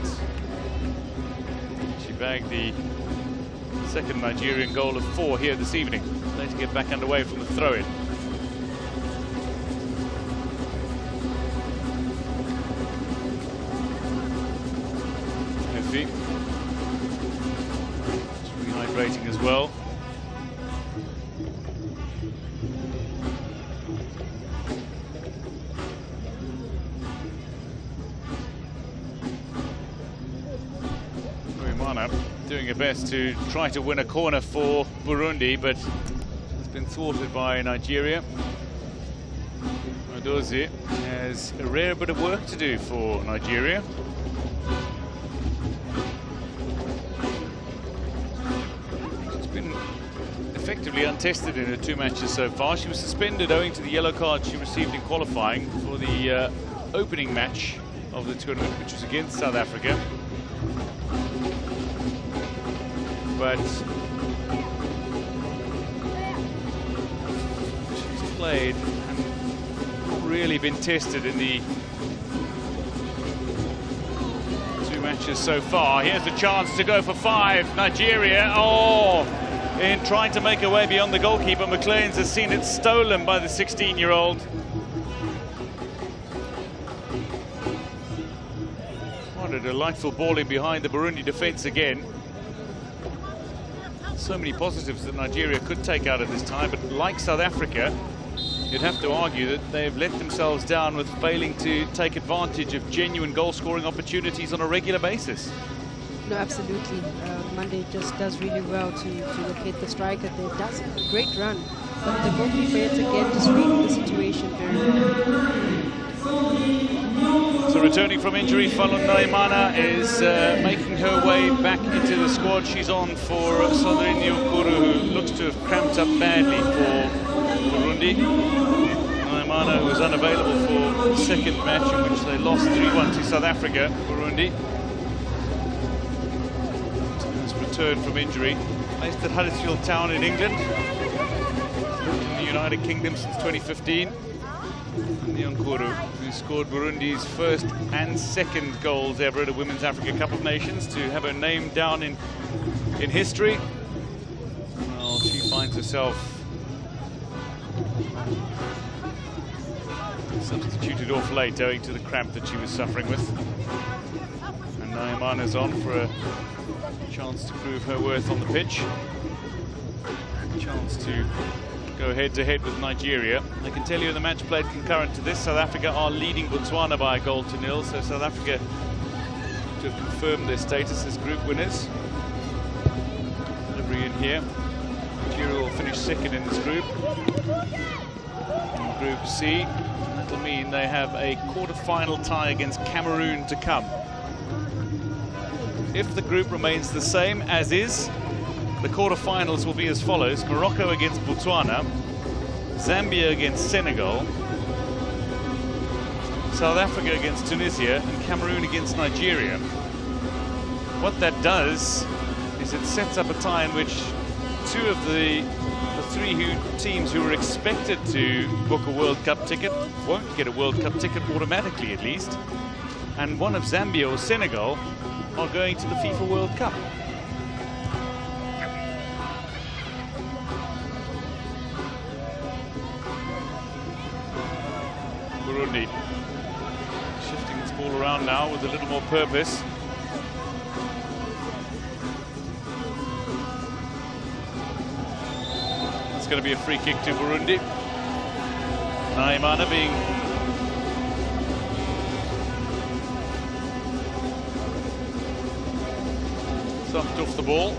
She bagged the second Nigerian goal of 4 here this evening. Later to get back underway from the throw-in. Rehydrating as well. Uimana doing her best to try to win a corner for Burundi, but has been thwarted by Nigeria. Odozie has a rare bit of work to do for Nigeria. effectively untested in her 2 matches so far. She was suspended owing to the yellow card she received in qualifying for the opening match of the tournament, which was against South Africa. But she's played and not really been tested in the 2 matches so far. Here's the chance to go for 5. Nigeria, in trying to make her way beyond the goalkeeper. McLean's has seen it stolen by the 16-year-old. What a delightful ball in behind the Burundi defence again. So many positives that Nigeria could take out of this time, but like South Africa, you'd have to argue that they've let themselves down with failing to take advantage of genuine goal-scoring opportunities on a regular basis. No, absolutely. Monday just does really well to locate the striker there. Does a great run, but the goalkeeper yet again just reading the situation very well. So returning from injury, Falun Naimana is making her way back into the squad. She's on for Sandrine Okuru, who looks to have cramped up badly for Burundi. Naimana was unavailable for the second match in which they lost 3-1 to South Africa. Burundi has returned from injury. Based at Huddersfield Town in England, in the United Kingdom since 2015. Nyonkuru, who scored Burundi's first and second goals ever at a Women's Africa Cup of Nations, to have her name down in history. Well, she finds herself substituted off late owing to the cramp that she was suffering with. And Naimana's on for a chance to prove her worth on the pitch. A chance to go head-to-head with Nigeria. I can tell you in the match played concurrent to this, South Africa are leading Botswana by 1-0, so South Africa to have confirmed their status as group winners. Delivery in here. Nigeria will finish second in this group. In Group C, that'll mean they have a quarter-final tie against Cameroon to come. If the group remains the same as is, the quarter-finals will be as follows: Morocco against Botswana, Zambia against Senegal, South Africa against Tunisia, and Cameroon against Nigeria. What that does is it sets up a tie in which 2 of the 3 teams who were expected to book a World Cup ticket won't get a World Cup ticket automatically, at least, and one of Zambia or Senegal are going to the FIFA World Cup. Burundi shifting this ball around now with a little more purpose. It's going to be a free kick to Burundi. Naimana being thumped off the ball.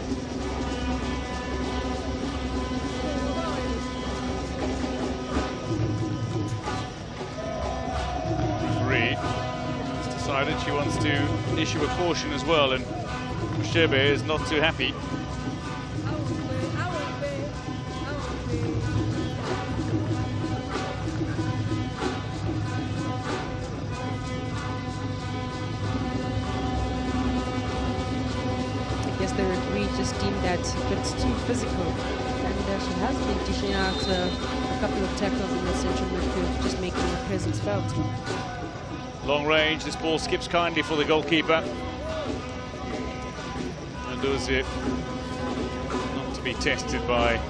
Decided she wants to issue a caution as well, and Shebe is not too happy. I guess the referee just deemed that it's too physical, and she has been dishing out a couple of tackles in the central midfield, just making her presence felt. Long range, this ball skips kindly for the goalkeeper. And does it not to be tested by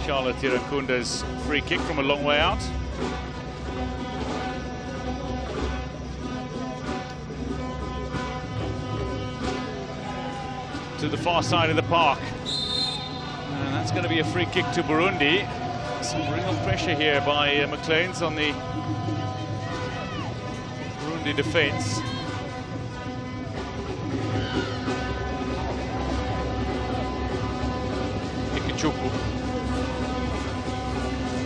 Charlotte Tirankunda's free kick from a long way out. To the far side of the park. And that's going to be a free kick to Burundi. Some real pressure here by McLean's on the defense.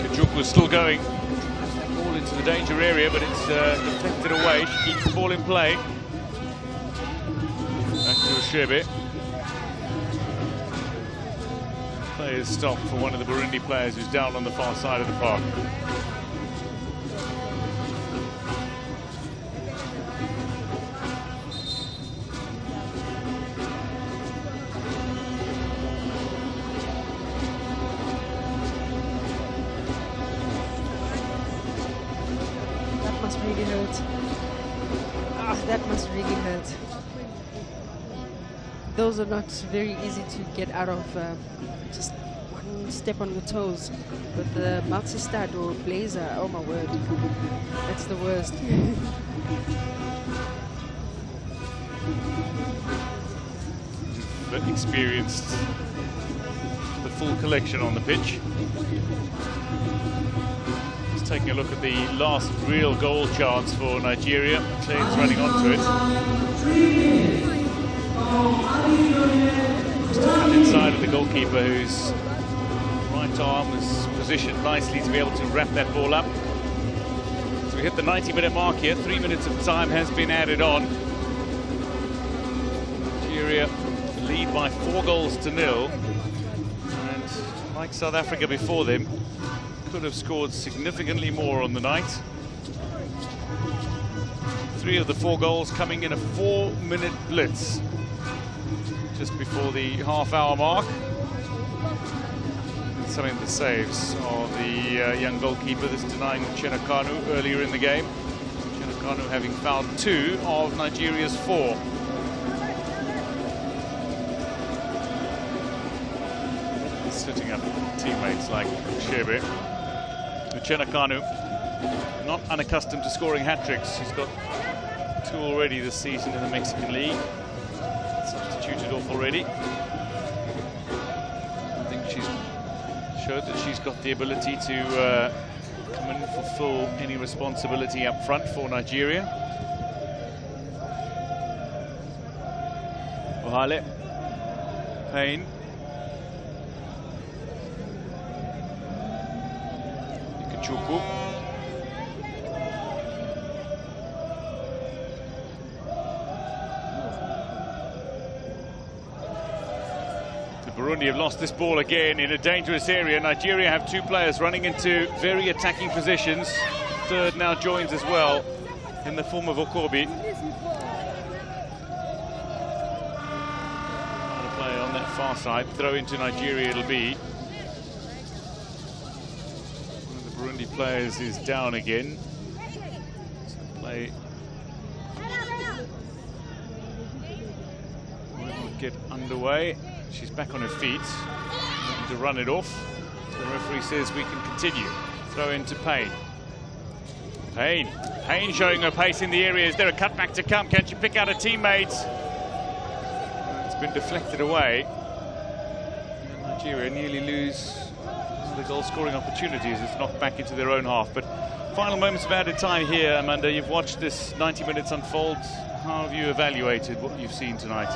Kajuku is still going. Ball into the danger area, but it's deflected away. She keeps the ball in play. Back to Shebe. Players stop for one of the Burundi players who's down on the far side of the park. That must really hurt. Ah, that must really hurt. Those are not very easy to get out of, just one step on the toes. But the multi-stud or blazer, oh my word, that's the worst. But experienced the full collection on the pitch. Just taking a look at the last real goal chance for Nigeria. Clayton's running onto it. Just to cut inside of the goalkeeper, whose right arm is positioned nicely to be able to wrap that ball up. So we hit the 90-minute mark here. 3 minutes of time has been added on. Nigeria lead by 4-0. And like South Africa before them, could have scored significantly more on the night. 3 of the 4 goals coming in a 4-minute blitz just before the half-hour mark. And some of the saves of the young goalkeeper that's denying Chenakanu earlier in the game. Chenakanu having fouled 2 of Nigeria's 4. Sitting up teammates like Shebe. Chenakanu, not unaccustomed to scoring hat-tricks. He's got 2 already this season in the Mexican League. Substituted off already. I think she's showed that she's got the ability to come and fulfill any responsibility up front for Nigeria. Ohale, Payne. Chuku. The Burundi have lost this ball again in a dangerous area. Nigeria have 2 players running into very attacking positions. Third now joins as well in the form of Okobi. Trying to play on that far side. Throw into Nigeria it'll be. Burundi players is down again. So play will get underway. She's back on her feet, looking to run it off. The referee says we can continue. Throw into Payne. Payne showing her pace in the area. Is there a cutback to come? Can she pick out a teammate? It's been deflected away. And Nigeria nearly lose the goal-scoring opportunities. It's knocked back into their own half. But final moments of added time here, Amanda. You've watched this 90 minutes unfold. How have you evaluated what you've seen tonight?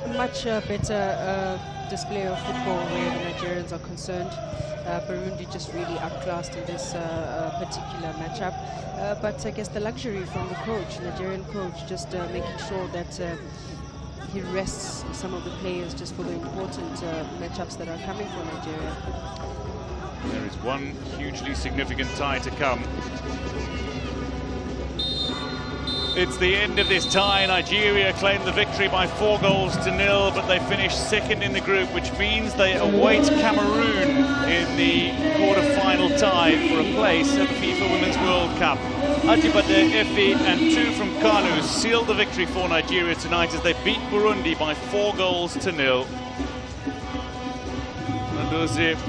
A much better display of football where the Nigerians are concerned. Burundi just really outclassed in this particular matchup. But I guess the luxury from the coach, Nigerian coach, just making sure that he rests some of the players just for the important matchups that are coming for Nigeria. There is one hugely significant tie to come. It's the end of this tie. Nigeria claimed the victory by 4-0, but they finished second in the group, which means they await Cameroon in the quarter-final tie for a place at the FIFA Women's World Cup. Ajibade Efi and 2 from Kanu sealed the victory for Nigeria tonight as they beat Burundi by 4-0.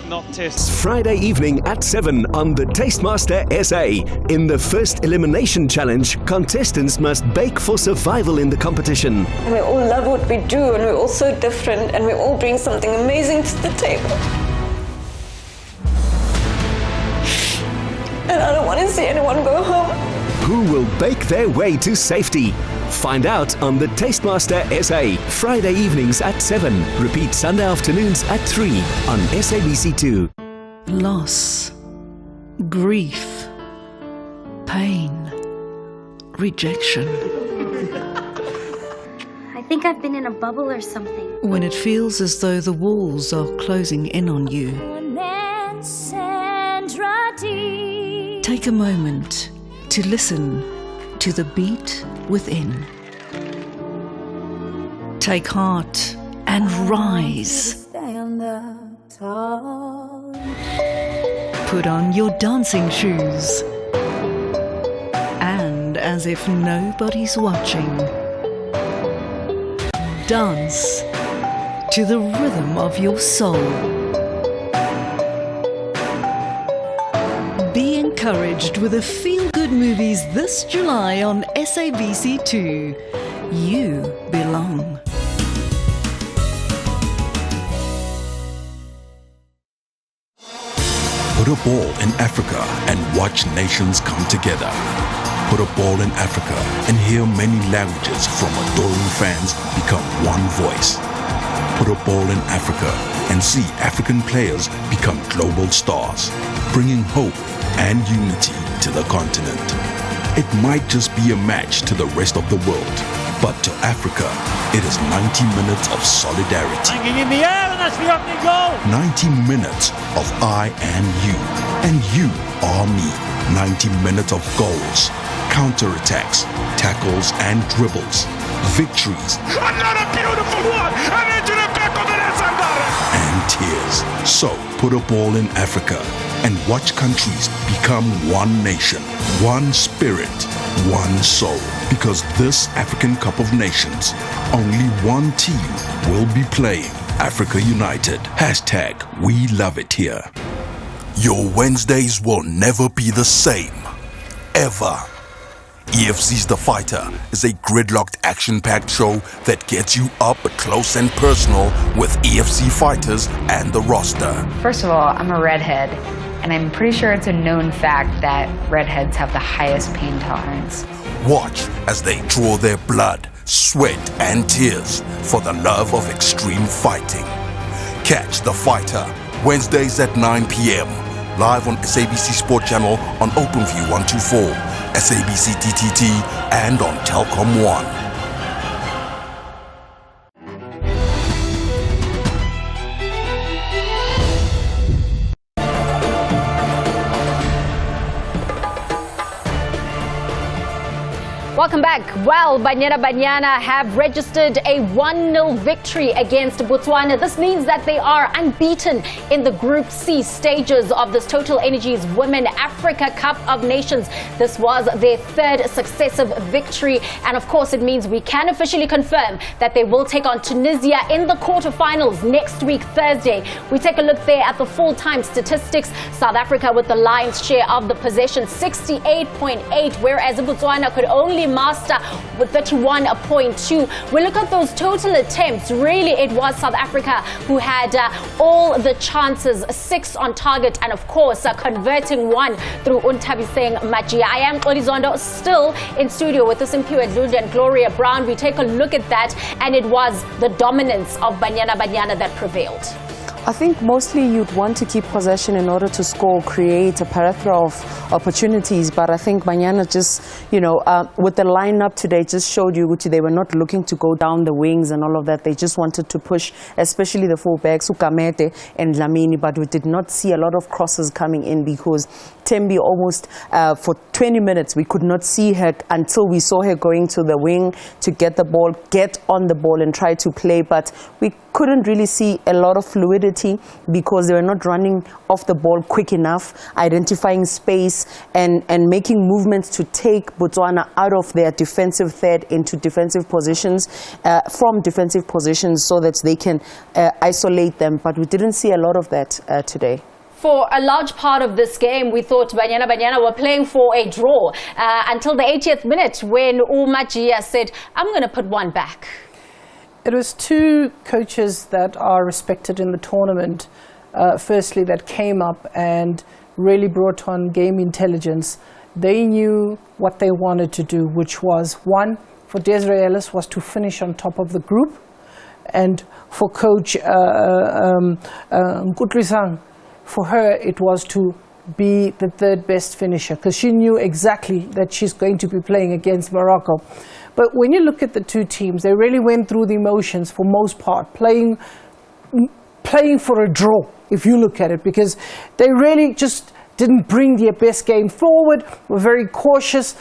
Not tests. Friday evening at 7 on the Tastemaster SA. In the first elimination challenge, contestants must bake for survival in the competition. And we all love what we do, and we're all so different, and we all bring something amazing to the table. And I don't want to see anyone go home. Who will bake their way to safety? Find out on the Tastemaster SA. Friday evenings at 7. Repeat Sunday afternoons at 3 on SABC2. Loss, grief, pain, rejection. I I think I've been in a bubble or something. When it feels as though the walls are closing in on you, take a moment to listen to the beat within. Take heart and rise. Put on your dancing shoes. And as if nobody's watching, dance to the rhythm of your soul. Be encouraged with the feel-good movies this July on SABC2. You belong. Put a ball in Africa and watch nations come together. Put a ball in Africa and hear many languages from adoring fans become one voice. Put a ball in Africa and see African players become global stars, bringing hope and unity to the continent. It might just be a match to the rest of the world, but to Africa, it is 90 minutes of solidarity. Hanging in the air, and that's the opening goal. 90 minutes of I and you are me. 90 minutes of goals, counterattacks, tackles and dribbles, victories. Another beautiful one, and into the back of the net, and tears. So put a ball in Africa and watch countries become one nation, one spirit, one soul. Because this African Cup of Nations, only one team will be playing. Africa United. # we love it here. Your Wednesdays will never be the same. Ever. EFC's The Fighter is a gridlocked action-packed show that gets you up close and personal with EFC fighters and the roster. First of all, I'm a redhead, and I'm pretty sure it's a known fact that redheads have the highest pain tolerance. Watch as they draw their blood, sweat and tears for the love of extreme fighting. Catch The Fighter Wednesdays at 9 p.m. live on SABC Sport Channel on OpenView 124, SABC TTT and on Telkom 1. Welcome back. Well, Banyana have registered a 1-0 victory against Botswana. This means that they are unbeaten in the Group C stages of this Total Energies Women Africa Cup of Nations. This was their third successive victory. And of course, it means we can officially confirm that they will take on Tunisia in the quarterfinals next week, Thursday. We take a look there at the full-time statistics. South Africa with the lion's share of the possession, 68.8, whereas Botswana could only master with 31.2. We look at those total attempts. Really, it was South Africa who had all the chances, 6 on target, and of course converting 1 through Untabiseng Majia. I am Olizondo, still in studio with Simpiwe Dludla and Gloria Brown. We take a look at that, and it was the dominance of Banyana that prevailed. I think mostly you'd want to keep possession in order to score, create a plethora of opportunities. But I think Banyana just, with the lineup today, just showed you they were not looking to go down the wings and all of that. They just wanted to push, especially the fullbacks, Ukamete and Dlamini. But we did not see a lot of crosses coming in because Tembi almost for 20 minutes, we could not see her until we saw her going to the wing to get the ball, get on the ball and try to play. But we couldn't really see a lot of fluidity because they were not running off the ball quick enough, identifying space and making movements to take Botswana out of their defensive third into defensive positions, from defensive positions so that they can isolate them. But we didn't see a lot of that today. For a large part of this game, we thought Banyana were playing for a draw until the 80th minute when Umajia said, I'm going to put 1 back. It was 2 coaches that are respected in the tournament, firstly, that came up and really brought on game intelligence. They knew what they wanted to do, which was, 1, for Desiree Ellis was to finish on top of the group, and for Coach Nkutlisang, for her it was to be the 3rd best finisher, because she knew exactly that she's going to be playing against Morocco. But when you look at the two teams, they really went through the emotions for most part, playing for a draw, if you look at it, because they really just didn't bring their best game forward, were very cautious.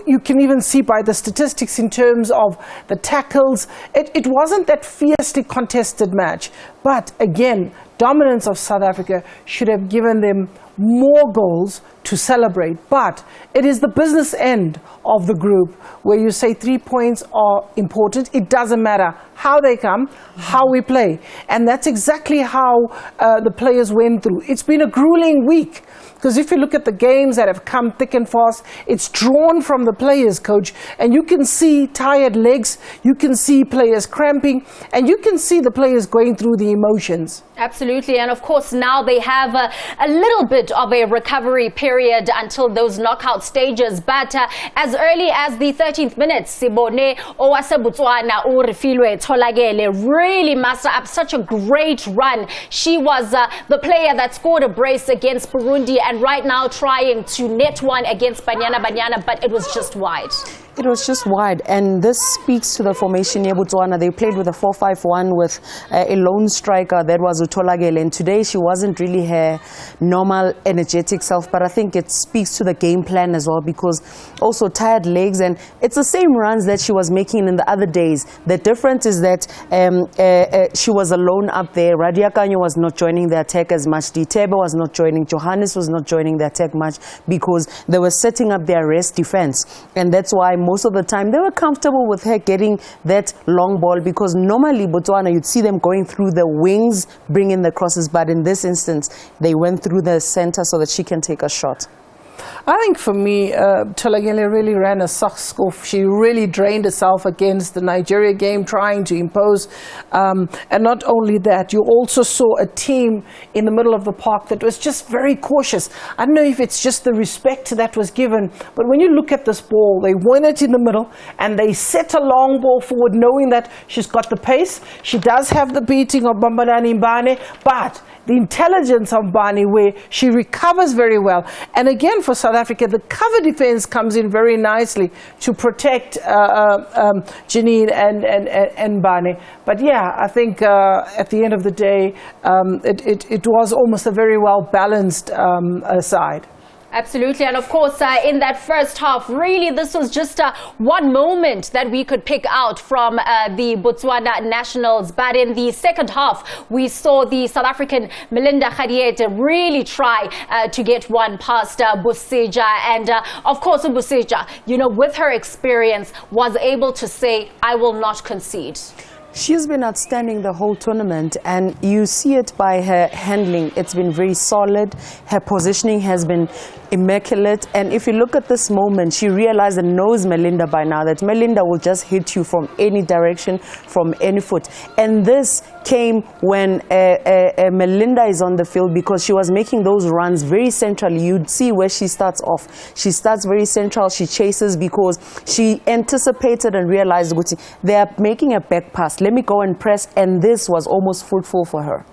You can even see by the statistics in terms of the tackles. It wasn't that fiercely contested match. But again, dominance of South Africa should have given them more goals to celebrate. But it is the business end of the group where you say 3 points are important. It doesn't matter how they come, how we play. And that's exactly how the players went through. It's been a grueling week. Because if you look at the games that have come thick and fast, it's drawn from the players, coach. And you can see tired legs, you can see players cramping, and you can see the players going through the emotions. Absolutely, and of course now they have a little bit of a recovery period until those knockout stages. But as early as the 13th minute, Sibone Owase Botswana Urifilwe Tholagele really mustered up such a great run. She was the player that scored a brace against Burundi, and right now trying to net one against Banyana, but it was just wide. It was just wide, and this speaks to the formation here, Botswana. They played with a 4-5-1 with a lone striker that was Utolagele, and today she wasn't really her normal energetic self, but I think it speaks to the game plan as well, because also tired legs, and it's the same runs that she was making in the other days. The difference is that she was alone up there. Radia Kanyo was not joining the attack as much. Ditebe was not joining. Johannes was not joining the attack much, because they were setting up their rest defense, and that's why most of the time they were comfortable with her getting that long ball, because normally Botswana, you'd see them going through the wings, bringing the crosses, but in this instance they went through the center so that she can take a shot. I think for me, Tholagele really ran a soft scoff. She really drained herself against the Nigeria game, trying to impose. And not only that, you also saw a team in the middle of the park that was just very cautious. I don't know if it's just the respect that was given, but when you look at this ball, they won it in the middle and they set a long ball forward, knowing that she's got the pace. She does have the beating of Bambanani Mbane, but the intelligence of Mbane, where she recovers very well. And again, for South Africa, the cover defense comes in very nicely to protect Janine and Mbane. But yeah, I think at the end of the day, it was almost a very well balanced side. Absolutely, and of course in that first half, really this was just one moment that we could pick out from the Botswana Nationals. But in the second half, we saw the South African Melinda Khadiete really try to get one past Buseja, and of course Buseja, you know, with her experience, was able to say, I will not concede. She's been outstanding the whole tournament, and you see it by her handling. It's been very solid. Her positioning has been immaculate, and if you look at this moment, she realized and knows Melinda by now, that Melinda will just hit you from any direction, from any foot. And this came when Melinda is on the field, because she was making those runs very centrally. You'd see where she starts off. She starts very central. She chases because she anticipated and realized they are making a back pass. Let me go and press, and this was almost fruitful for her.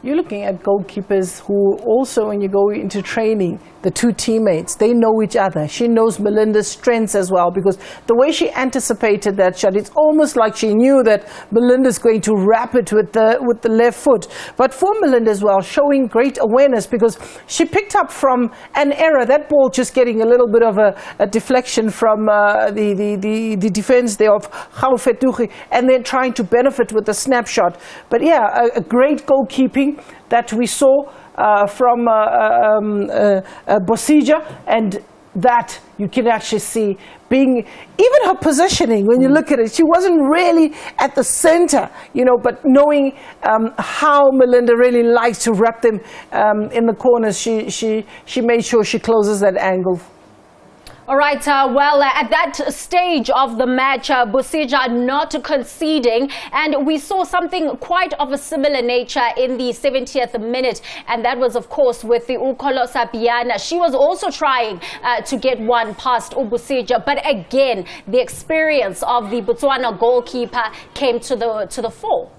You're looking at goalkeepers who also, when you go into training, the two teammates, they know each other. She knows Melinda's strengths as well, because the way she anticipated that shot, it's almost like she knew that Melinda's going to wrap it with the left foot. But for Melinda as well, showing great awareness, because she picked up from an error, that ball just getting a little bit of a deflection from the defense there of Gaufetuchi, and then trying to benefit with the snapshot. But yeah, a great goalkeeping that we saw from Bosija, and that you can actually see being, even her positioning, when you look at it, she wasn't really at the center, you know, but knowing how Melinda really likes to wrap them in the corners, she made sure she closes that angle. All right, well, at that stage of the match, Bosija not conceding, and we saw something quite of a similar nature in the 70th minute, and that was, of course, with the Ukolosa Piana. She was also trying to get one past Bosija, but again, the experience of the Botswana goalkeeper came to the fore.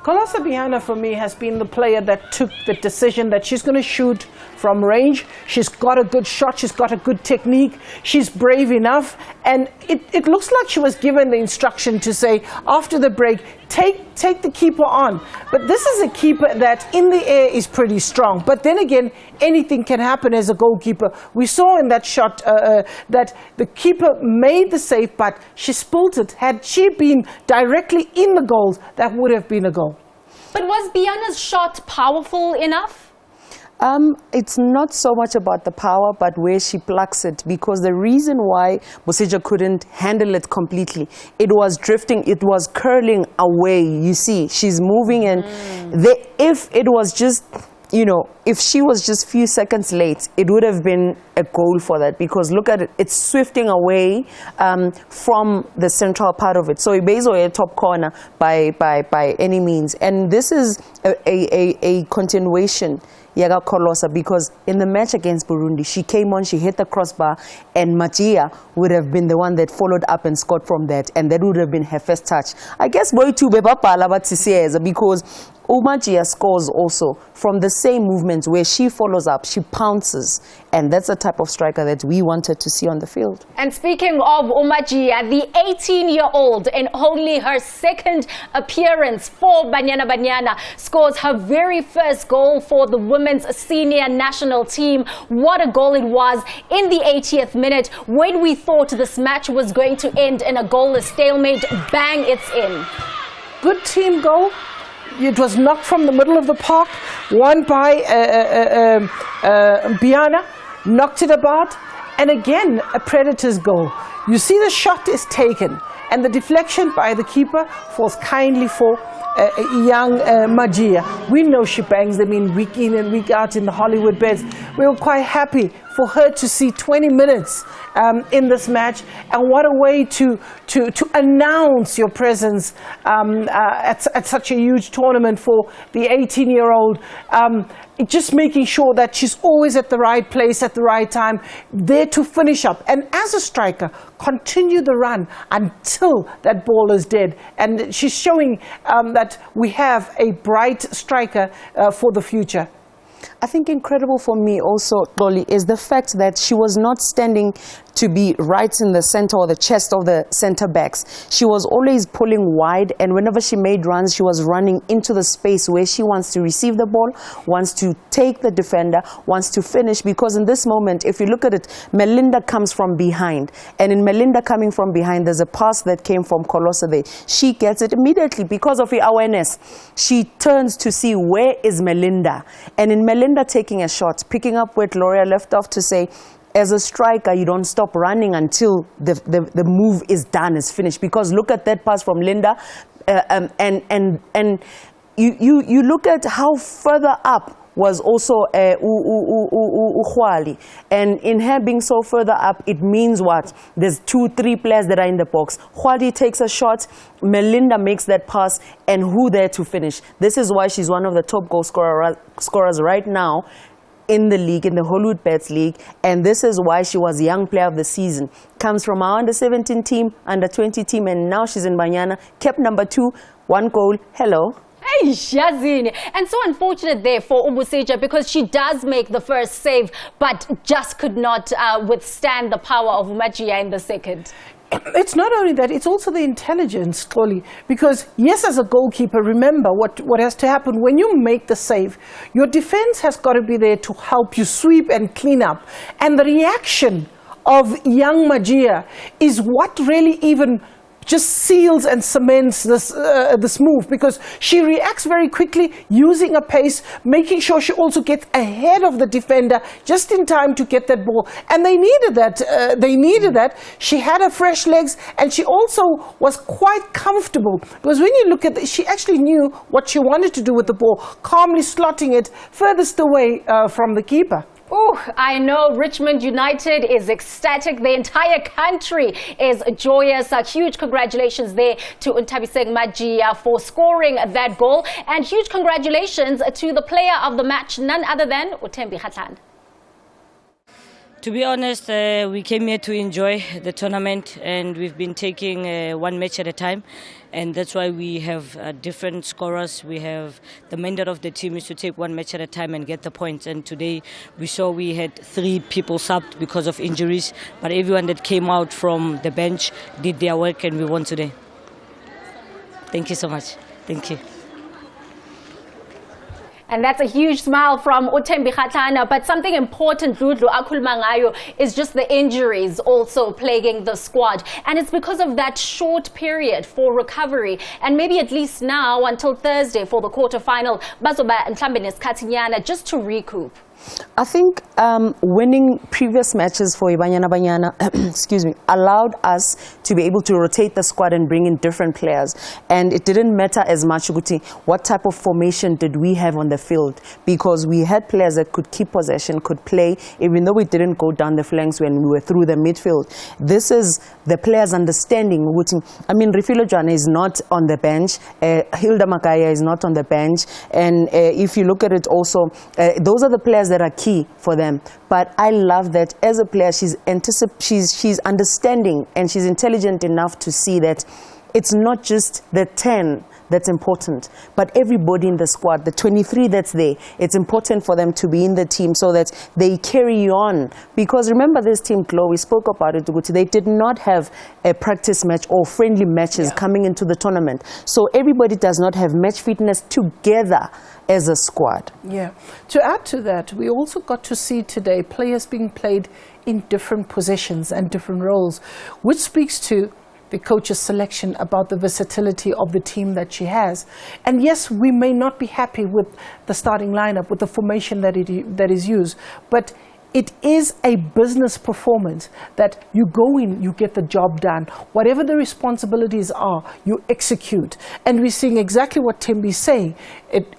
Kolosa Biana, for me, has been the player that took the decision that she's going to shoot from range. She's got a good shot. She's got a good technique. She's brave enough. And it looks like she was given the instruction to say, after the break, take the keeper on. But this is a keeper that in the air is pretty strong. But then again, anything can happen as a goalkeeper. We saw in that shot that the keeper made the save, but she spilled it. Had she been directly in the goal, that would have been a goal. But was Biana's shot powerful enough? It's not so much about the power, but where she plucks it, because the reason why Buseja couldn't handle it completely, it was drifting, it was curling away. You see, she's moving, and if it was just, you know, if she was just few seconds late, it would have been a goal for that, because look at it, it's swifting away from the central part of it. So Ibezo a top corner by any means, and this is a continuation. Yaga Kolosa, because in the match against Burundi, she came on, she hit the crossbar, and Magia would have been the one that followed up and scored from that, and that would have been her first touch. I guess boy too because Magia scores also from the same movements where she follows up, she pounces, and that's the type of striker that we wanted to see on the field. And speaking of Umagia, the 18-year-old, in only her second appearance for Banyana, scores her very first goal for the women's senior national team. What a goal it was in the 80th minute, when we thought this match was going to end in a goalless stalemate. Bang, it's in. Good team goal. It was knocked from the middle of the park, won by Biana, knocked it about, and again a Predators goal. You see the shot is taken, and the deflection by the keeper falls kindly for young Magia. We know she bangs them in week and week out in the Hollywood beds. We were quite happy for her to see 20 minutes in this match, and what a way to announce your presence at such a huge tournament for the 18-year-old. Just making sure that she's always at the right place at the right time, there to finish up. And as a striker, continue the run until that ball is dead. And she's showing that we have a bright striker for the future. I think incredible for me also, Dolly, is the fact that she was not standing to be right in the center or the chest of the center backs. She was always pulling wide, and whenever she made runs, she was running into the space where she wants to receive the ball, wants to take the defender, wants to finish. Because in this moment, if you look at it, Melinda comes from behind, and in Melinda coming from behind, there's a pass that came from Kolosa there. She gets it immediately because of her awareness. She turns to see where is Melinda, and in Melinda taking a shot, picking up where Gloria left off to say, as a striker, you don't stop running until the move is done, is finished. Because look at that pass from Linda, and you look at how further up was also Uhwali, and in her being so further up, it means what? There's 2-3 players that are in the box. Uhwali takes a shot, Melinda makes that pass, and who there to finish? This is why she's one of the top goal scorers right now in the league, in the Hollywood Bets League, and this is why she was Young Player of the Season. Comes from our under-17 team, under-20 team, and now she's in Banyana, kept number 2, 1 goal. Hello. Hey, Shazini. And so unfortunate there for Ubuseja, because she does make the first save, but just could not withstand the power of Umagia in the second. It's not only that, it's also the intelligence, Toli. Because yes, as a goalkeeper, remember what has to happen when you make the save. Your defense has got to be there to help you sweep and clean up. And the reaction of young Magia is what really even just seals and cements this move, because she reacts very quickly, using a pace, making sure she also gets ahead of the defender just in time to get that ball. And they needed that. She had her fresh legs, and she also was quite comfortable, because when you look at it, she actually knew what she wanted to do with the ball, calmly slotting it furthest away from the keeper. Oh, I know Richmond United is ecstatic. The entire country is joyous. Huge congratulations there to Untabiseng Magia for scoring that goal. And huge congratulations to the player of the match, none other than Utembi Khatlan. To be honest, we came here to enjoy the tournament, and we've been taking one match at a time. and that's why we have different scorers. We have the mandate of the team is to take one match at a time and get the points, and today we saw we had 3 people subbed because of injuries, but everyone that came out from the bench did their work and we won today. Thank you so much. Thank you. And that's a huge smile from Uthembi Kgatlana. But something important, Ludlu Akhulumangayo, is just the injuries also plaguing the squad. And it's because of that short period for recovery. And maybe at least now, until Thursday for the quarterfinal, bazoba mhlambe nesikhathinyana just to recoup. I think winning previous matches for Banyana Banyana excuse me, allowed us to be able to rotate the squad and bring in different players. And it didn't matter as much what type of formation did we have on the field, because we had players that could keep possession, could play, even though we didn't go down the flanks when we were through the midfield. This is the players' understanding. I mean, Refilo Jana is not on the bench, Hilda Makaya is not on the bench, and if you look at it also, those are the players that are key for them. But I love that as a player, she's understanding and she's intelligent enough to see that it's not just the 10 that's important, but everybody in the squad, the 23 that's there, it's important for them to be in the team so that they carry on. Because remember this team, Chloe, we spoke about it, they did not have a practice match or friendly matches coming into the tournament. So everybody does not have match fitness together as a squad. Yeah. To add to that, we also got to see today players being played in different positions and different roles, which speaks to the coach's selection about the versatility of the team that she has. And yes, we may not be happy with the starting lineup, with the formation that is used, but it is a business performance that you go in, you get the job done. Whatever the responsibilities are, you execute. And we're seeing exactly what Thembi's saying.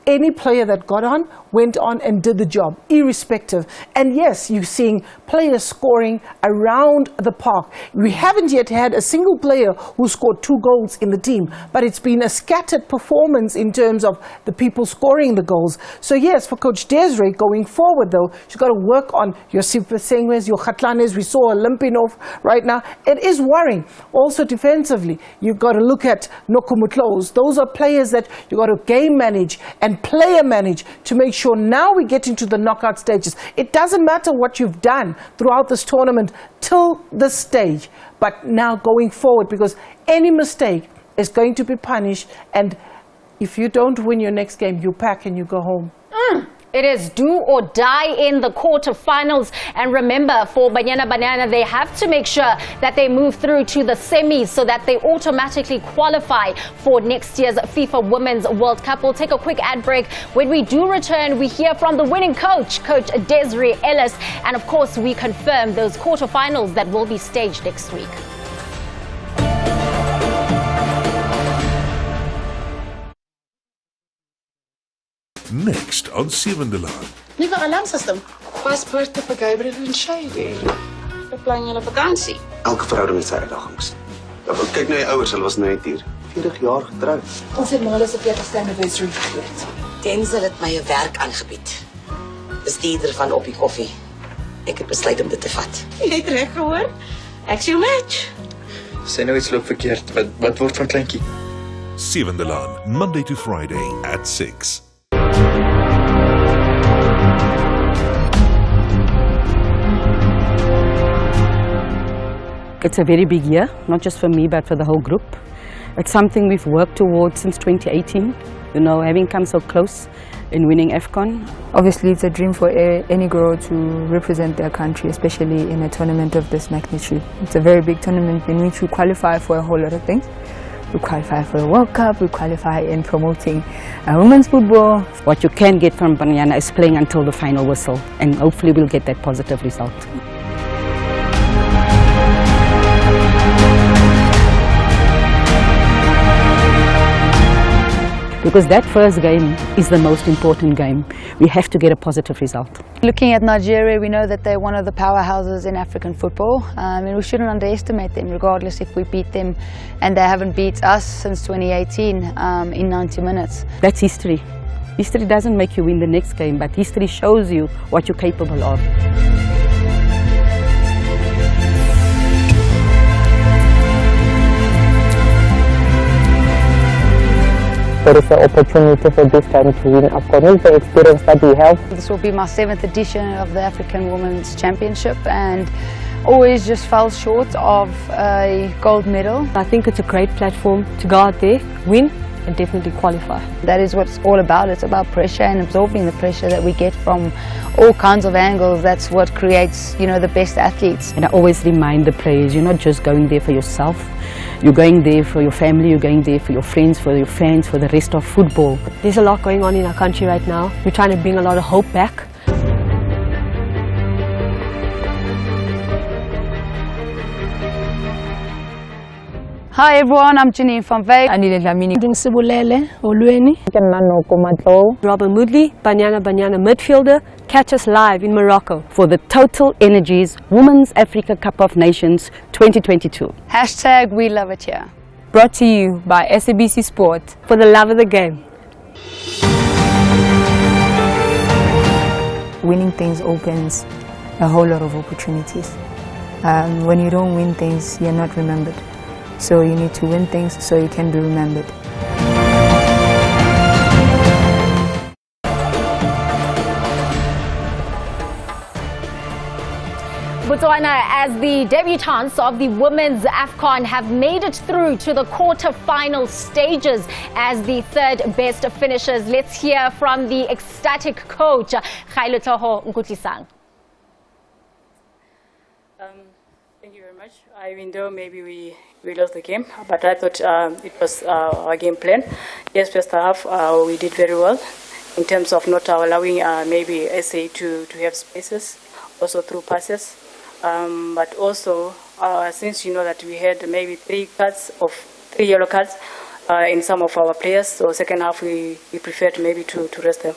Any player that got on, went on and did the job, irrespective. And yes, you're seeing players scoring around the park. We haven't yet had a single player who scored 2 goals in the team, but it's been a scattered performance in terms of the people scoring the goals. So yes, for Coach Desiree going forward though, she's got to work on your Sipesengwes, your Kgatlanes. We saw a Limpinov right now. It is worrying. Also defensively, you've got to look at Nokumutlos. Those are players that you've got to game manage and player manage to make sure now we get into the knockout stages. It doesn't matter what you've done throughout this tournament till this stage, but now going forward, because any mistake is going to be punished, and if you don't win your next game, you pack and you go home. It is do or die in the quarterfinals. And remember, for Banyana Banyana, they have to make sure that they move through to the semis so that they automatically qualify for next year's FIFA Women's World Cup. We'll take a quick ad break. When we do return, we hear from the winning coach, Coach Desiree Ellis. And of course, we confirm those quarterfinals that will be staged next week. Next on Sewende Laan. Nuwe alarmsysteem. Paspoorte vir Gabriel en Shady. Beplan julle vakansie? Elke verhouding het sy uitdagings. Kyk na jou ouers, hulle was net hier 40 jaar getroud. Ons het mal as 'n 40ste anniversary gevier. Denzel het my 'n werk aangebied. Bestuurder van op die koffie. Ek het besluit om dit te vat. Jy het reg gehoor. Ek's jou match. Sy nou iets loop verkeerd. Wat word van kleintjie? Sewende Laan, Monday to Friday at 6. It's a very big year, not just for me, but for the whole group. It's something we've worked towards since 2018, you know, having come so close in winning WAFCON. Obviously, it's a dream for any girl to represent their country, especially in a tournament of this magnitude. It's a very big tournament in which we qualify for a whole lot of things. We qualify for the World Cup, we qualify in promoting women's football. What you can get from Banyana is playing until the final whistle, and hopefully we'll get that positive result. Because that first game is the most important game. We have to get a positive result. Looking at Nigeria, we know that they're one of the powerhouses in African football, and we shouldn't underestimate them, regardless if we beat them, and they haven't beat us since 2018 in 90 minutes. That's history. History doesn't make you win the next game, but history shows you what you're capable of. there is an opportunity for this time to win AFCON with the experience that we have. This will be my 7th edition of the African Women's Championship, and always just fell short of a gold medal. I think it's a great platform to go out there, win, and definitely qualify. That is what it's all about. It's about pressure and absorbing the pressure that we get from all kinds of angles. That's what creates, the best athletes. And I always remind the players, you're not just going there for yourself. You're going there for your family, you're going there for your friends, for your fans, for the rest of football. There's a lot going on in our country right now. We're trying to bring a lot of hope back. Hi everyone, I'm Janine van Wyk. Anile Dlamini. Sibulele Olweni. Robin Moodley, Banyana midfielder. Catch us live in Morocco for the Total Energies Women's Africa Cup of Nations 2022. # We Love It Here. Brought to you by SABC Sport for the love of the game. Winning things opens a whole lot of opportunities. When you don't win things, you're not remembered. So you need to win things so you can be remembered. Botswana, as the debutants of the Women's AFCON, have made it through to the quarter-final stages as the third best finishers. Let's hear from the ecstatic coach, Kgailotloho Nkutlisang. Thank you very much. Even though maybe we lost the game, but I thought it was our game plan. Yes, first half we did very well in terms of not allowing maybe SA to have spaces, also through passes. But also, since you know that we had maybe 3 yellow cards in some of our players, so second half we preferred maybe to rest them.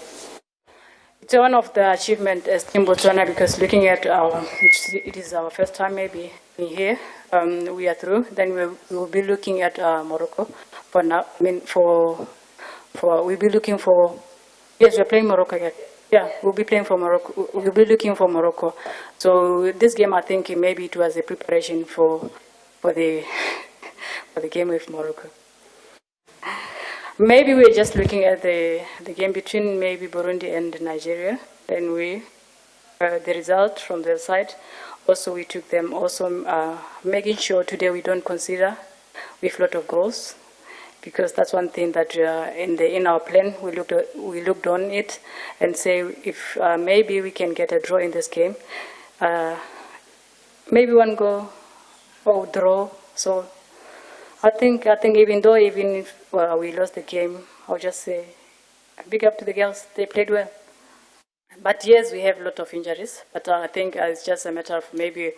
It's one of the achievements as Team Botswana, because looking at it is our first time maybe in here. We are through. Then we will be looking at Morocco for now. I mean, we'll be looking for. Yes, we're playing Morocco yet. Yeah, we'll be playing for Morocco. We'll be looking for Morocco. So this game, I think maybe it was a preparation for the game with Morocco. Maybe we're just looking at the game between maybe Burundi and Nigeria. Then the result from their side. Also, we took them. Also, making sure today we don't consider with a lot of goals, because that's one thing that in our plan we looked on it and say if maybe we can get a draw in this game, maybe 1 goal or draw. So I think even if we lost the game, I'll just say big up to the girls. They played well. But yes, we have a lot of injuries. But I think it's just a matter of maybe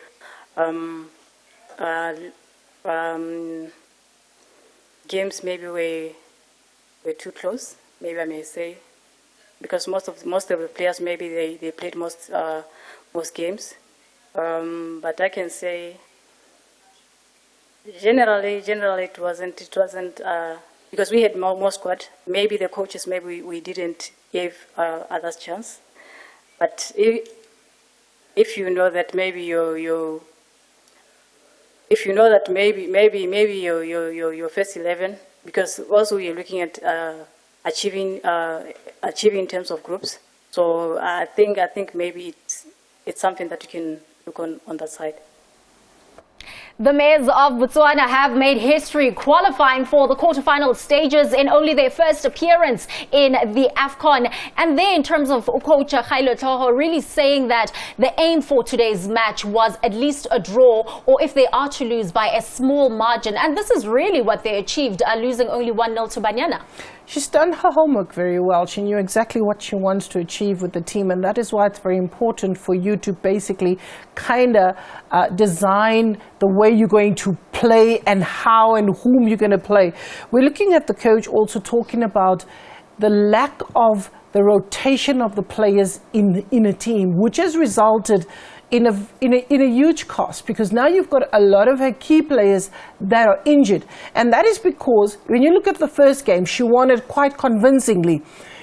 games maybe were too close. Maybe I may say, because most of the players maybe they played most games. But I can say generally it wasn't because we had more squad. Maybe the coaches we didn't give others chance. But if you know that maybe if you know that maybe your first 11, because also you're looking at achieving in terms of groups. So I think maybe it's something that you can look on that side. The Maize of Botswana have made history qualifying for the quarterfinal stages in only their first appearance in the AFCON. And there, in terms of Coach Kgailotloho, really saying that the aim for today's match was at least a draw, or if they are to lose, by a small margin. And this is really what they achieved, losing only 1-0 to Banyana. She's done her homework very well. She knew exactly what she wants to achieve with the team, and that is why it's very important for you to basically kind of design the way you're going to play and how and whom you're going to play. We're looking at the coach also talking about the lack of the rotation of the players in a team, which has resulted in a huge cost, because now you've got a lot of her key players that are injured. And that is because when you look at the first game, she won it quite convincingly.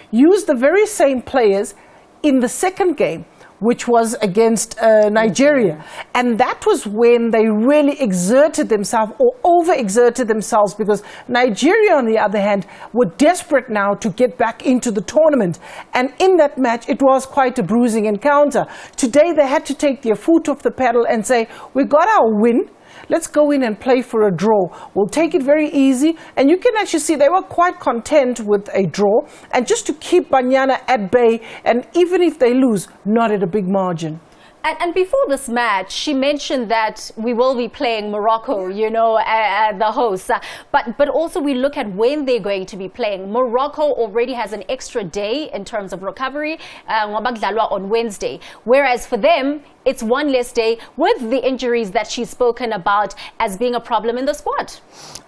Used the very same players in the second game, which was against Nigeria. And that was when they really exerted themselves or over-exerted themselves, because Nigeria, on the other hand, were desperate now to get back into the tournament. And in that match, it was quite a bruising encounter. Today, they had to take their foot off the pedal and say, we got our win. Let's go in and play for a draw. We'll take it very easy. And you can actually see they were quite content with a draw. And just to keep Banyana at bay, and even if they lose, not at a big margin. And before this match, she mentioned that we will be playing Morocco, you know, the hosts. But also we look at when they're going to be playing. Morocco already has an extra day in terms of recovery, on Wednesday. Whereas for them, it's one less day with the injuries that she's spoken about as being a problem in the squad.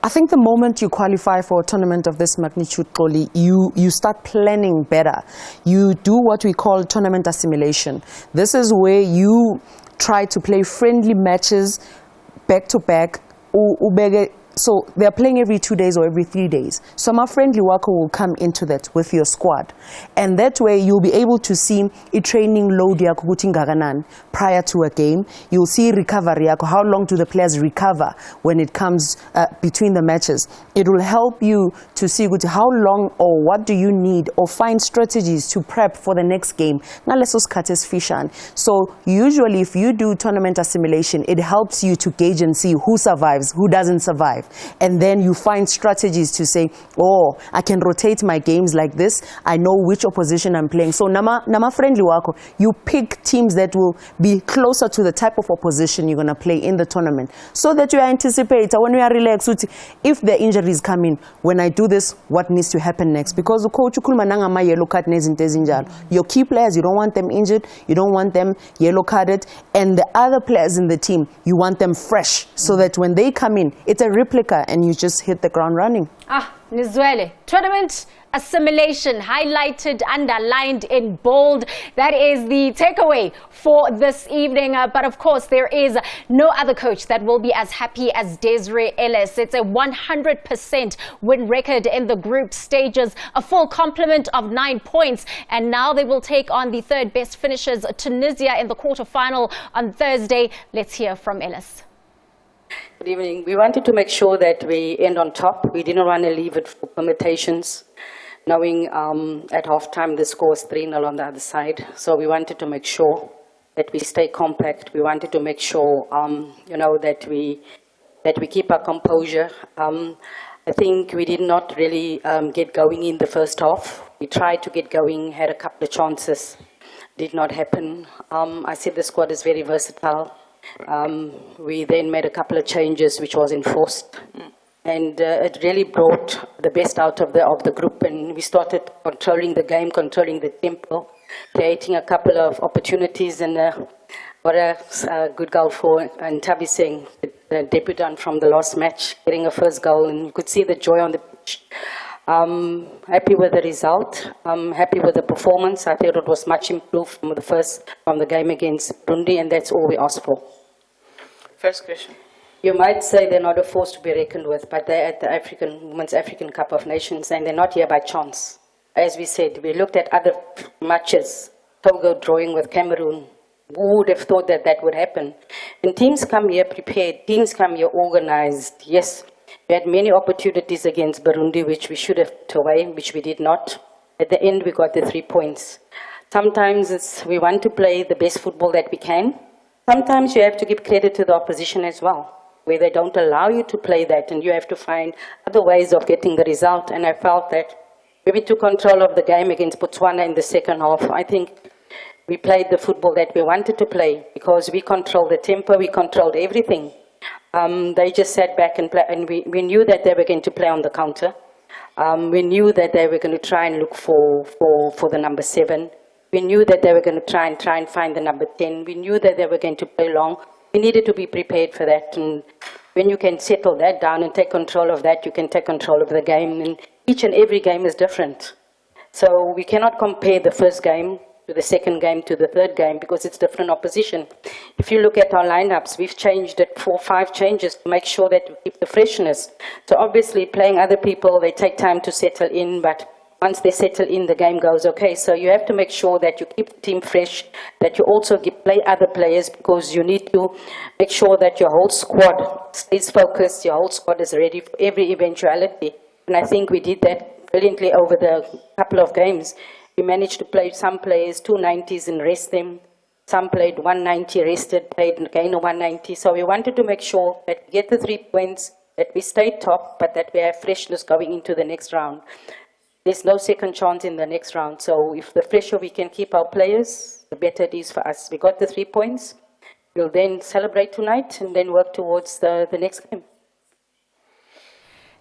I think the moment you qualify for a tournament of this magnitude, Koli, you start planning better. You do what we call tournament assimilation. This is where you try to play friendly matches back to back. So they're playing every 2 days or every 3 days. So my friendly worker will come into that with your squad. And that way you'll be able to see a training load prior to a game. You'll see recovery. How long do the players recover when it comes between the matches? It will help you to see how long or what do you need, or find strategies to prep for the next game. So usually if you do tournament assimilation, it helps you to gauge and see who survives, who doesn't survive. And then you find strategies to say, oh, I can rotate my games like this. I know which opposition I'm playing. So nama friendly wako, you pick teams that will be closer to the type of opposition you're going to play in the tournament, so that you anticipate when we are relaxed. If the injuries come in, when I do this, what needs to happen next? Because the coach yellow card your key players, you don't want them injured, you don't want them yellow carded, and the other players in the team, you want them fresh, so that when they come in, it's a replica and you just hit the ground running. Nizwele, tournament assimilation highlighted, underlined in bold. That is the takeaway for this evening. But of course, there is no other coach that will be as happy as Desiree Ellis. It's a 100% win record in the group stages, a full complement of 9 points. And now they will take on the third best finishers, Tunisia, in the quarterfinal on Thursday. Let's hear from Ellis. Good evening. We wanted to make sure that we end on top. We didn't want to leave it for permutations, knowing at halftime the score is 3-0 on the other side. So we wanted to make sure that we stay compact. We wanted to make sure, that we keep our composure. I think we did not really get going in the first half. We tried to get going, had a couple of chances, did not happen. I said the squad is very versatile. We then made a couple of changes which was enforced, and it really brought the best out of the group, and we started controlling the game, controlling the tempo, creating a couple of opportunities. And what a good goal for Ntabi Singh, the debutant from the last match, getting a first goal, and you could see the joy on the pitch. Happy with the result. Happy with the performance. I thought it was much improved from the game against Burundi, and that's all we asked for. First question. You might say they're not a force to be reckoned with, but they're at the Women's African Cup of Nations, and they're not here by chance. As we said, we looked at other matches, Togo drawing with Cameroon. Who would have thought that that would happen? And teams come here prepared, teams come here organized. Yes, we had many opportunities against Burundi, which we should have put away, which we did not. At the end, we got the 3 points. Sometimes we want to play the best football that we can. Sometimes you have to give credit to the opposition as well, where they don't allow you to play that, and you have to find other ways of getting the result. And I felt that when we took control of the game against Botswana in the second half, I think we played the football that we wanted to play, because we controlled the tempo, we controlled everything. They just sat back and play, and we knew that they were going to play on the counter. We knew that they were going to try and look for the number 7. We knew that they were going to try and find the number 10. We knew that they were going to play long. We needed to be prepared for that. And when you can settle that down and take control of that, you can take control of the game. And each and every game is different. So we cannot compare the first game to the second game to the third game, because it's different opposition. If you look at our lineups, we've changed it 4 or 5 changes to make sure that we keep the freshness. So obviously playing other people, they take time to settle in, but once they settle in, the game goes okay. So you have to make sure that you keep the team fresh, that you also play other players, because you need to make sure that your whole squad stays focused, your whole squad is ready for every eventuality. And I think we did that brilliantly over the couple of games. We managed to play some players 290s and rest them. Some played 190, rested, played again 190. So we wanted to make sure that we get the 3 points, that we stay top, but that we have freshness going into the next round. There's no second chance in the next round. So if the fresher we can keep our players, the better it is for us. We got the 3 points. We'll then celebrate tonight and then work towards the next game.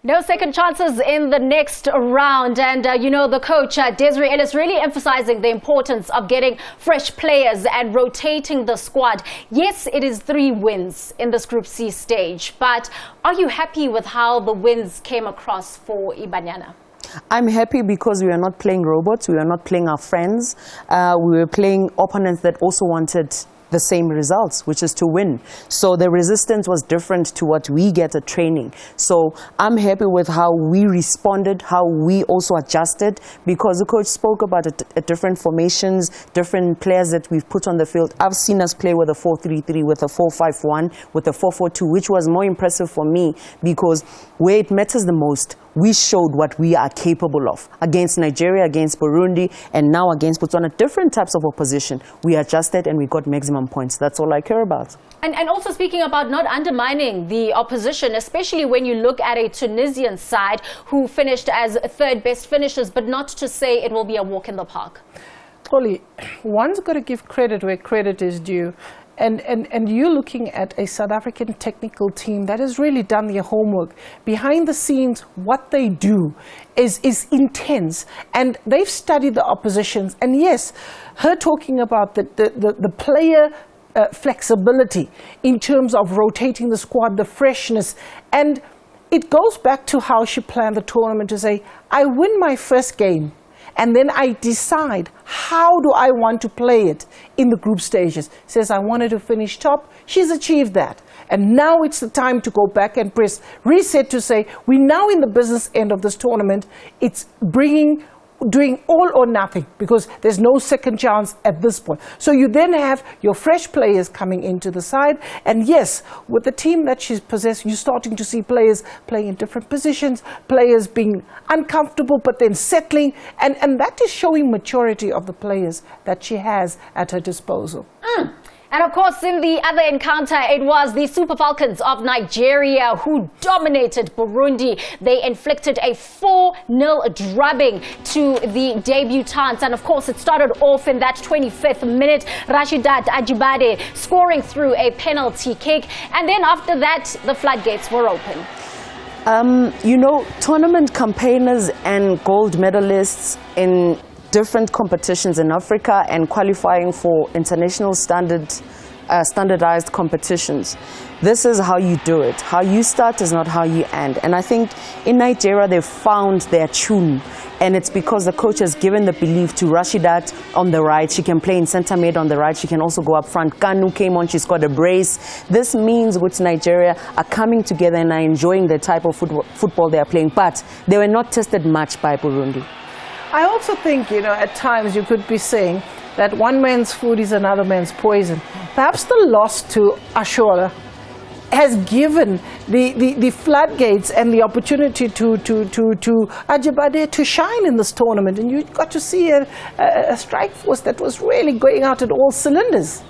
No second chances in the next round. And, you know, the coach, Desiree Ellis, really emphasizing the importance of getting fresh players and rotating the squad. Yes, it is 3 wins in this Group C stage. But are you happy with how the wins came across for Ibanyana? I'm happy because we are not playing robots. We are not playing our friends. We were playing opponents that also wanted the same results, which is to win. So the resistance was different to what we get at training. So I'm happy with how we responded, how we also adjusted, because the coach spoke about different formations, different players that we've put on the field. I've seen us play with a 4-3-3, with a 4-5-1, with a 4-4-2, which was more impressive for me because where it matters the most, we showed what we are capable of against Nigeria, against Burundi, and now against Botswana. Different types of opposition. We adjusted and we got maximum points. That's all I care about. And also speaking about not undermining the opposition, especially when you look at a Tunisian side who finished as 3rd best finishers, but not to say it will be a walk in the park. Holly, one's got to give credit where credit is due. And you're looking at a South African technical team that has really done their homework. Behind the scenes, what they do is intense. And they've studied the oppositions. And yes, her talking about the player flexibility in terms of rotating the squad, the freshness. And it goes back to how she planned the tournament to say, I win my first game. And then I decide how do I want to play it in the group stages. Says I wanted to finish top. She's achieved that. And now it's the time to go back and press reset to say we're now in the business end of this tournament. It's doing all or nothing because there's no second chance at this point. So you then have your fresh players coming into the side. And yes, with the team that she's possessed, you're starting to see players playing in different positions, players being uncomfortable but then settling. And that is showing maturity of the players that she has at her disposal. And of course, in the other encounter, it was the Super Falcons of Nigeria who dominated Burundi. They inflicted a 4-0 drubbing to the debutants. And of course, it started off in that 25th minute. Rashidat Ajibade scoring through a penalty kick. And then after that, the floodgates were open. You know, tournament campaigners and gold medalists in different competitions in Africa and qualifying for international standardized competitions. This is how you do it. How you start is not how you end. And I think in Nigeria they've found their tune. And it's because the coach has given the belief to Rashidat on the right. She can play in center mid on the right. She can also go up front. Kanu came on. She's got a brace. This means with Nigeria are coming together and are enjoying the type of football they are playing. But they were not tested much by Burundi. I also think, you know, at times you could be saying that one man's food is another man's poison. Perhaps the loss to Ashora has given the floodgates and the opportunity to Ajibade to shine in this tournament. And you got to see a strike force that was really going out at all cylinders.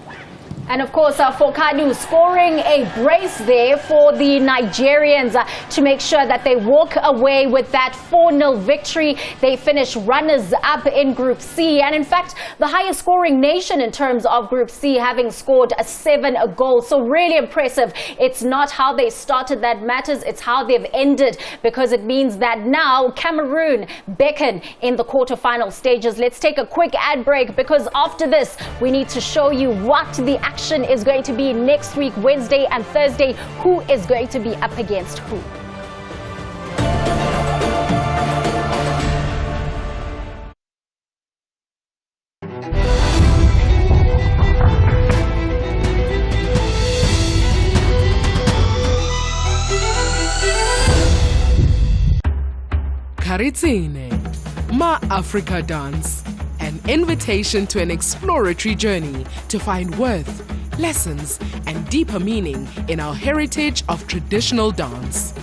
And of course, for Kanu scoring a brace there for the Nigerians to make sure that they walk away with that 4-0 victory. They finish runners-up in Group C. And in fact, the highest scoring nation in terms of Group C, having scored 7 goals. So really impressive. It's not how they started that matters. It's how they've ended, because it means that now Cameroon beckon in the quarterfinal stages. Let's take a quick ad break, because after this, we need to show you what the action is going to be next week, Wednesday and Thursday. Who is going to be up against who? Karitsine, Ma Africa Dance, an invitation to an exploratory journey to find worth, lessons, and deeper meaning in our heritage of traditional dance.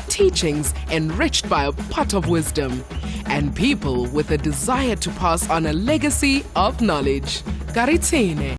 Teachings enriched by a pot of wisdom, and people with a desire to pass on a legacy of knowledge. Garitsene.